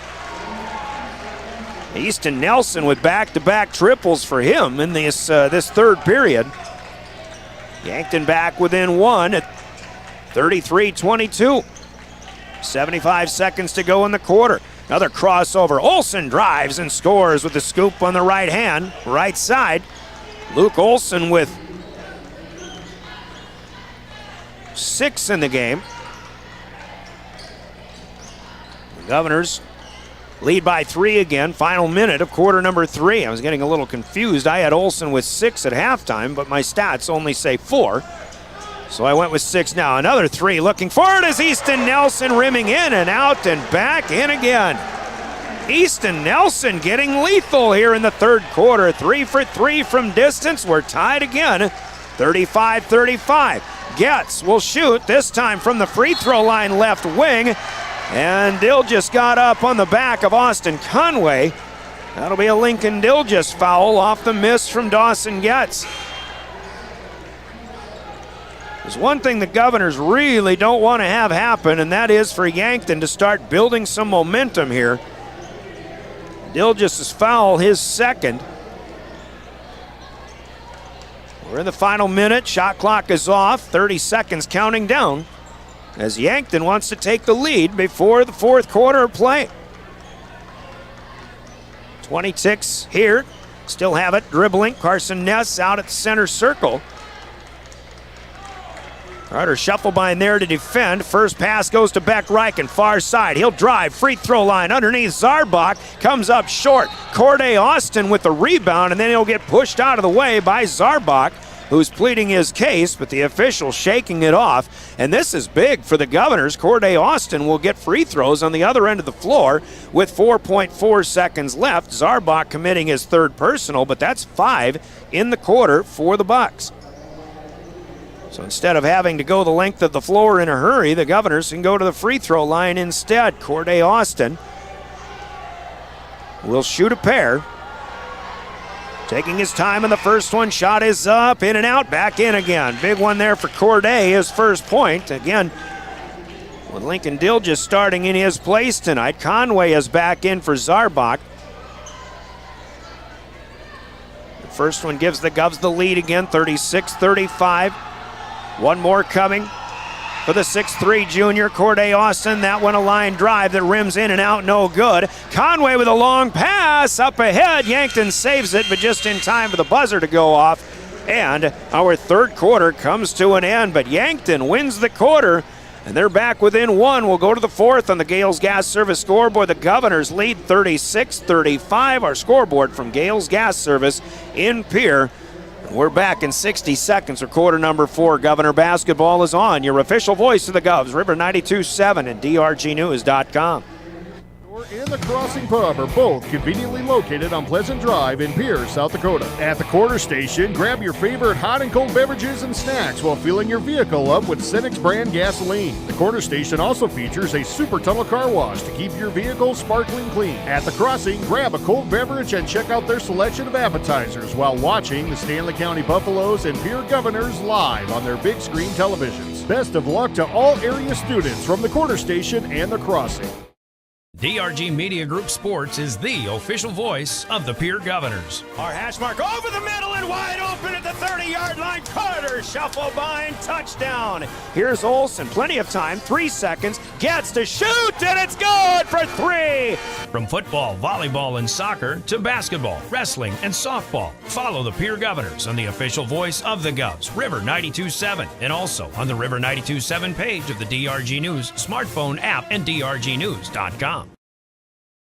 Easton Nelson with back-to-back triples for him in this third period. Yankton back within 1 at 33-22. 75 seconds to go in the quarter. Another crossover. Olsen drives and scores with the scoop on the right hand, right side. Luke Olsen with 6 in the game. The Governors lead by 3 again. Final minute of quarter number 3. I was getting a little confused. I had Olsen with 6 at halftime, but my stats only say 4. So I went with 6 now. Another 3 looking for it as Easton Nelson rimming in and out and back in again. Easton Nelson getting lethal here in the third quarter. 3 for 3 from distance. We're tied again. 35-35. Getz will shoot, this time from the free throw line left wing. And Dilgis got up on the back of Austin Conway. That'll be a Lincoln Dilgis foul off the miss from Dawson Getz. There's one thing the Governors really don't want to have happen, and that is for Yankton to start building some momentum here. Dilgis' foul, his second. We're in the final minute. Shot clock is off. 30 seconds counting down as Yankton wants to take the lead before the fourth quarter of play. 20 ticks here. Still have it. Dribbling. Carson Ness out at the center circle. Carter Shufflebein there to defend. First pass goes to Beck Reichen, far side. He'll drive, free throw line underneath Zarbach. Comes up short. Corday Austin with the rebound, and then he'll get pushed out of the way by Zarbach, who's pleading his case, but the official shaking it off. And this is big for the Governors. Corday Austin will get free throws on the other end of the floor with 4.4 seconds left. Zarbach committing his third personal, but that's 5 in the quarter for the Bucks. So instead of having to go the length of the floor in a hurry, the Governors can go to the free throw line instead. Corday Austin will shoot a pair. Taking his time in the first one. Shot is up, in and out, back in again. Big one there for Corday, his first point. Again, with Lincoln Dilgis starting in his place tonight. Conway is back in for Zarbach. The first one gives the Govs the lead again, 36-35. One more coming for the 6'3 junior, Corday Austin. That one a line drive that rims in and out, no good. Conway with a long pass up ahead. Yankton saves it, but just in time for the buzzer to go off. And our third quarter comes to an end, but Yankton wins the quarter, and they're back within 1. We'll go to the fourth on the Gales Gas Service scoreboard. The Governors lead 36-35. Our scoreboard from Gales Gas Service in Pierre. We're back in 60 seconds for quarter number 4. Governor basketball is on. Your official voice of the Govs, River 92.7 and drgnews.com. And the Crossing Pub are both conveniently located on Pleasant Drive in Pierre, South Dakota. At the Quarter Station, grab your favorite hot and cold beverages and snacks while filling your vehicle up with Cenex brand gasoline. The Quarter Station also features a super tunnel car wash to keep your vehicle sparkling clean. At the Crossing, grab a cold beverage and check out their selection of appetizers while watching the Stanley County Buffaloes and Pierre Governors live on their big screen televisions. Best of luck to all area students from the Quarter Station and the Crossing. DRG Media Group Sports is the official voice of the Pierre Governors. Our hash mark over the middle and wide open at the 30-yard line. Carter Shufflebein, touchdown. Here's Olsen, plenty of time, 3 seconds, gets to shoot, and it's good for 3. From football, volleyball, and soccer to basketball, wrestling, and softball, follow the Pierre Governors on the official voice of the Govs, River 92.7, and also on the River 92.7 page of the DRG News smartphone app and drgnews.com.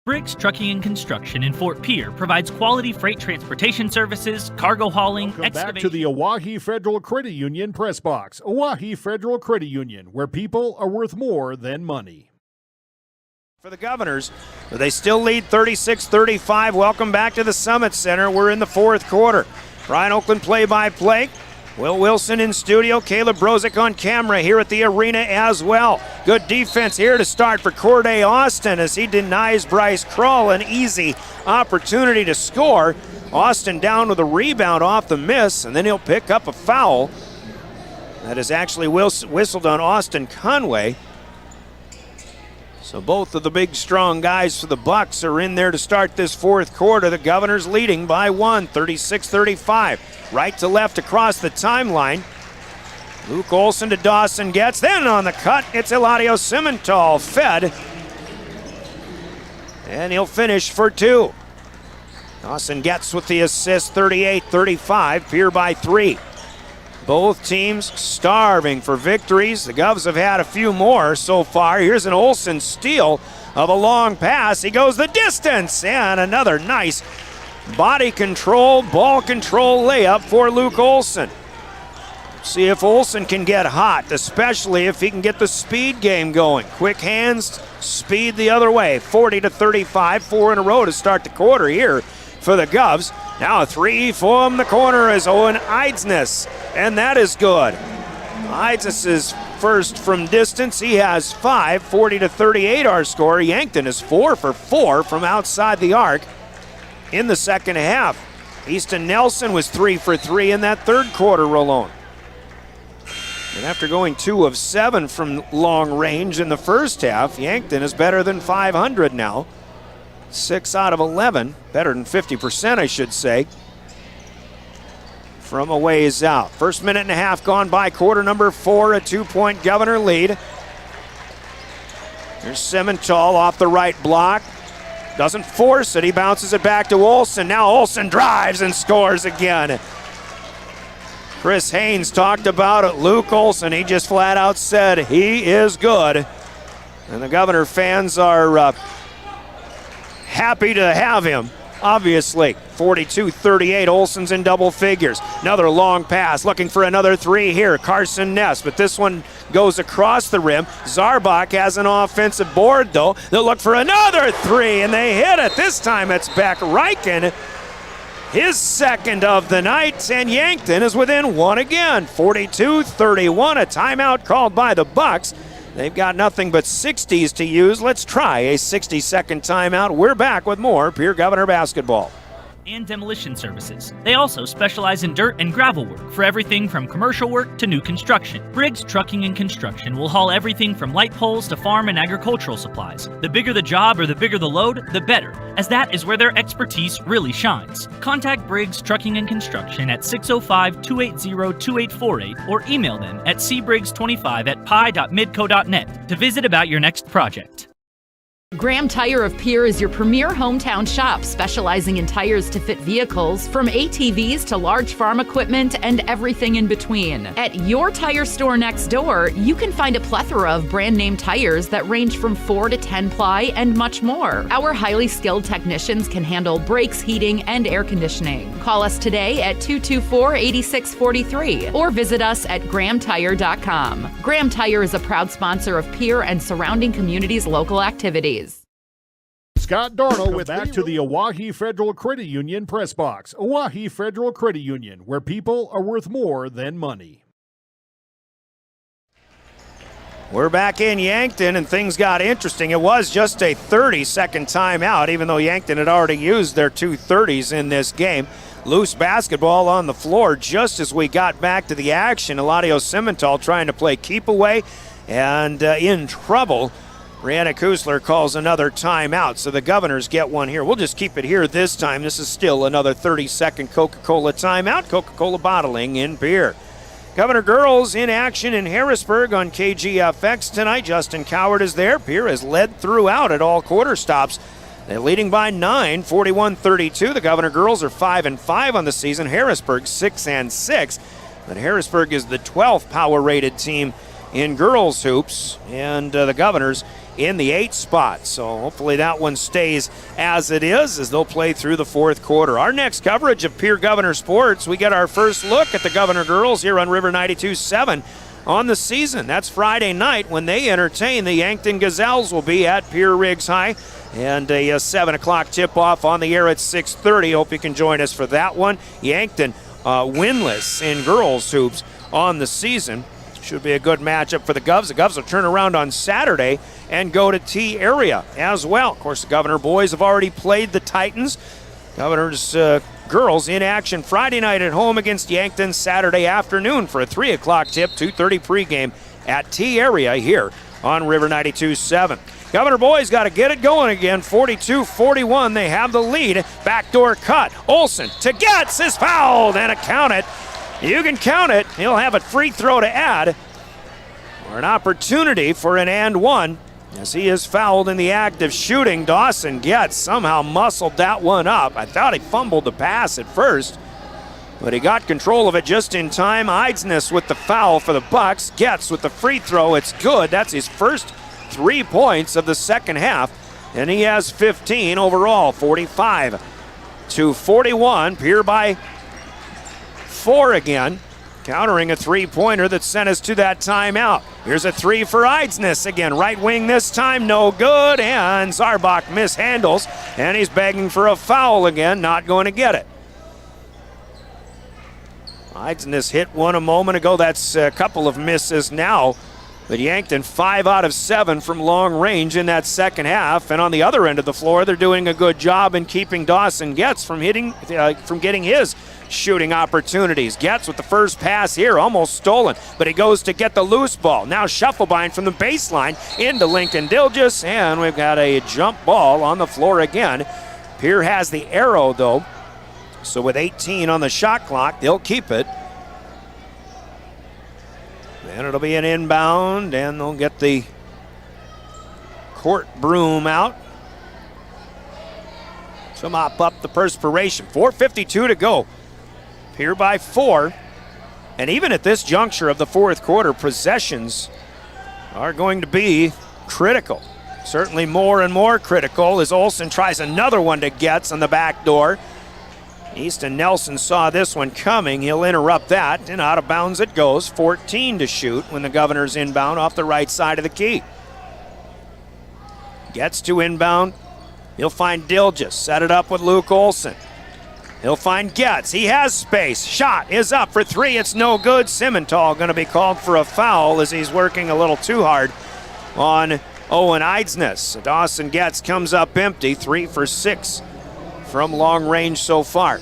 Briggs Trucking and Construction in Fort Pierre provides quality freight transportation services, cargo hauling, Welcome back to the Oahe Federal Credit Union Press Box. Oahe Federal Credit Union, where people are worth more than money. For the Governors, they still lead 36-35. Welcome back to the Summit Center. We're in the fourth quarter. Brian Oakland play-by-play. Will Wilson in studio. Caleb Brozick on camera here at the arena as well. Good defense here to start for Corday Austin as he denies Bryce Krull an easy opportunity to score. Austin down with a rebound off the miss, and then he'll pick up a foul. That is actually whistled on Austin Conway. So both of the big, strong guys for the Bucks are in there to start this fourth quarter. The Governors leading by 1, 36-35. Right to left across the timeline. Luke Olson to Dawson Getz. Then on the cut, it's Eladio Simmental fed. And he'll finish for 2. Dawson Getz with the assist, 38-35. Pierre by 3. Both teams starving for victories. The Govs have had a few more so far. Here's an Olson steal of a long pass. He goes the distance. And another nice body control, ball control layup for Luke Olson. See if Olson can get hot, especially if he can get the speed game going. Quick hands, speed the other way. 40-35, 4 in a row to start the quarter here for the Govs. Now a 3 from the corner is Owen Eidsness, and that is good. Eidsness is first from distance. He has 5, 40-38 our score. Yankton is 4 for 4 from outside the arc in the second half. Easton Nelson was 3 for 3 in that third quarter alone. And after going 2 of 7 from long range in the first half, Yankton is better than 500 now. 6 out of 11, better than 50%, I should say, from a ways out. First minute and a half gone by, quarter number 4, a 2-point Governor lead. Here's Simmental off the right block. Doesn't force it, he bounces it back to Olson. Now Olson drives and scores again. Chris Haynes talked about it. Luke Olson, he just flat out said he is good. And the Governor fans are happy to have him, obviously. 42-38, Olson's in double figures. Another long pass, looking for another 3 here. Carson Ness, but this one goes across the rim. Zarbach has an offensive board, though. They'll look for another 3, and they hit it. This time it's Beck Reichen. His second of the night, and Yankton is within 1 again. 42-31, a timeout called by the Bucks. They've got nothing but 60s to use. Let's try a 60-second timeout. We're back with more Pierre Governor basketball. And demolition services. They also specialize in dirt and gravel work for everything from commercial work to new construction. Briggs Trucking and Construction will haul everything from light poles to farm and agricultural supplies. The bigger the job or the bigger the load, the better, as that is where their expertise really shines. Contact Briggs Trucking and Construction at 605-280-2848 or email them at cbriggs25@pi.midco.net to visit about your next project. Graham Tire of Pierre is your premier hometown shop, specializing in tires to fit vehicles, from ATVs to large farm equipment and everything in between. At your tire store next door, you can find a plethora of brand name tires that range from 4 to 10 ply and much more. Our highly skilled technicians can handle brakes, heating, and air conditioning. Call us today at 224-8643 or visit us at grahamtire.com. Graham Tire is a proud sponsor of Pierre and surrounding communities' local activities. Scott Darnell with back to the Oahe Federal Credit Union press box. Oahe Federal Credit Union, where people are worth more than money. We're back in Yankton, and things got interesting. It was just a 30-second timeout, even though Yankton had already used their 2 30s in this game. Loose basketball on the floor just as we got back to the action. Eladio Simmental trying to play keep away and in trouble. Brianna Kusler calls another timeout, so the Governors get one here. We'll just keep it here this time. This is still another 30-second Coca-Cola timeout. Coca-Cola bottling in Pierre. Governor girls in action in Harrisburg on KGFX tonight. Justin Coward is there. Pierre has led throughout at all quarter stops. They're leading by 9, 41-32. The Governor girls are 5-5 on the season. Harrisburg 6-6. But Harrisburg is the 12th power-rated team in girls hoops, and the Governors in the 8th spot. So hopefully that one stays as it is as they'll play through the fourth quarter. Our next coverage of Pierre Governor Sports, we get our first look at the Governor girls here on River 92.7 on the season. That's Friday night when they entertain the Yankton Gazelles. Will be at Pierre Riggs High, and a 7 o'clock tip-off on the air at 6:30. Hope you can join us for that one. Yankton winless in girls hoops on the season. Should be a good matchup for the Govs. The Govs will turn around on Saturday and go to T area as well. Of course, the Governor boys have already played the Titans. Governor's girls in action Friday night at home against Yankton, Saturday afternoon for a 3 o'clock tip, 2:30 pregame at T area here on River 92.7. Governor boys got to get it going again. 42-41, they have the lead. Backdoor cut. Olson to Getz is fouled, and a count it. You can count it. He'll have a free throw to add, or an opportunity for an and one, as he is fouled in the act of shooting. Dawson Getz somehow muscled that one up. I thought he fumbled the pass at first, but he got control of it just in time. Eidsness with the foul for the Bucks. Getz with the free throw. It's good. That's his first 3 points of the second half, and he has 15 overall. 45-41. Pierre by 4 again, countering a three-pointer that sent us to that timeout. Here's a three for Eidsness again. Right wing this time, no good, and Zarbach mishandles, and he's begging for a foul again, not going to get it. Eidsness hit one a moment ago. That's a couple of misses now. But Yankton 5 out of 7 from long range in that second half. And on the other end of the floor, they're doing a good job in keeping Dawson Getz from getting his shooting opportunities. Getz with the first pass here, almost stolen, but he goes to get the loose ball. Now Shufflebein from the baseline into Lincoln Dilgis, and we've got a jump ball on the floor again. Pierre has the arrow though, so with 18 on the shot clock, they'll keep it. And it'll be an inbound, and they'll get the court broom out to mop up the perspiration. 4:52 to go. Pierre by 4. And even at this juncture of the fourth quarter, possessions are going to be critical. Certainly more and more critical as Olsen tries another one to Getz on the back door. Easton Nelson saw this one coming. He'll interrupt that, and out of bounds it goes. 14 to shoot when the Governors inbound off the right side of the key. Gets to inbound. He'll find Dilgis. Set it up with Luke Olsen. He'll find Getz. He has space. Shot is up for 3. It's no good. Simmental going to be called for a foul as he's working a little too hard on Owen Eidsness. Dawson Getz comes up empty. 3 for 6. From long range so far.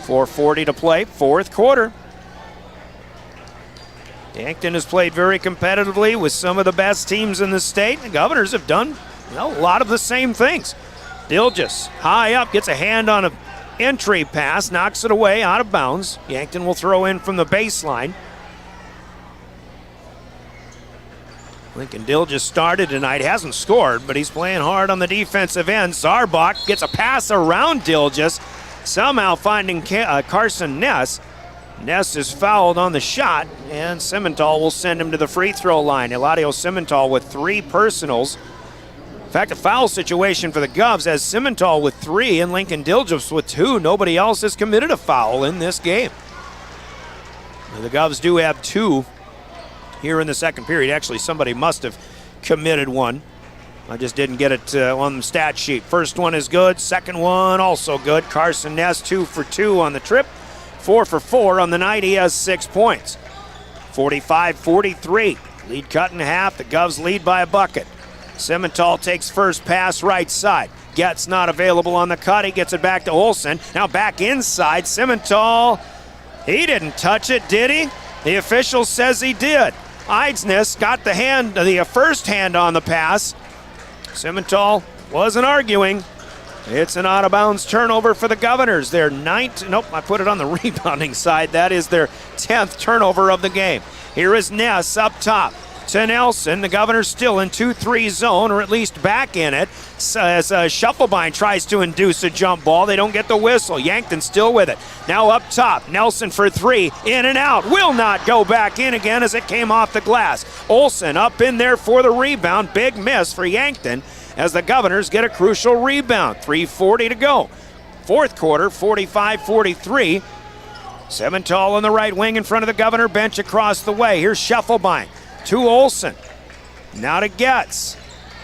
4:40 to play, fourth quarter. Yankton has played very competitively with some of the best teams in the state. The Governors have done a lot of the same things. Dilgis high up, gets a hand on an entry pass, knocks it away out of bounds. Yankton will throw in from the baseline. Lincoln Dilgis started tonight, hasn't scored, but he's playing hard on the defensive end. Zarbach gets a pass around Dilgis, somehow finding Carson Ness. Ness is fouled on the shot, and Simmental will send him to the free throw line. Eladio Simmental with 3 personals. In fact, a foul situation for the Govs as Simmental with 3 and Lincoln Dilgis with 2. Nobody else has committed a foul in this game. The Govs do have 2 here in the second period. Actually, somebody must have committed one. I just didn't get it on the stat sheet. First one is good. Second one also good. Carson Ness 2 for 2 on the trip. 4 for 4 on the night. He has 6 points. 45-43. Lead cut in half. The Govs lead by a bucket. Simmental takes first pass right side. Getz not available on the cut. He gets it back to Olsen. Now back inside. Simmental, he didn't touch it, did he? The official says he did. Eidsness got the first hand on the pass. Simmental wasn't arguing. It's an out-of-bounds turnover for the Governors. Their 9th, nope, I put it on the rebounding side. That is their 10th turnover of the game. Here is Ness up top to Nelson. The Governors still in 2-3 zone, or at least back in it. As Shufflebein tries to induce a jump ball, they don't get the whistle. Yankton still with it. Now up top, Nelson for 3, in and out. Will not go back in again as it came off the glass. Olsen up in there for the rebound. Big miss for Yankton as the Governors get a crucial rebound. 3:40 to go. Fourth quarter, 45-43. Simmental on the right wing in front of the Governor bench across the way. Here's Shufflebein to Olsen. Now to Getz.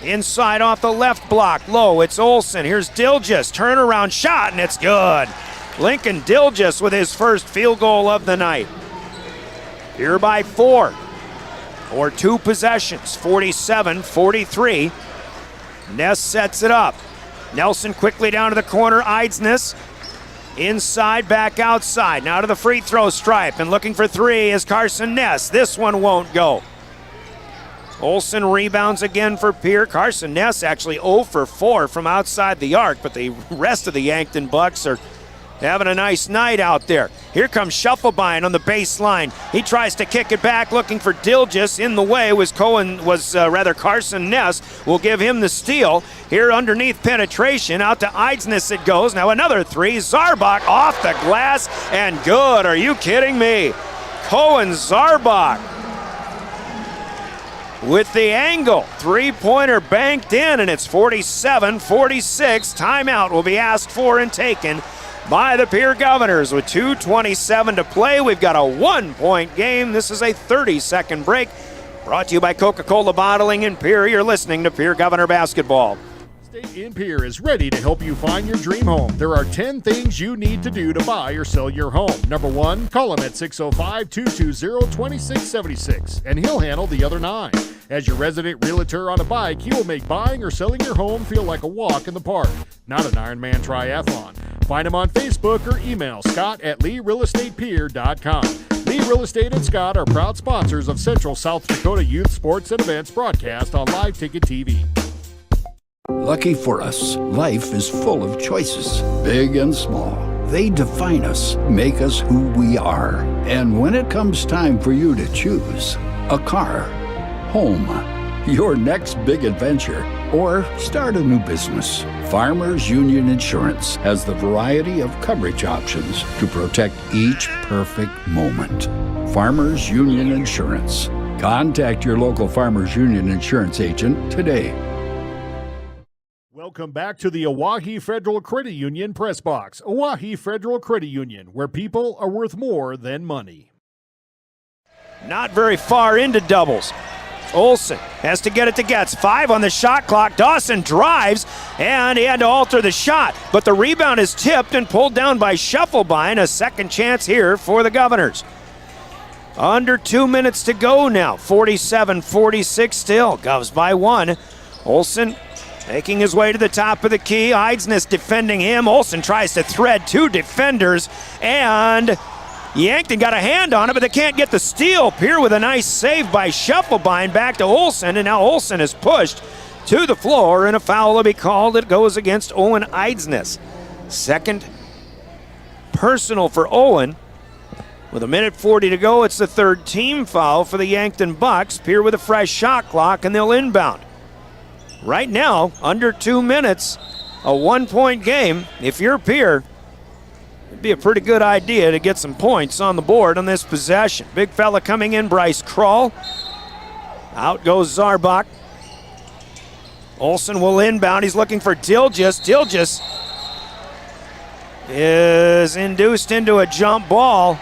Inside off the left block, low, it's Olsen. Here's Dilgis, turnaround shot, and it's good. Lincoln Dilgis with his first field goal of the night. Here by 4, or 2 possessions, 47-43. Ness sets it up. Nelson quickly down to the corner, Eidsness. Inside, back outside, now to the free throw stripe, and looking for 3 is Carson Ness. This one won't go. Olsen rebounds again for Pierre. Carson Ness actually 0 for 4 from outside the arc, but the rest of the Yankton Bucks are having a nice night out there. Here comes Shufflebine on the baseline. He tries to kick it back, looking for Dilgis. In the way was Carson Ness. Will give him the steal. Here underneath penetration, out to Eidsness it goes. Now another three. Zarbach off the glass and good. Are you kidding me? Cohen Zarbach with the angle. Three-pointer banked in, and it's 47-46. Timeout will be asked for and taken by the Pierre Governors with 2:27 to play. We've got a 1-point game. This is a 30-second break. Brought to you by Coca-Cola Bottling in Pierre. You're listening to Pierre Governor Basketball. State in Pierre is ready to help you find your dream home. There are 10 things you need to do to buy or sell your home. Number 1, call him at 605-220-2676, and he'll handle the other 9. As your resident realtor on a bike, he will make buying or selling your home feel like a walk in the park, not an Ironman triathlon. Find him on Facebook or email scott@LeeRealEstatePierre.com. Lee Real Estate and Scott are proud sponsors of Central South Dakota Youth Sports and Events broadcast on Live Ticket TV. Lucky for us, life is full of choices, big and small. They define us, make us who we are. And when it comes time for you to choose, a car, home, your next big adventure, or start a new business, Farmers Union Insurance has the variety of coverage options to protect each perfect moment. Farmers Union Insurance. Contact your local Farmers Union Insurance agent today. Welcome back to the Oahe Federal Credit Union Press Box. Oahe Federal Credit Union, where people are worth more than money. Not very far into doubles. Olsen has to get it to Getz. 5 on the shot clock. Dawson drives, and he had to alter the shot. But the rebound is tipped and pulled down by Shufflebine. A second chance here for the Governors. Under 2 minutes to go now. 47-46 still. Govs by 1. Olsen making his way to the top of the key. Eidsness defending him. Olsen tries to thread 2 defenders, and Yankton got a hand on it, but they can't get the steal. Pierre with a nice save by Shufflebine back to Olsen, and now Olsen is pushed to the floor, and a foul will be called. It goes against Owen Eidsness. Second personal for Owen. With 1:40 to go, it's the third team foul for the Yankton Bucks. Pierre with a fresh shot clock, and they'll inbound. Right now, under 2 minutes, a 1-point game. If you're Pierre, it'd be a pretty good idea to get some points on the board on this possession. Big fella coming in, Bryce Krull. Out goes Zarbach. Olsen will inbound. He's looking for Dilgis. Dilgis is induced into a jump ball.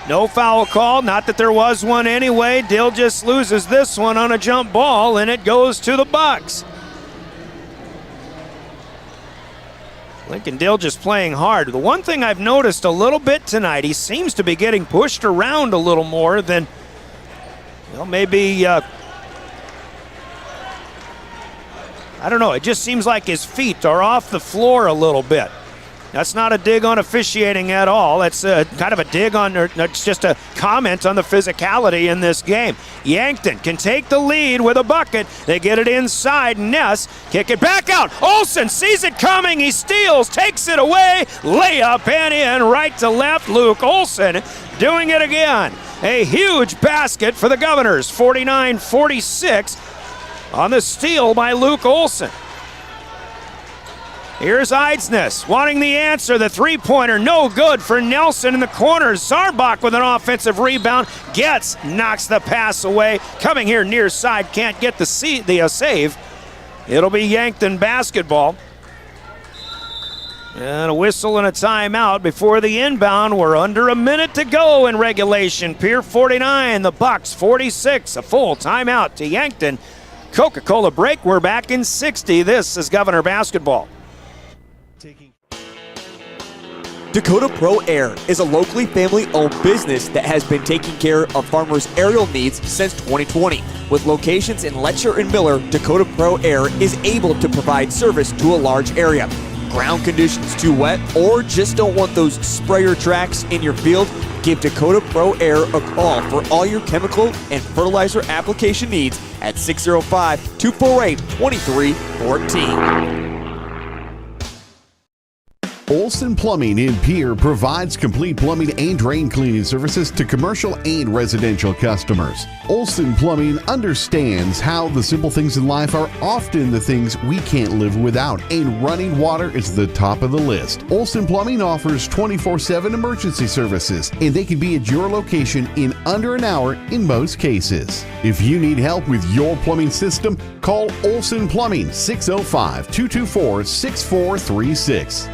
No foul called, not that there was one anyway. Dilgis loses this one on a jump ball, and it goes to the Bucks. Lincoln Dilgis playing hard. The one thing I've noticed a little bit tonight, he seems to be getting pushed around a little more than, well, maybe, I don't know, it just seems like his feet are off the floor a little bit. That's not a dig on officiating at all. That's kind of a dig on, or it's just a comment on the physicality in this game. Yankton can take the lead with a bucket. They get it inside. Ness, kick it back out. Olsen sees it coming. He steals, takes it away. Layup and in, right to left. Luke Olsen doing it again. A huge basket for the Governors. 49-46 on the steal by Luke Olsen. Here's Eidsness wanting the answer. The three-pointer no good for Nelson in the corner. Zarbach with an offensive rebound. Knocks the pass away. Coming here near side, can't get the save. It'll be Yankton basketball. And a whistle and a timeout before the inbound. We're under a minute to go in regulation. Pierre 49, the Bucks 46. A full timeout to Yankton. Coca-Cola break. We're back in 60. This is Governor basketball. Dakota Pro Air is a locally family-owned business that has been taking care of farmers' aerial needs since 2020. With locations in Letcher and Miller, Dakota Pro Air is able to provide service to a large area. Ground conditions too wet, or just don't want those sprayer tracks in your field? Give Dakota Pro Air a call for all your chemical and fertilizer application needs at 605-248-2314. Olson Plumbing in Pierre provides complete plumbing and drain cleaning services to commercial and residential customers. Olson Plumbing understands how the simple things in life are often the things we can't live without, and running water is the top of the list. Olson Plumbing offers 24/7 emergency services, and they can be at your location in under an hour in most cases. If you need help with your plumbing system, call Olson Plumbing 605-224-6436.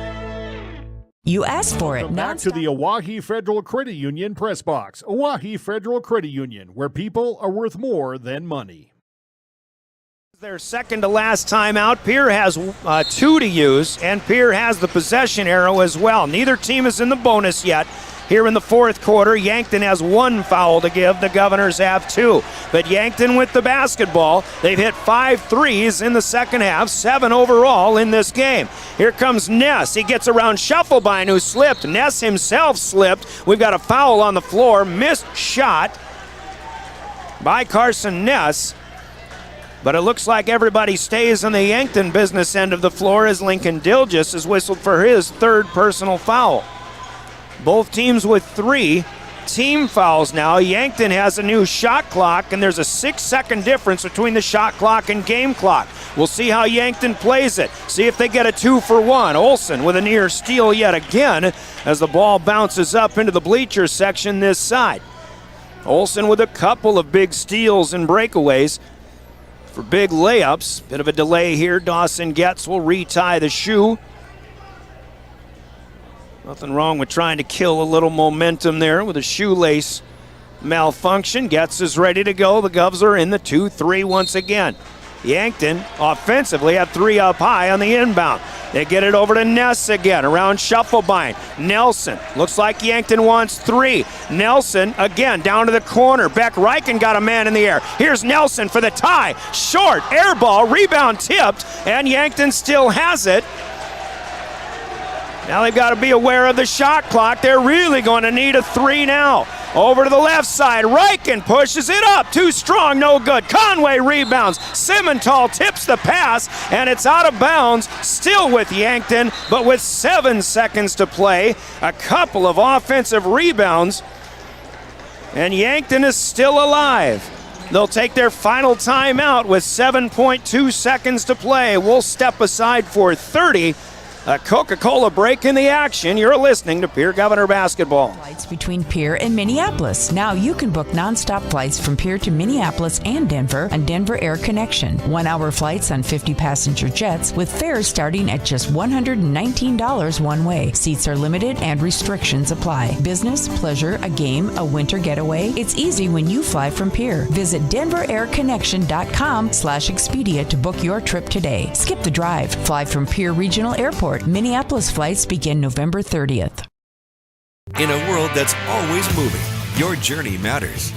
You asked for it. Welcome back to the Oahe Federal Credit Union Press Box. Oahe Federal Credit Union, where people are worth more than money. Their second to last timeout. Pierre has 2 to use, and Pierre has the possession arrow as well. Neither team is in the bonus yet. Here in the fourth quarter, Yankton has 1 foul to give. The Governors have 2. But Yankton with the basketball. They've hit 5 threes in the second half, 7 overall in this game. Here comes Ness. He gets around Shufflebine, who slipped. Ness himself slipped. We've got a foul on the floor. Missed shot by Carson Ness. But it looks like everybody stays on the Yankton business end of the floor as Lincoln Dilgis has whistled for his 3rd personal foul. Both teams with 3 team fouls now. Yankton has a new shot clock, and there's a 6-second difference between the shot clock and game clock. We'll see how Yankton plays it. See if they get a 2-for-1. Olson with a near steal yet again as the ball bounces up into the bleacher section this side. Olson with a couple of big steals and breakaways for big layups. Bit of a delay here. Dawson Getz will retie the shoe. Nothing wrong with trying to kill a little momentum there with a shoelace malfunction. Getz is ready to go. The Govs are in the 2-3 once again. Yankton offensively have 3 up high on the inbound. They get it over to Ness again around Shufflebine. Nelson, looks like Yankton wants 3. Nelson again down to the corner. Beck Reichen got a man in the air. Here's Nelson for the tie. Short, air ball, rebound tipped, and Yankton still has it. Now they've got to be aware of the shot clock. They're really going to need a 3 now. Over to the left side. Reichen pushes it up. Too strong, no good. Conway rebounds. Simmental tips the pass, and it's out of bounds. Still with Yankton, but with 7 seconds to play. A couple of offensive rebounds, and Yankton is still alive. They'll take their final timeout with 7.2 seconds to play. We'll step aside for 30. A Coca-Cola break in the action. You're listening to Pierre Governor Basketball. Flights between Pierre and Minneapolis. Now you can book nonstop flights from Pierre to Minneapolis and Denver on Denver Air Connection. 1-hour flights on 50-passenger jets with fares starting at just $119 one way. Seats are limited and restrictions apply. Business, pleasure, a game, a winter getaway. It's easy when you fly from Pierre. Visit DenverAirConnection.com/Expedia to book your trip today. Skip the drive. Fly from Pierre Regional Airport. Minneapolis flights begin November 30th. In a world that's always moving, your journey matters.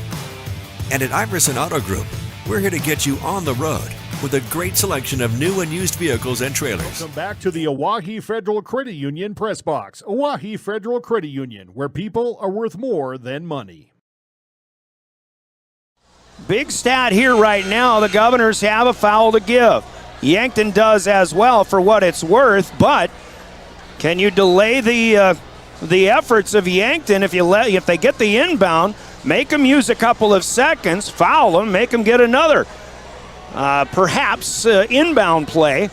And at Iverson Auto Group, we're here to get you on the road with a great selection of new and used vehicles and trailers. Welcome back to the Oahe Federal Credit Union Press Box. Oahe Federal Credit Union, where people are worth more than money. Big stat here right now. The Governors have a foul to give. Yankton does as well for what it's worth, but can you delay the efforts of Yankton if they get the inbound, make them use a couple of seconds, foul them, make them get another perhaps inbound play.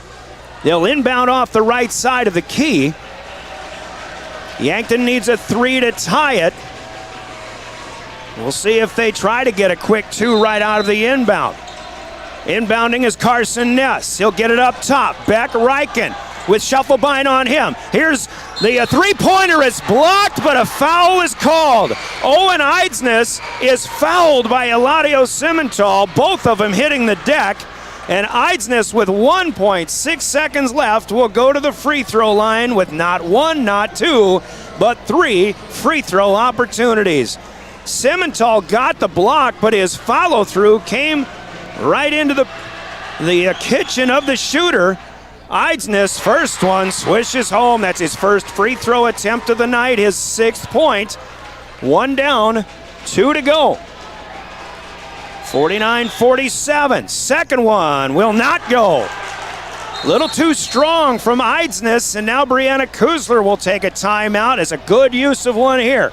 They'll inbound off the right side of the key. Yankton needs a 3 to tie it. We'll see if they try to get a quick 2 right out of the inbound. Inbounding is Carson Ness. He'll get it up top. Beck Reichen with Shufflebine on him. Here's the three-pointer is blocked, but a foul is called. Owen Eidsness is fouled by Eladio Simmental, both of them hitting the deck. And Eidsness with 1.6 seconds left will go to the free throw line with not 1, not 2, but 3 free throw opportunities. Simmental got the block, but his follow-through came right into the kitchen of the shooter. Eidsness, first one, swishes home. That's his first free throw attempt of the night, his 6th point. 1 down, 2 to go. 49-47. Second one will not go. Little too strong from Eidsness, and now Brianna Kuzler will take a timeout as a good use of one here.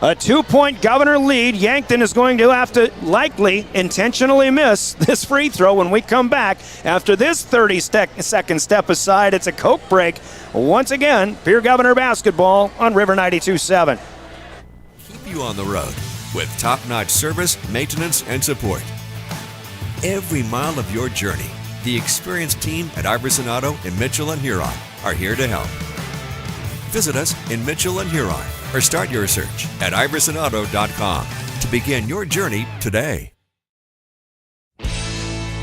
A 2-point Governor lead. Yankton is going to have to likely intentionally miss this free throw when we come back. After this 30-second step aside, it's a Coke break. Once again, Pierre Governor basketball on River 92.7. Keep you on the road with top-notch service, maintenance, and support. Every mile of your journey, the experienced team at Iverson Auto in Mitchell and Huron are here to help. Visit us in Mitchell and Huron or start your search at iversonauto.com to begin your journey today.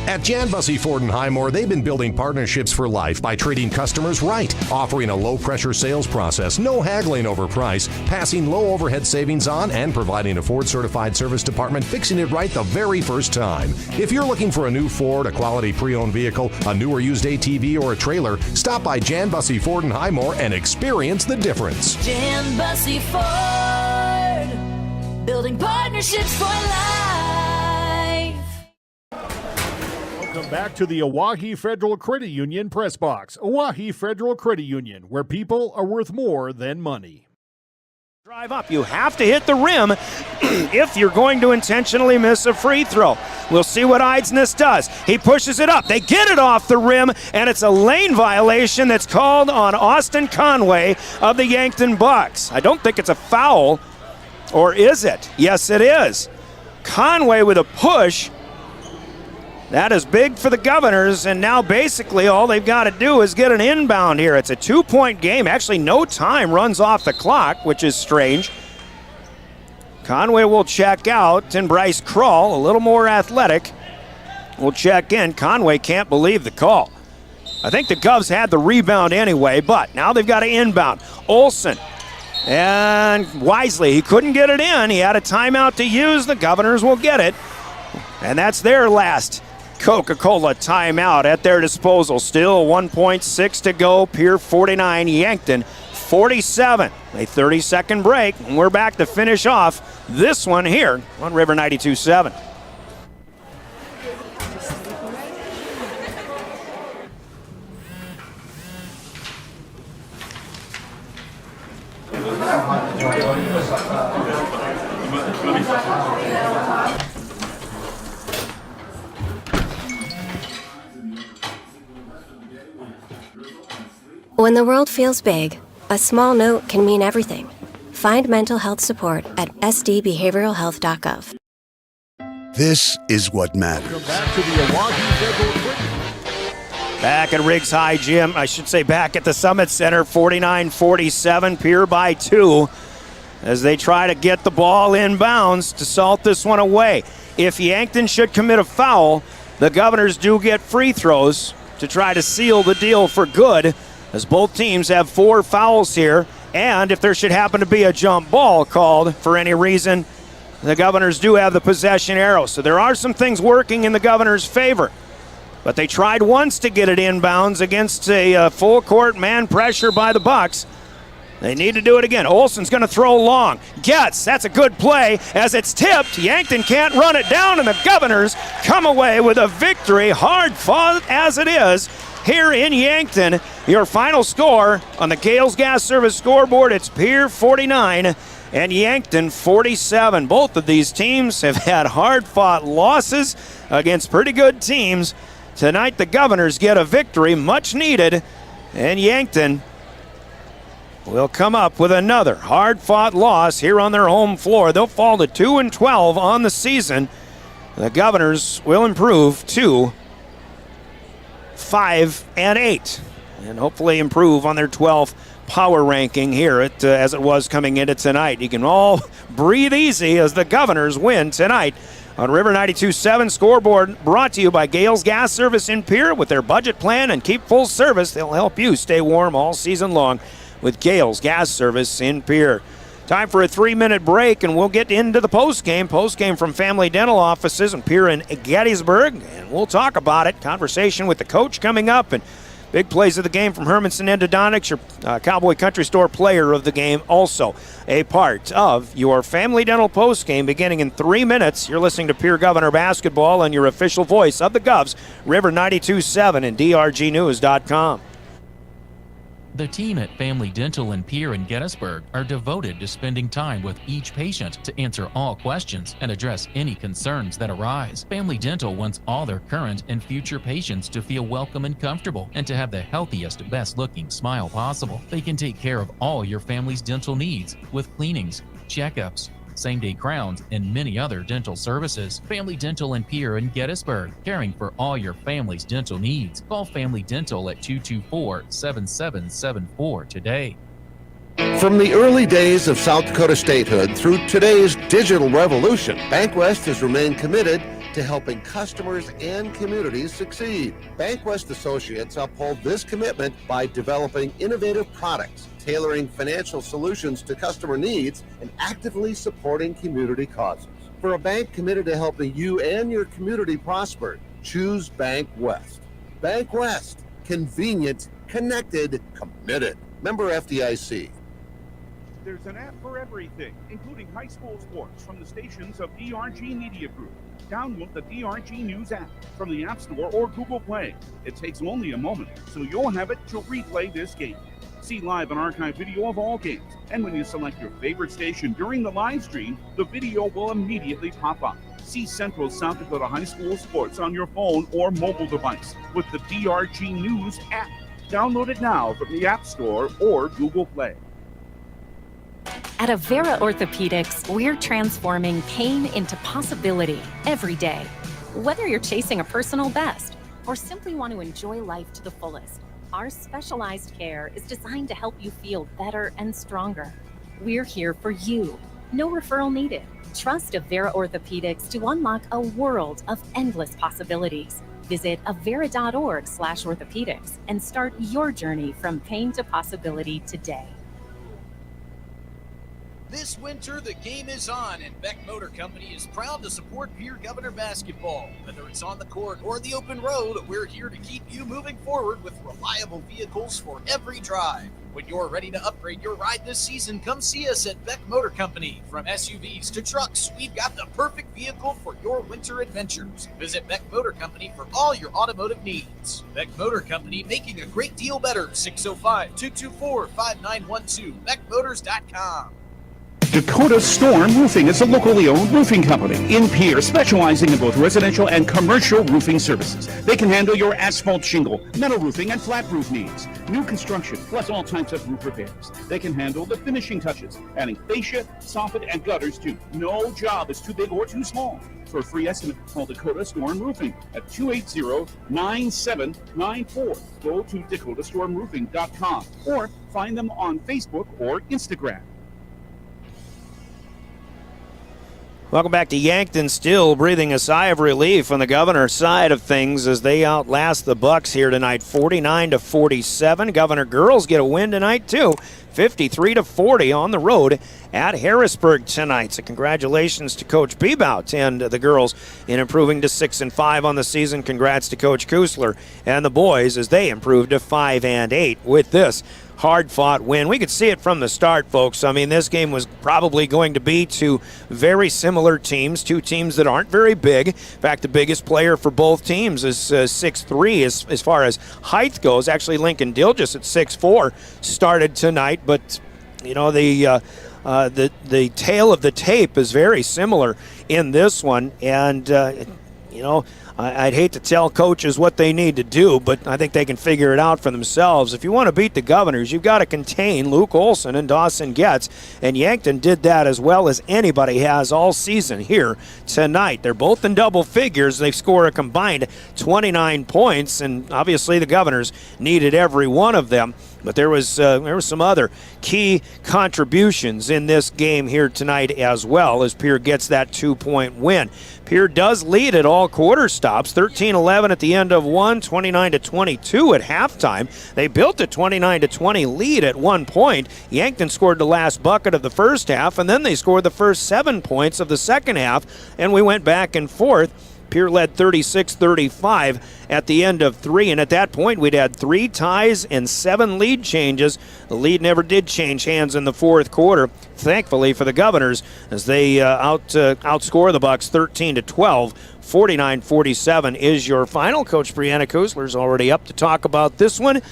At Jan Bussey Ford & Highmore, they've been building partnerships for life by treating customers right, offering a low-pressure sales process, no haggling over price, passing low overhead savings on, and providing a Ford-certified service department fixing it right the very first time. If you're looking for a new Ford, a quality pre-owned vehicle, a new or used ATV, or a trailer, stop by Jan Bussey Ford & Highmore and experience the difference. Jan Bussey Ford, building partnerships for life. Welcome back to the Oahe Federal Credit Union Press Box. Oahe Federal Credit Union, where people are worth more than money. Drive up. You have to hit the rim if you're going to intentionally miss a free throw. We'll see what Eidsness does. He pushes it up. They get it off the rim, and it's a lane violation that's called on Austin Conway of the Yankton Bucks. I don't think it's a foul, or is it? Yes, it is. Conway with a push. That is big for the Governors, and now basically all they've got to do is get an inbound here. It's a 2-point game. Actually, no time runs off the clock, which is strange. Conway will check out, and Bryce Krull, a little more athletic, will check in. Conway can't believe the call. I think the Govs had the rebound anyway, but now they've got to inbound. Olsen, and wisely, he couldn't get it in. He had a timeout to use. The Governors will get it, and that's their last Coca-Cola timeout at their disposal. Still 1.6 to go. Pierre 49, Yankton 47. A 30-second break, and we're back to finish off this one here on River 92.7. When the world feels big, a small note can mean everything. Find mental health support at sdbehavioralhealth.gov. This is what matters. Welcome back to the Oahe Federal Credit. Back at Riggs High Gym, I should say back at the Summit Center, 49-47, Pierre by 2, as they try to get the ball inbounds to salt this one away. If Yankton should commit a foul, the Governors do get free throws to try to seal the deal for good, as both teams have 4 fouls here. And if there should happen to be a jump ball called for any reason, the Governors do have the possession arrow. So there are some things working in the Governors' favor. But they tried once to get it inbounds against a full court man pressure by the Bucks. They need to do it again. Olsen's going to throw long. Gets. That's a good play. As it's tipped, Yankton can't run it down, and the Governors come away with a victory, hard fought as it is, here in Yankton. Your final score on the Gales Gas Service scoreboard, it's Pierre 49 and Yankton 47. Both of these teams have had hard-fought losses against pretty good teams. Tonight, the Governors get a victory, much needed, and Yankton will come up with another hard-fought loss here on their home floor. They'll fall to 2-12 on the season. The Governors will improve to 5-8, and hopefully improve on their 12th power ranking here as it was coming into tonight. You can all breathe easy as the Governors win tonight on River 92.7 scoreboard, brought to you by Gales Gas Service in Pierre. With their budget plan and keep full service, they'll help you stay warm all season long with Gales Gas Service in Pierre. Time for a 3-minute break, and we'll get into the postgame. Postgame from Family Dental Offices in Pierre and Gettysburg, and we'll talk about it. Conversation with the coach coming up, and Big plays of the game from Hermanson Endodontics, your Cowboy Country Store player of the game, also a part of your Family Dental postgame beginning in 3 minutes. You're listening to Pierre Governor Basketball and your official voice of the Govs, River 92.7 and DRGnews.com. The team at Family Dental in Pierre and Gettysburg are devoted to spending time with each patient to answer all questions and address any concerns that arise. Family Dental wants all their current and future patients to feel welcome and comfortable and to have the healthiest, best-looking smile possible. They can take care of all your family's dental needs with cleanings, checkups, same-day crowns, and many other dental services. Family Dental in Pierre and Gettysburg, caring for all your family's dental needs. Call Family Dental at 224-7774 today. From the early days of South Dakota statehood through today's digital revolution, BankWest has remained committed to helping customers and communities succeed. BankWest Associates uphold this commitment by developing innovative products, tailoring financial solutions to customer needs, and actively supporting community causes. For a bank committed to helping you and your community prosper, choose BankWest. BankWest, convenient, connected, committed. Member FDIC. There's an app for everything, including high school sports from the stations of DRG Media Group. Download the DRG News app from the App Store or Google Play. It takes only a moment, so you'll have it to replay this game. See live and archive video of all games, and when you select your favorite station during the live stream, the video will immediately pop up. See Central South Dakota High School sports on your phone or mobile device with the DRG News app. Download it now from the App Store or Google Play. At Avera Orthopedics, we're transforming pain into possibility every day. Whether you're chasing a personal best or simply want to enjoy life to the fullest, our specialized care is designed to help you feel better and stronger. We're here for you. No referral needed. Trust Avera Orthopedics to unlock a world of endless possibilities. Visit avera.org/orthopedics and start your journey from pain to possibility today. This winter, the game is on, and Beck Motor Company is proud to support Pierre Governor basketball. Whether it's on the court or the open road, we're here to keep you moving forward with reliable vehicles for every drive. When you're ready to upgrade your ride this season, come see us at Beck Motor Company. From SUVs to trucks, we've got the perfect vehicle for your winter adventures. Visit Beck Motor Company for all your automotive needs. Beck Motor Company, making a great deal better. 605-224-5912. BeckMotors.com. Dakota Storm Roofing is a locally owned roofing company in Pierre, specializing in both residential and commercial roofing services. They can handle your asphalt shingle, metal roofing, and flat roof needs. New construction, plus all types of roof repairs. They can handle the finishing touches, adding fascia, soffit, and gutters too. No job is too big or too small. For a free estimate, call Dakota Storm Roofing at 280-9794. Go to DakotaStormRoofing.com or find them on Facebook or Instagram. Welcome back to Yankton, still breathing a sigh of relief on the Governor side of things as they outlast the Bucks here tonight, 49-47. Governor girls get a win tonight too, 53-40 on the road at Harrisburg tonight. So congratulations to Coach Bebout and the girls in improving to 6-5 on the season. Congrats to Coach Kusler and the boys as they improved to 5-8 with this hard-fought win. We could see it from the start, folks. I mean, this game was probably going to be two very similar teams, two teams that aren't very big. In fact, the biggest player for both teams is 6'3" as far as height goes. Actually, Lincoln Dilgis at 6'4" started tonight, but you know, the tale of the tape is very similar in this one, and you know, I'd hate to tell coaches what they need to do, but I think they can figure it out for themselves. If you want to beat the Governors, you've got to contain Luke Olson and Dawson Getz, and Yankton did that as well as anybody has all season here tonight. They're both in double figures. They score a combined 29 points, and obviously the Governors needed every one of them. But there was some other key contributions in this game here tonight as well, as Pierre gets that 2-point win. Pierre does lead at all quarter stops, 13-11 at the end of one, 29-22 at halftime. They built a 29-20 lead at one point. Yankton scored the last bucket of the first half, and then they scored the first 7 points of the second half, and we went back and forth. Pierre led 36-35 at the end of 3, and at that point we'd had 3 ties and 7 lead changes. The lead never did change hands in the fourth quarter, thankfully for the Governors, as they outscore the Bucks 13-12. 49-47 is your final. Coach Brianna Kuzler's already up to talk about this one.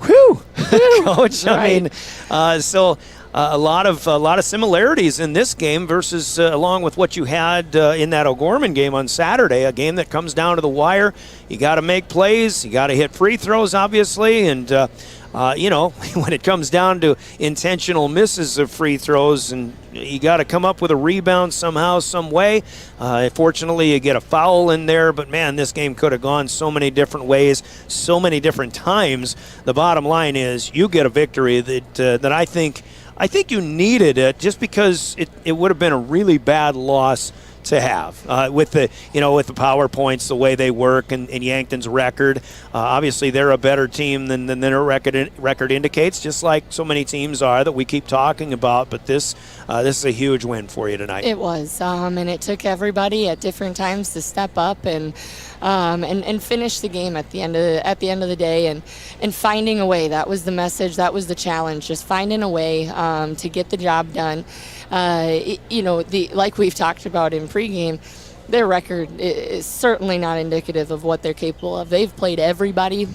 Whew, Coach. I mean, so a lot of similarities in this game versus along with what you had in that O'Gorman game on Saturday, a game that comes down to the wire. You got to make plays, you got to hit free throws, obviously, and when it comes down to intentional misses of free throws, and you got to come up with a rebound somehow, some way. Fortunately, you get a foul in there, but man, this game could have gone so many different ways, so many different times. The bottom line is you get a victory that I think you needed it, just because it would have been a really bad loss to have with the PowerPoints, the way they work, and Yankton's record. Obviously, they're a better team than their record indicates, just like so many teams are that we keep talking about. But this is a huge win for you tonight. It was, and it took everybody at different times to step up and finish the game at the end of the day, and finding a way. That was the message. That was the challenge. Just finding a way to get the job done. Like we've talked about in pregame, their record is certainly not indicative of what they're capable of. They've played everybody,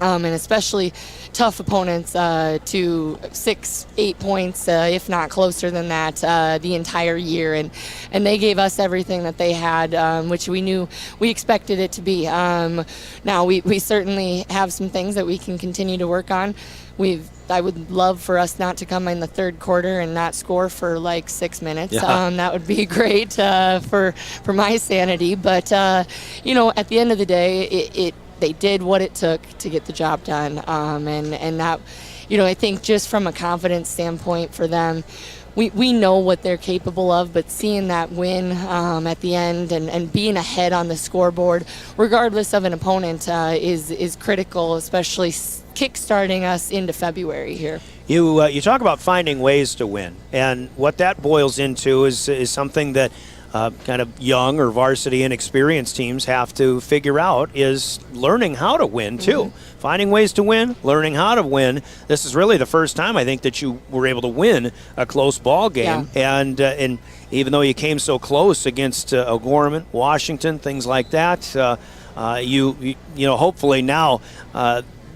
and especially tough opponents to 6-8 points, if not closer than that, the entire year. And they gave us everything that they had, which we expected it to be. Now, we certainly have some things that we can continue to work on. I would love for us not to come in the third quarter and not score for like 6 minutes. Yeah. That would be great for my sanity. But, at the end of the day, they did what it took to get the job done. And that, I think just from a confidence standpoint for them, we know what they're capable of, but seeing that win at the end and being ahead on the scoreboard, regardless of an opponent, is critical, especially kickstarting us into February here. You talk about finding ways to win, and what that boils into is something that kind of young or varsity inexperienced teams have to figure out, is learning how to win too. Mm-hmm. Finding ways to win, learning how to win. This is really the first time I think that you were able to win a close ball game, and even though you came so close against O'Gorman, Washington, things like that, hopefully now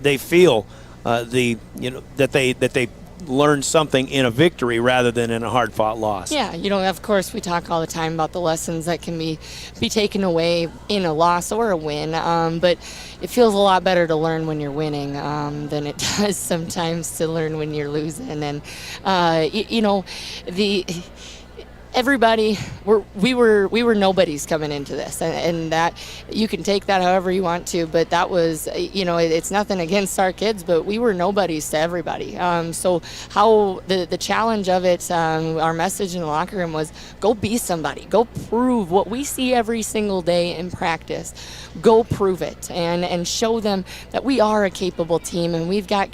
they feel that they learn something in a victory rather than in a hard-fought loss. Yeah, of course we talk all the time about the lessons that can be taken away in a loss or a win, but it feels a lot better to learn when you're winning than it does sometimes to learn when you're losing. And everybody, we were nobodies coming into this, and that you can take that however you want to, but that was, it's nothing against our kids, but we were nobodies to everybody. So how the challenge of it, our message in the locker room was, go be somebody, go prove what we see every single day in practice. Go prove it and show them that we are a capable team, and we've got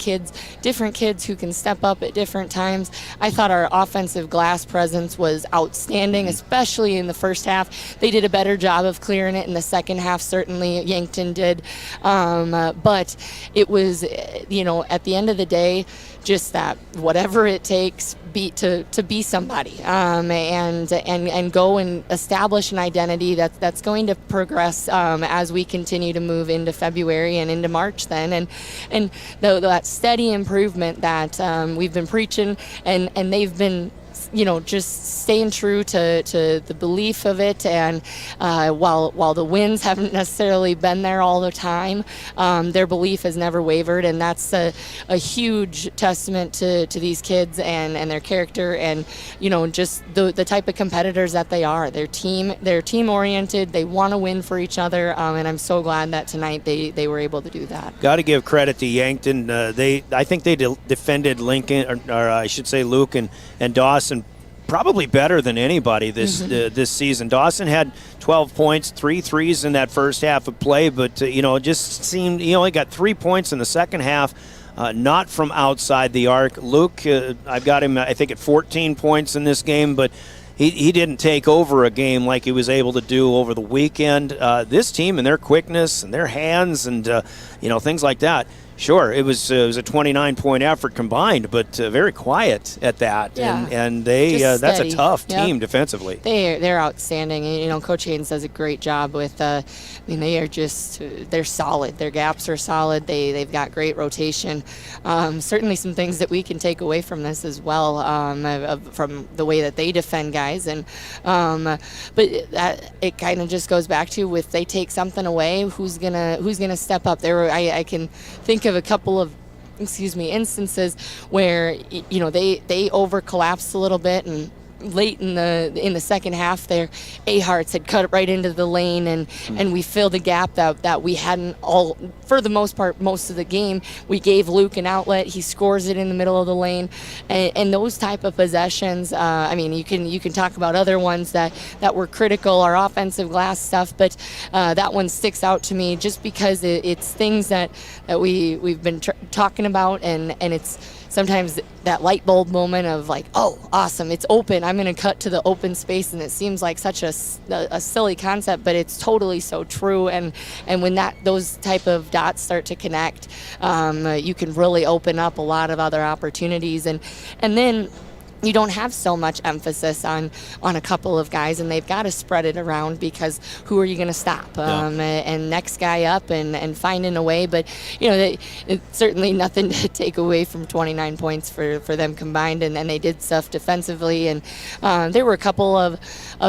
different kids who can step up at different times. I thought our offensive glass presence was outstanding, especially in the first half. They did a better job of clearing it in the second half, certainly Yankton did. But it was, at the end of the day, just that whatever it takes to be somebody, and go and establish an identity that's going to progress as we continue to move into February and into March then, and that steady improvement that we've been preaching, and they've been just staying true to the belief of it, and while the wins haven't necessarily been there all the time, their belief has never wavered, and that's a huge testament to these kids and their character, and just the type of competitors that they are. They're team oriented. They want to win for each other, and I'm so glad that tonight they were able to do that. Got to give credit to Yankton. I think they defended Lincoln, or I should say Luke and Dawson, probably better than anybody this season. Dawson had 12 points, 3 threes in that first half of play, but it just seemed he only got 3 points in the second half, not from outside the arc. Luke, I've got him, I think, at 14 points in this game, but he didn't take over a game like he was able to do over the weekend. This team and their quickness and their hands and things like that. Sure, it was a 29-point effort combined, but very quiet at that. Yeah. And they that's a steady. tough Yep. team defensively. They're outstanding. Coach Haynes does a great job with. They are they're solid. Their gaps are solid. They've got great rotation. Certainly some things that we can take away from this as well, from the way that they defend guys. And but it kind of just goes back to if they take something away, who's gonna step up? I can think of a couple of instances where they over collapsed a little bit, and late in the second half there, Aharts had cut right into the lane, and we filled a gap that we hadn't all for the most part most of the game. We gave Luke an outlet, he scores it in the middle of the lane, and those type of possessions, you can talk about other ones that were critical, our offensive glass stuff, but that one sticks out to me just because it's things that we've been talking about, and it's sometimes that light bulb moment of like, oh, awesome, it's open, I'm going to cut to the open space, and it seems like such a silly concept, but it's totally so true. And when those type of dots start to connect, you can really open up a lot of other opportunities, and then you don't have so much emphasis on a couple of guys, and they've got to spread it around, because who are you going to stop? And next guy up and finding a way. But it's certainly nothing to take away from 29 points for them combined, and they did stuff defensively. And there were a couple of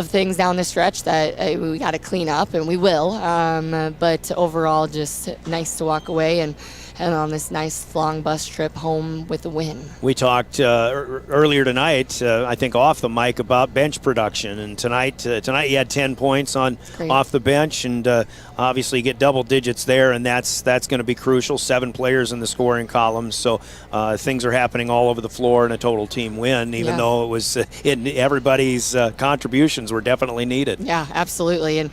things down the stretch that we got to clean up, and we will. But overall, just nice to walk away and on this nice long bus trip home with a win. We talked earlier tonight, I think off the mic, about bench production, and tonight you had 10 points off the bench, and obviously you get double digits there, and that's going to be crucial. 7 players in the scoring column, so things are happening all over the floor, and a total team win, even though it was everybody's contributions were definitely needed. Yeah, absolutely, and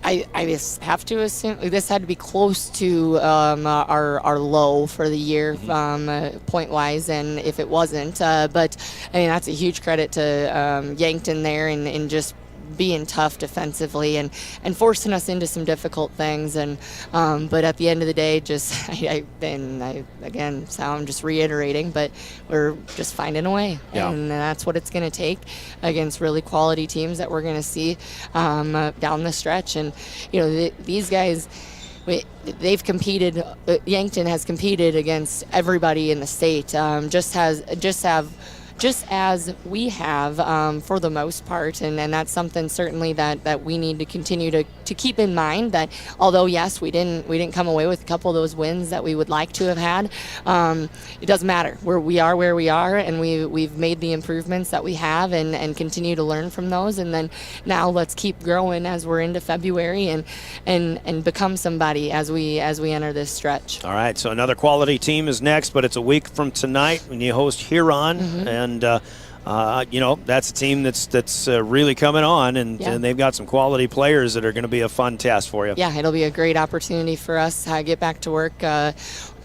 I just have to assume this had to be close to our low for the year, point-wise, and if it wasn't, but that's a huge credit to Yankton there, and just being tough defensively and forcing us into some difficult things, and but at the end of the day, just again, so I'm just reiterating, but we're just finding a way, and that's what it's going to take against really quality teams that we're going to see down the stretch. And these guys, they've competed. Yankton has competed against everybody in the state, just as we have for the most part, and that's something certainly that we need to continue to keep in mind, that although yes, we didn't come away with a couple of those wins that we would like to have had, it doesn't matter. We are where we are, and we've made the improvements that we have, and continue to learn from those, and then now let's keep growing as we're into February and become somebody as we enter this stretch. All right, so another quality team is next, but it's a week from tonight when you host Huron, and that's a team that's really coming on, and they've got some quality players that are going to be a fun test for you. Yeah, it'll be a great opportunity for us to get back to work.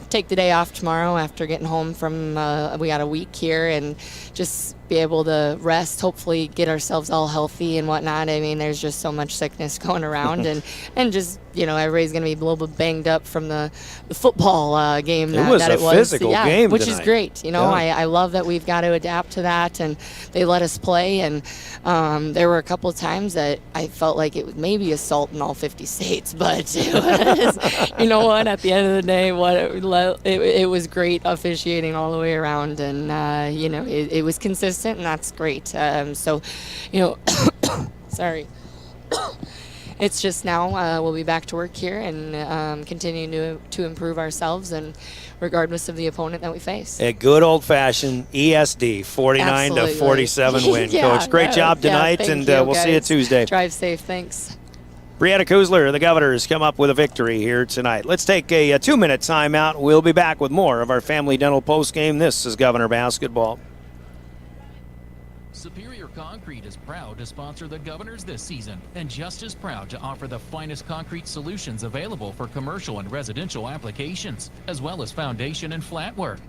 Take the day off tomorrow after getting home from we got a week here, and just be able to rest, hopefully get ourselves all healthy and whatnot. There's just so much sickness going around, and just everybody's going to be a little bit banged up from the football game. It was a physical game which tonight. Is great. I love that we've got to adapt to that, and they let us play. And there were a couple of times that I felt like it was maybe assault in all 50 states, but it was, at the end of the day, it was great officiating all the way around, and it was consistent, and that's great. Sorry. It's just now we'll be back to work here and continue to improve ourselves, and regardless of the opponent that we face. A good old-fashioned ESD 49-47 win. Coach, great job tonight, and we'll see you Tuesday. Drive safe. Thanks. Brianna Kuzler, the Governors, come up with a victory here tonight. Let's take a 2-minute timeout. We'll be back with more of our Family Dental postgame. This is Governor Basketball. Superior Concrete is proud to sponsor the Governors this season, and just as proud to offer the finest concrete solutions available for commercial and residential applications, as well as foundation and flat work.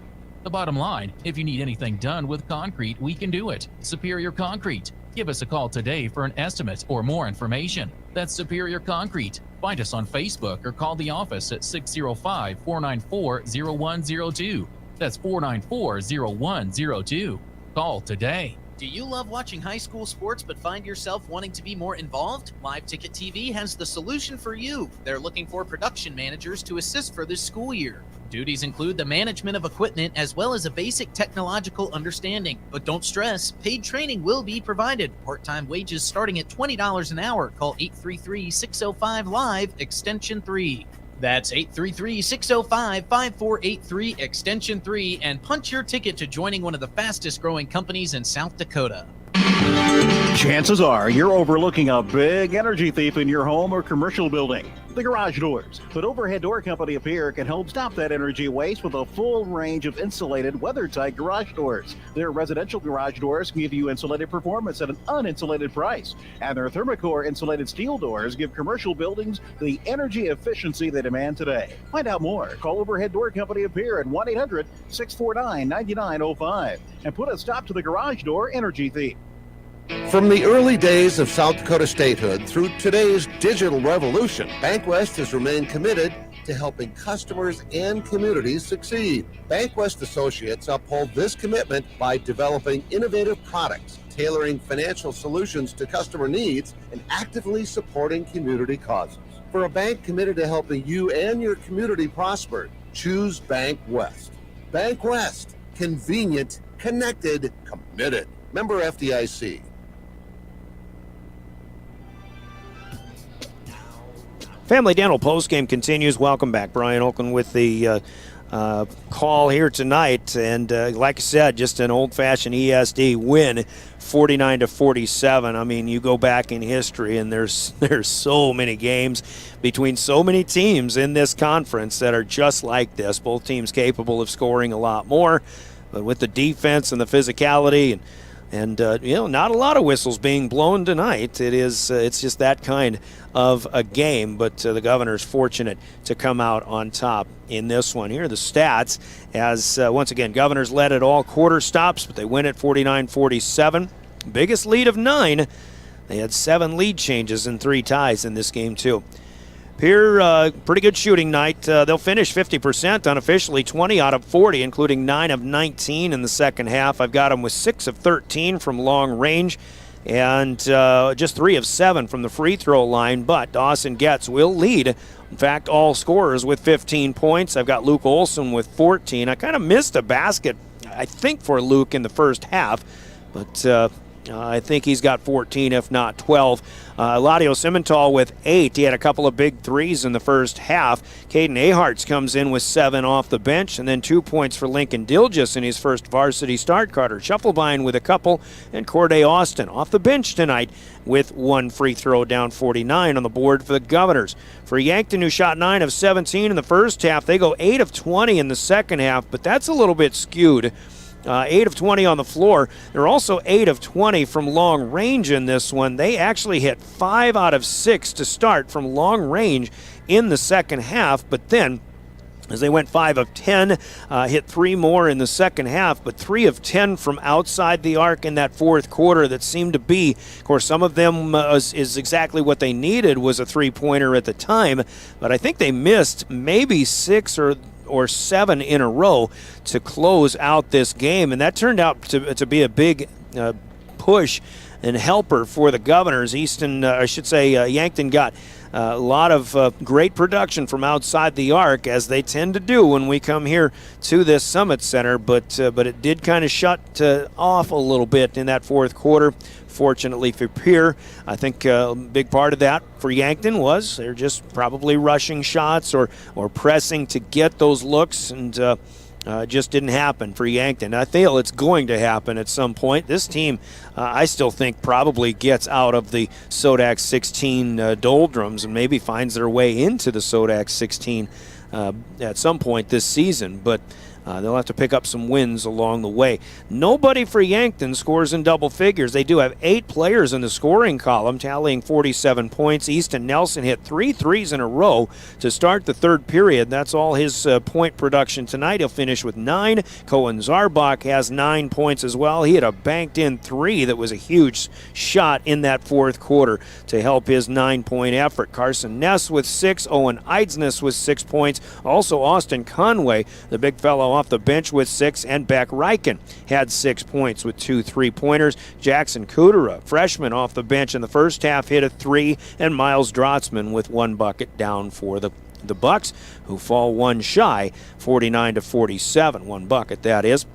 The bottom line, if you need anything done with concrete, we can do it. Superior Concrete. Give us a call today for an estimate or more information. That's Superior Concrete. Find us on Facebook or call the office at 605-494-0102. That's 494-0102. Call today. Do you love watching high school sports but find yourself wanting to be more involved? Live Ticket TV has the solution for you. They're looking for production managers to assist for this school year. Duties include the management of equipment as well as a basic technological understanding. But don't stress, paid training will be provided. Part-time wages starting at $20 an hour. Call 833-605-LIVE, extension 3. That's 833-605-5483, extension 3, and punch your ticket to joining one of the fastest growing companies in South Dakota. Chances are you're overlooking a big energy thief in your home or commercial building. The garage doors. But Overhead Door Company of Pierre can help stop that energy waste with a full range of insulated, weather-tight garage doors. Their residential garage doors give you insulated performance at an uninsulated price. And their Thermocore insulated steel doors give commercial buildings the energy efficiency they demand today. Find out more. Call Overhead Door Company of Pierre at 1-800-649-9905 and put a stop to the garage door energy thief. From the early days of South Dakota statehood through today's digital revolution, BankWest has remained committed to helping customers and communities succeed. BankWest Associates uphold this commitment by developing innovative products, tailoring financial solutions to customer needs, and actively supporting community causes. For a bank committed to helping you and your community prosper, choose BankWest. BankWest, convenient, connected, committed. Member FDIC. Family Dental postgame continues. Welcome back. Brian Oakland with the call here tonight. And like I said, just an old-fashioned ESD win, 49-47. I mean, you go back in history, and there's so many games between so many teams in this conference that are just like this. Both teams capable of scoring a lot more, but with the defense and the physicality and not a lot of whistles being blown tonight. It's just that kind of a game, but the Governors fortunate to come out on top in this one. Here are the stats as, once again, Governors led at all quarter stops, but they win at 49-47. Biggest lead of 9. They had 7 lead changes and 3 ties in this game, too. Pierre, pretty good shooting night. They'll finish 50% unofficially, 20 out of 40, including 9 of 19 in the second half. I've got them with 6 of 13 from long range and just 3 of 7 from the free throw line. But Dawson Getz will lead. In fact, all scorers with 15 points. I've got Luke Olson with 14. I kind of missed a basket, I think, for Luke in the first half, but I think he's got 14, if not 12. Eladio Simmental with 8. He had a couple of big threes in the first half. Caden Aharts comes in with 7 off the bench, and then 2 points for Lincoln Dilgis in his first varsity start. Carter Shufflebine with a couple, and Corday Austin off the bench tonight with 1 free throw, down 49 on the board for the Governors. For Yankton, who shot 9 of 17 in the first half, they go 8 of 20 in the second half, but that's a little bit skewed. 8 of 20 on the floor. They're also 8 of 20 from long range in this one. They actually hit 5 out of 6 to start from long range in the second half, but then as they went 5 of 10, hit 3 more in the second half, but 3 of 10 from outside the arc in that fourth quarter that seemed to be, of course, some of them is exactly what they needed, was a three-pointer at the time, but I think they missed maybe 6 or 7 in a row to close out this game, and that turned out to be a big push and helper for the Governors. Yankton got a lot of great production from outside the arc, as they tend to do when we come here to this Summit Center, but it did kind of shut off a little bit in that fourth quarter. Fortunately for Pierre, I think a big part of that for Yankton was they're just probably rushing shots or pressing to get those looks, and just didn't happen for Yankton. I feel it's going to happen at some point. This team, I still think, probably gets out of the Sodax 16 doldrums and maybe finds their way into the Sodax 16 at some point this season. But they'll have to pick up some wins along the way. Nobody for Yankton scores in double figures. They do have 8 players in the scoring column, tallying 47 points. Easton Nelson hit 3 threes in a row to start the third period. That's all his point production tonight. He'll finish with 9. Cohen Zarbach has 9 points as well. He had a banked-in 3 that was a huge shot in that fourth quarter to help his 9-point effort. Carson Ness with 6. Owen Eidsness with 6 points. Also Austin Conway, the big fellow off the bench, with 6, and Beck Reichen had 6 points with 2 3-pointers. Jackson Kudera, freshman off the bench in the first half, hit a 3, and Miles Drotzman with 1 bucket down for the Bucks, who fall 1 shy, 49-47. 1 bucket, that is.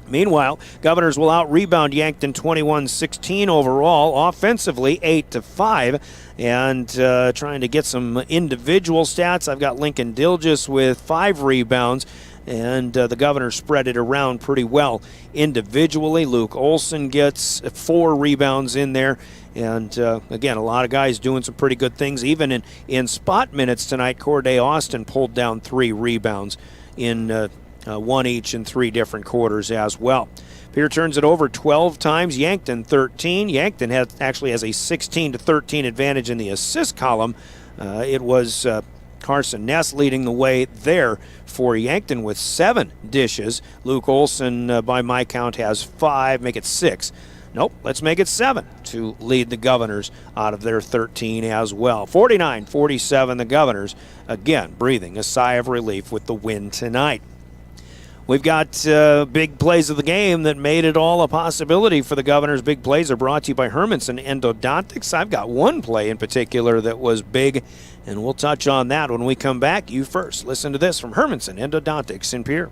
Meanwhile, Governors will out-rebound Yankton 21-16 overall, offensively 8-5, and trying to get some individual stats. I've got Lincoln Dilgis with 5 rebounds, and the Governors spread it around pretty well individually. Luke Olson gets 4 rebounds in there. And, again, a lot of guys doing some pretty good things. Even in spot minutes tonight, Corday Austin pulled down 3 rebounds in 1 each in 3 different quarters as well. Pierre turns it over 12 times, Yankton 13. Yankton actually has a 16-13 advantage in the assist column. It was Carson Ness leading the way there for Yankton with 7 dishes. Luke Olson, by my count, has 5, make it 6. Nope, let's make it 7 to lead the Governors out of their 13 as well. 49-47, the Governors, again, breathing a sigh of relief with the win tonight. We've got big plays of the game that made it all a possibility for the Governors. Big plays are brought to you by Hermanson Endodontics. I've got one play in particular that was big, and we'll touch on that when we come back. You first. Listen to this from Hermanson Endodontics in Pierre.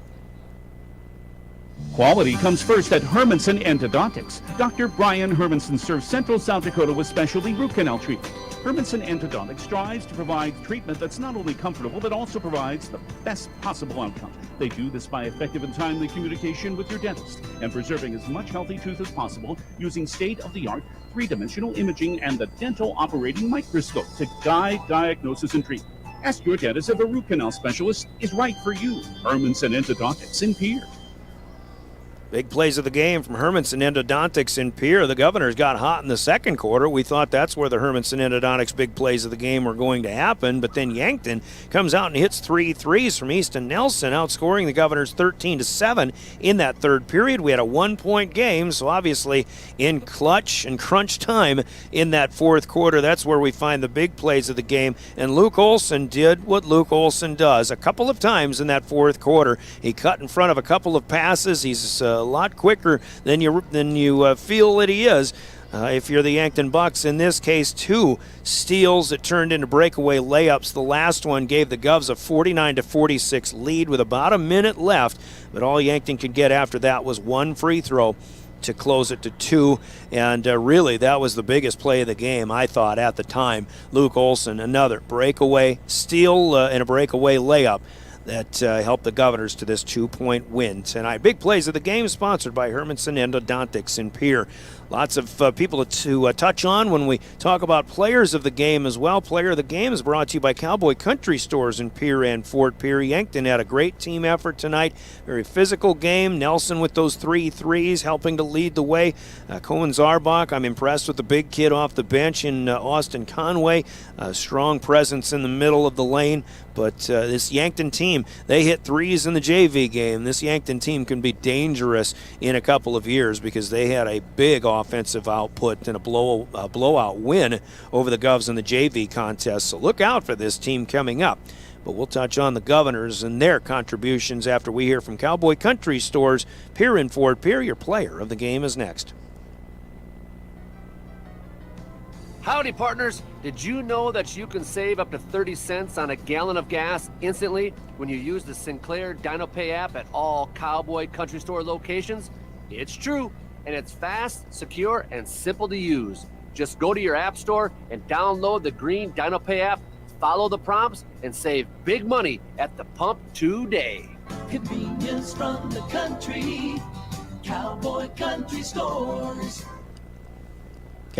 Quality comes first at Hermanson Endodontics. Dr. Brian Hermanson serves Central South Dakota with specialty root canal treatment. Hermanson Endodontics strives to provide treatment that's not only comfortable, but also provides the best possible outcome. They do this by effective and timely communication with your dentist and preserving as much healthy tooth as possible using state-of-the-art 3-dimensional imaging and the dental operating microscope to guide diagnosis and treatment. Ask your dentist if a root canal specialist is right for you. Hermanson Endodontics in Pierre. Big plays of the game from Hermanson Endodontics in Pierre. The Governors got hot in the second quarter. We thought that's where the Hermanson Endodontics big plays of the game were going to happen, but then Yankton comes out and hits 3 threes from Easton Nelson, outscoring the Governors 13-7 in that third period. We had a 1-point game, so obviously in clutch and crunch time in that fourth quarter, that's where we find the big plays of the game, and Luke Olson did what Luke Olson does. A couple of times in that fourth quarter, he cut in front of a couple of passes. He's a lot quicker than you feel that he is. If you're the Yankton Bucks, in this case, 2 steals that turned into breakaway layups. The last one gave the Govs a 49-46 lead with about a minute left, but all Yankton could get after that was 1 free throw to close it to 2, and really that was the biggest play of the game, I thought, at the time. Luke Olson, another breakaway steal and a breakaway layup that helped the Governors to this 2-point win tonight. Big plays of the game sponsored by Hermanson Endodontics in Pierre. Lots of people to touch on when we talk about players of the game as well. Player of the game is brought to you by Cowboy Country Stores in Pierre and Fort Pierre. Yankton had a great team effort tonight. Very physical game. Nelson with those 3 threes helping to lead the way. Cohen Zarbach, I'm impressed with the big kid off the bench in Austin Conway. Strong presence in the middle of the lane. But this Yankton team, they hit 3s in the JV game. This Yankton team can be dangerous in a couple of years because they had a big offensive output and a blowout win over the Govs in the JV contest. So look out for this team coming up. But we'll touch on the Governors and their contributions after we hear from Cowboy Country Stores. Pierre and Fort Pierre, your player of the game is next. Howdy, partners. Did you know that you can save up to 30 cents on a gallon of gas instantly when you use the Sinclair DinoPay app at all Cowboy Country Store locations? It's true, and it's fast, secure, and simple to use. Just go to your app store and download the green DinoPay app, follow the prompts, and save big money at the pump today. Convenience from the country. Cowboy Country Stores.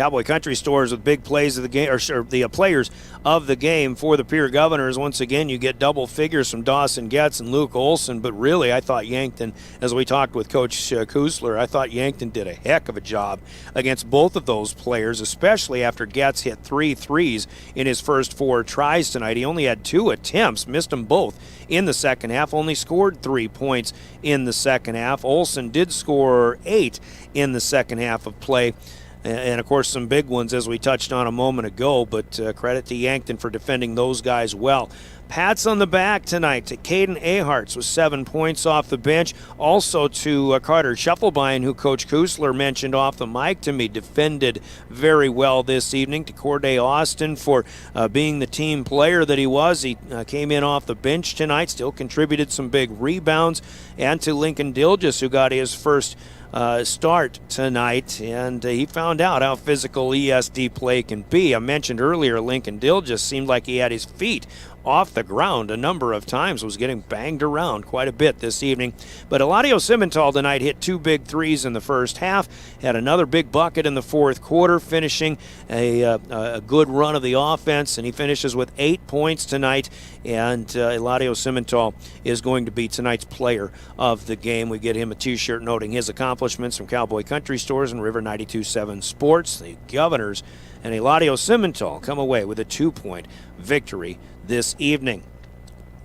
Cowboy Country Stores with big plays of the game, or the players of the game for the Pierre Governors. Once again, you get double figures from Dawson Getz and Luke Olson, but really I thought Yankton, as we talked with Coach Kusler, I thought Yankton did a heck of a job against both of those players, especially after Getz hit 3 threes in his first 4 tries tonight. He only had 2 attempts, missed them both in the second half, only scored 3 points in the second half. Olson did score 8 in the second half of play. And, of course, some big ones, as we touched on a moment ago, but credit to Yankton for defending those guys well. Pats on the back tonight to Caden Aharts with 7 points off the bench. Also to Carter Shufflebein, who Coach Kusler mentioned off the mic to me, defended very well this evening. To Corday Austin for being the team player that he was. He came in off the bench tonight, still contributed some big rebounds. And to Lincoln Dilgis, who got his first start tonight, and he found out how physical ESD play can be. I mentioned earlier Lincoln Dilgis seemed like he had his feet off the ground a number of times, was getting banged around quite a bit this evening. But Eladio Simmental tonight hit 2 big threes in the first half, had another big bucket in the fourth quarter, finishing a good run of the offense, and he finishes with 8 points tonight. And Eladio Simmental is going to be tonight's player of the game. We get him a t-shirt noting his accomplishments from Cowboy Country Stores and River 92.7 Sports. The Governors and Eladio Simmental come away with a 2-point victory this evening.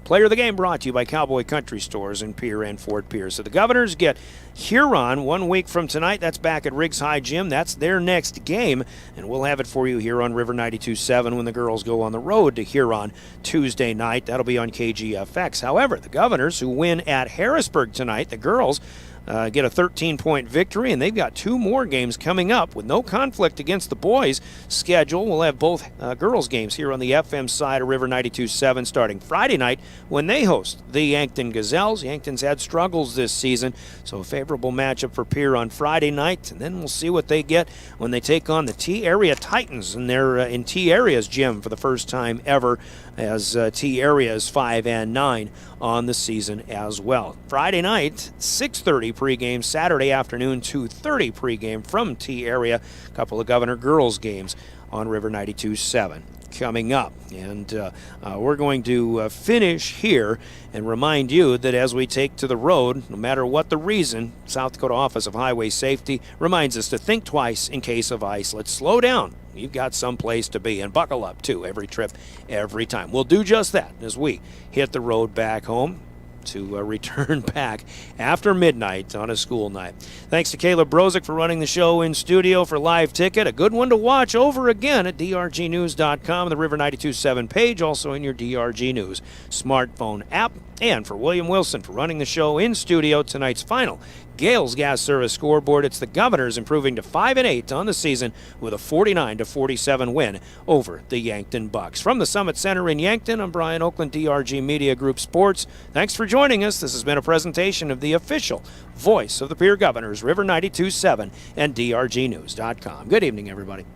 Player of the game brought to you by Cowboy Country Stores in Pierre and Fort Pierce. So the Governors get Huron 1 week from tonight. That's back at Riggs High Gym. That's their next game, and we'll have it for you here on River 92.7 when the girls go on the road to Huron Tuesday night. That'll be on KGFX. However, the Governors, who win at Harrisburg tonight, the girls get a 13-point victory, and they've got 2 more games coming up with no conflict against the boys' schedule. We'll have both girls' games here on the FM side of River 92.7 starting Friday night when they host the Yankton Gazelles. Yankton's had struggles this season, so a favorable matchup for Pierre on Friday night, and then we'll see what they get when they take on the T-Area Titans, and they're in T-Area's gym for the first time ever, as T-Area is 5-9 on the season as well. Friday night, 6:30 pregame. Saturday afternoon, 2:30 pregame from T-Area. A couple of Governor girls games on River 92.7 coming up. And we're going to finish here and remind you that as we take to the road, no matter what the reason, South Dakota Office of Highway Safety reminds us to think twice in case of ice. Let's slow down. You've got some place to be, and buckle up too every trip, every time. We'll do just that as we hit the road back home to return back after midnight on a school night. Thanks to Caleb Brozick for running the show in studio for Live Ticket. A good one to watch over again at drgnews.com, the River 92.7 page, also in your DRG News smartphone app. And for William Wilson for running the show in studio, tonight's final Gales Gas Service scoreboard. It's the Governors improving to 5-8 on the season with a 49-47 win over the Yankton Bucks. From the Summit Center in Yankton, I'm Brian Oakland, DRG Media Group Sports. Thanks for joining us. This has been a presentation of the official voice of the Pierre Governors, River 92.7 and drgnews.com. Good evening, everybody.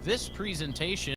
This presentation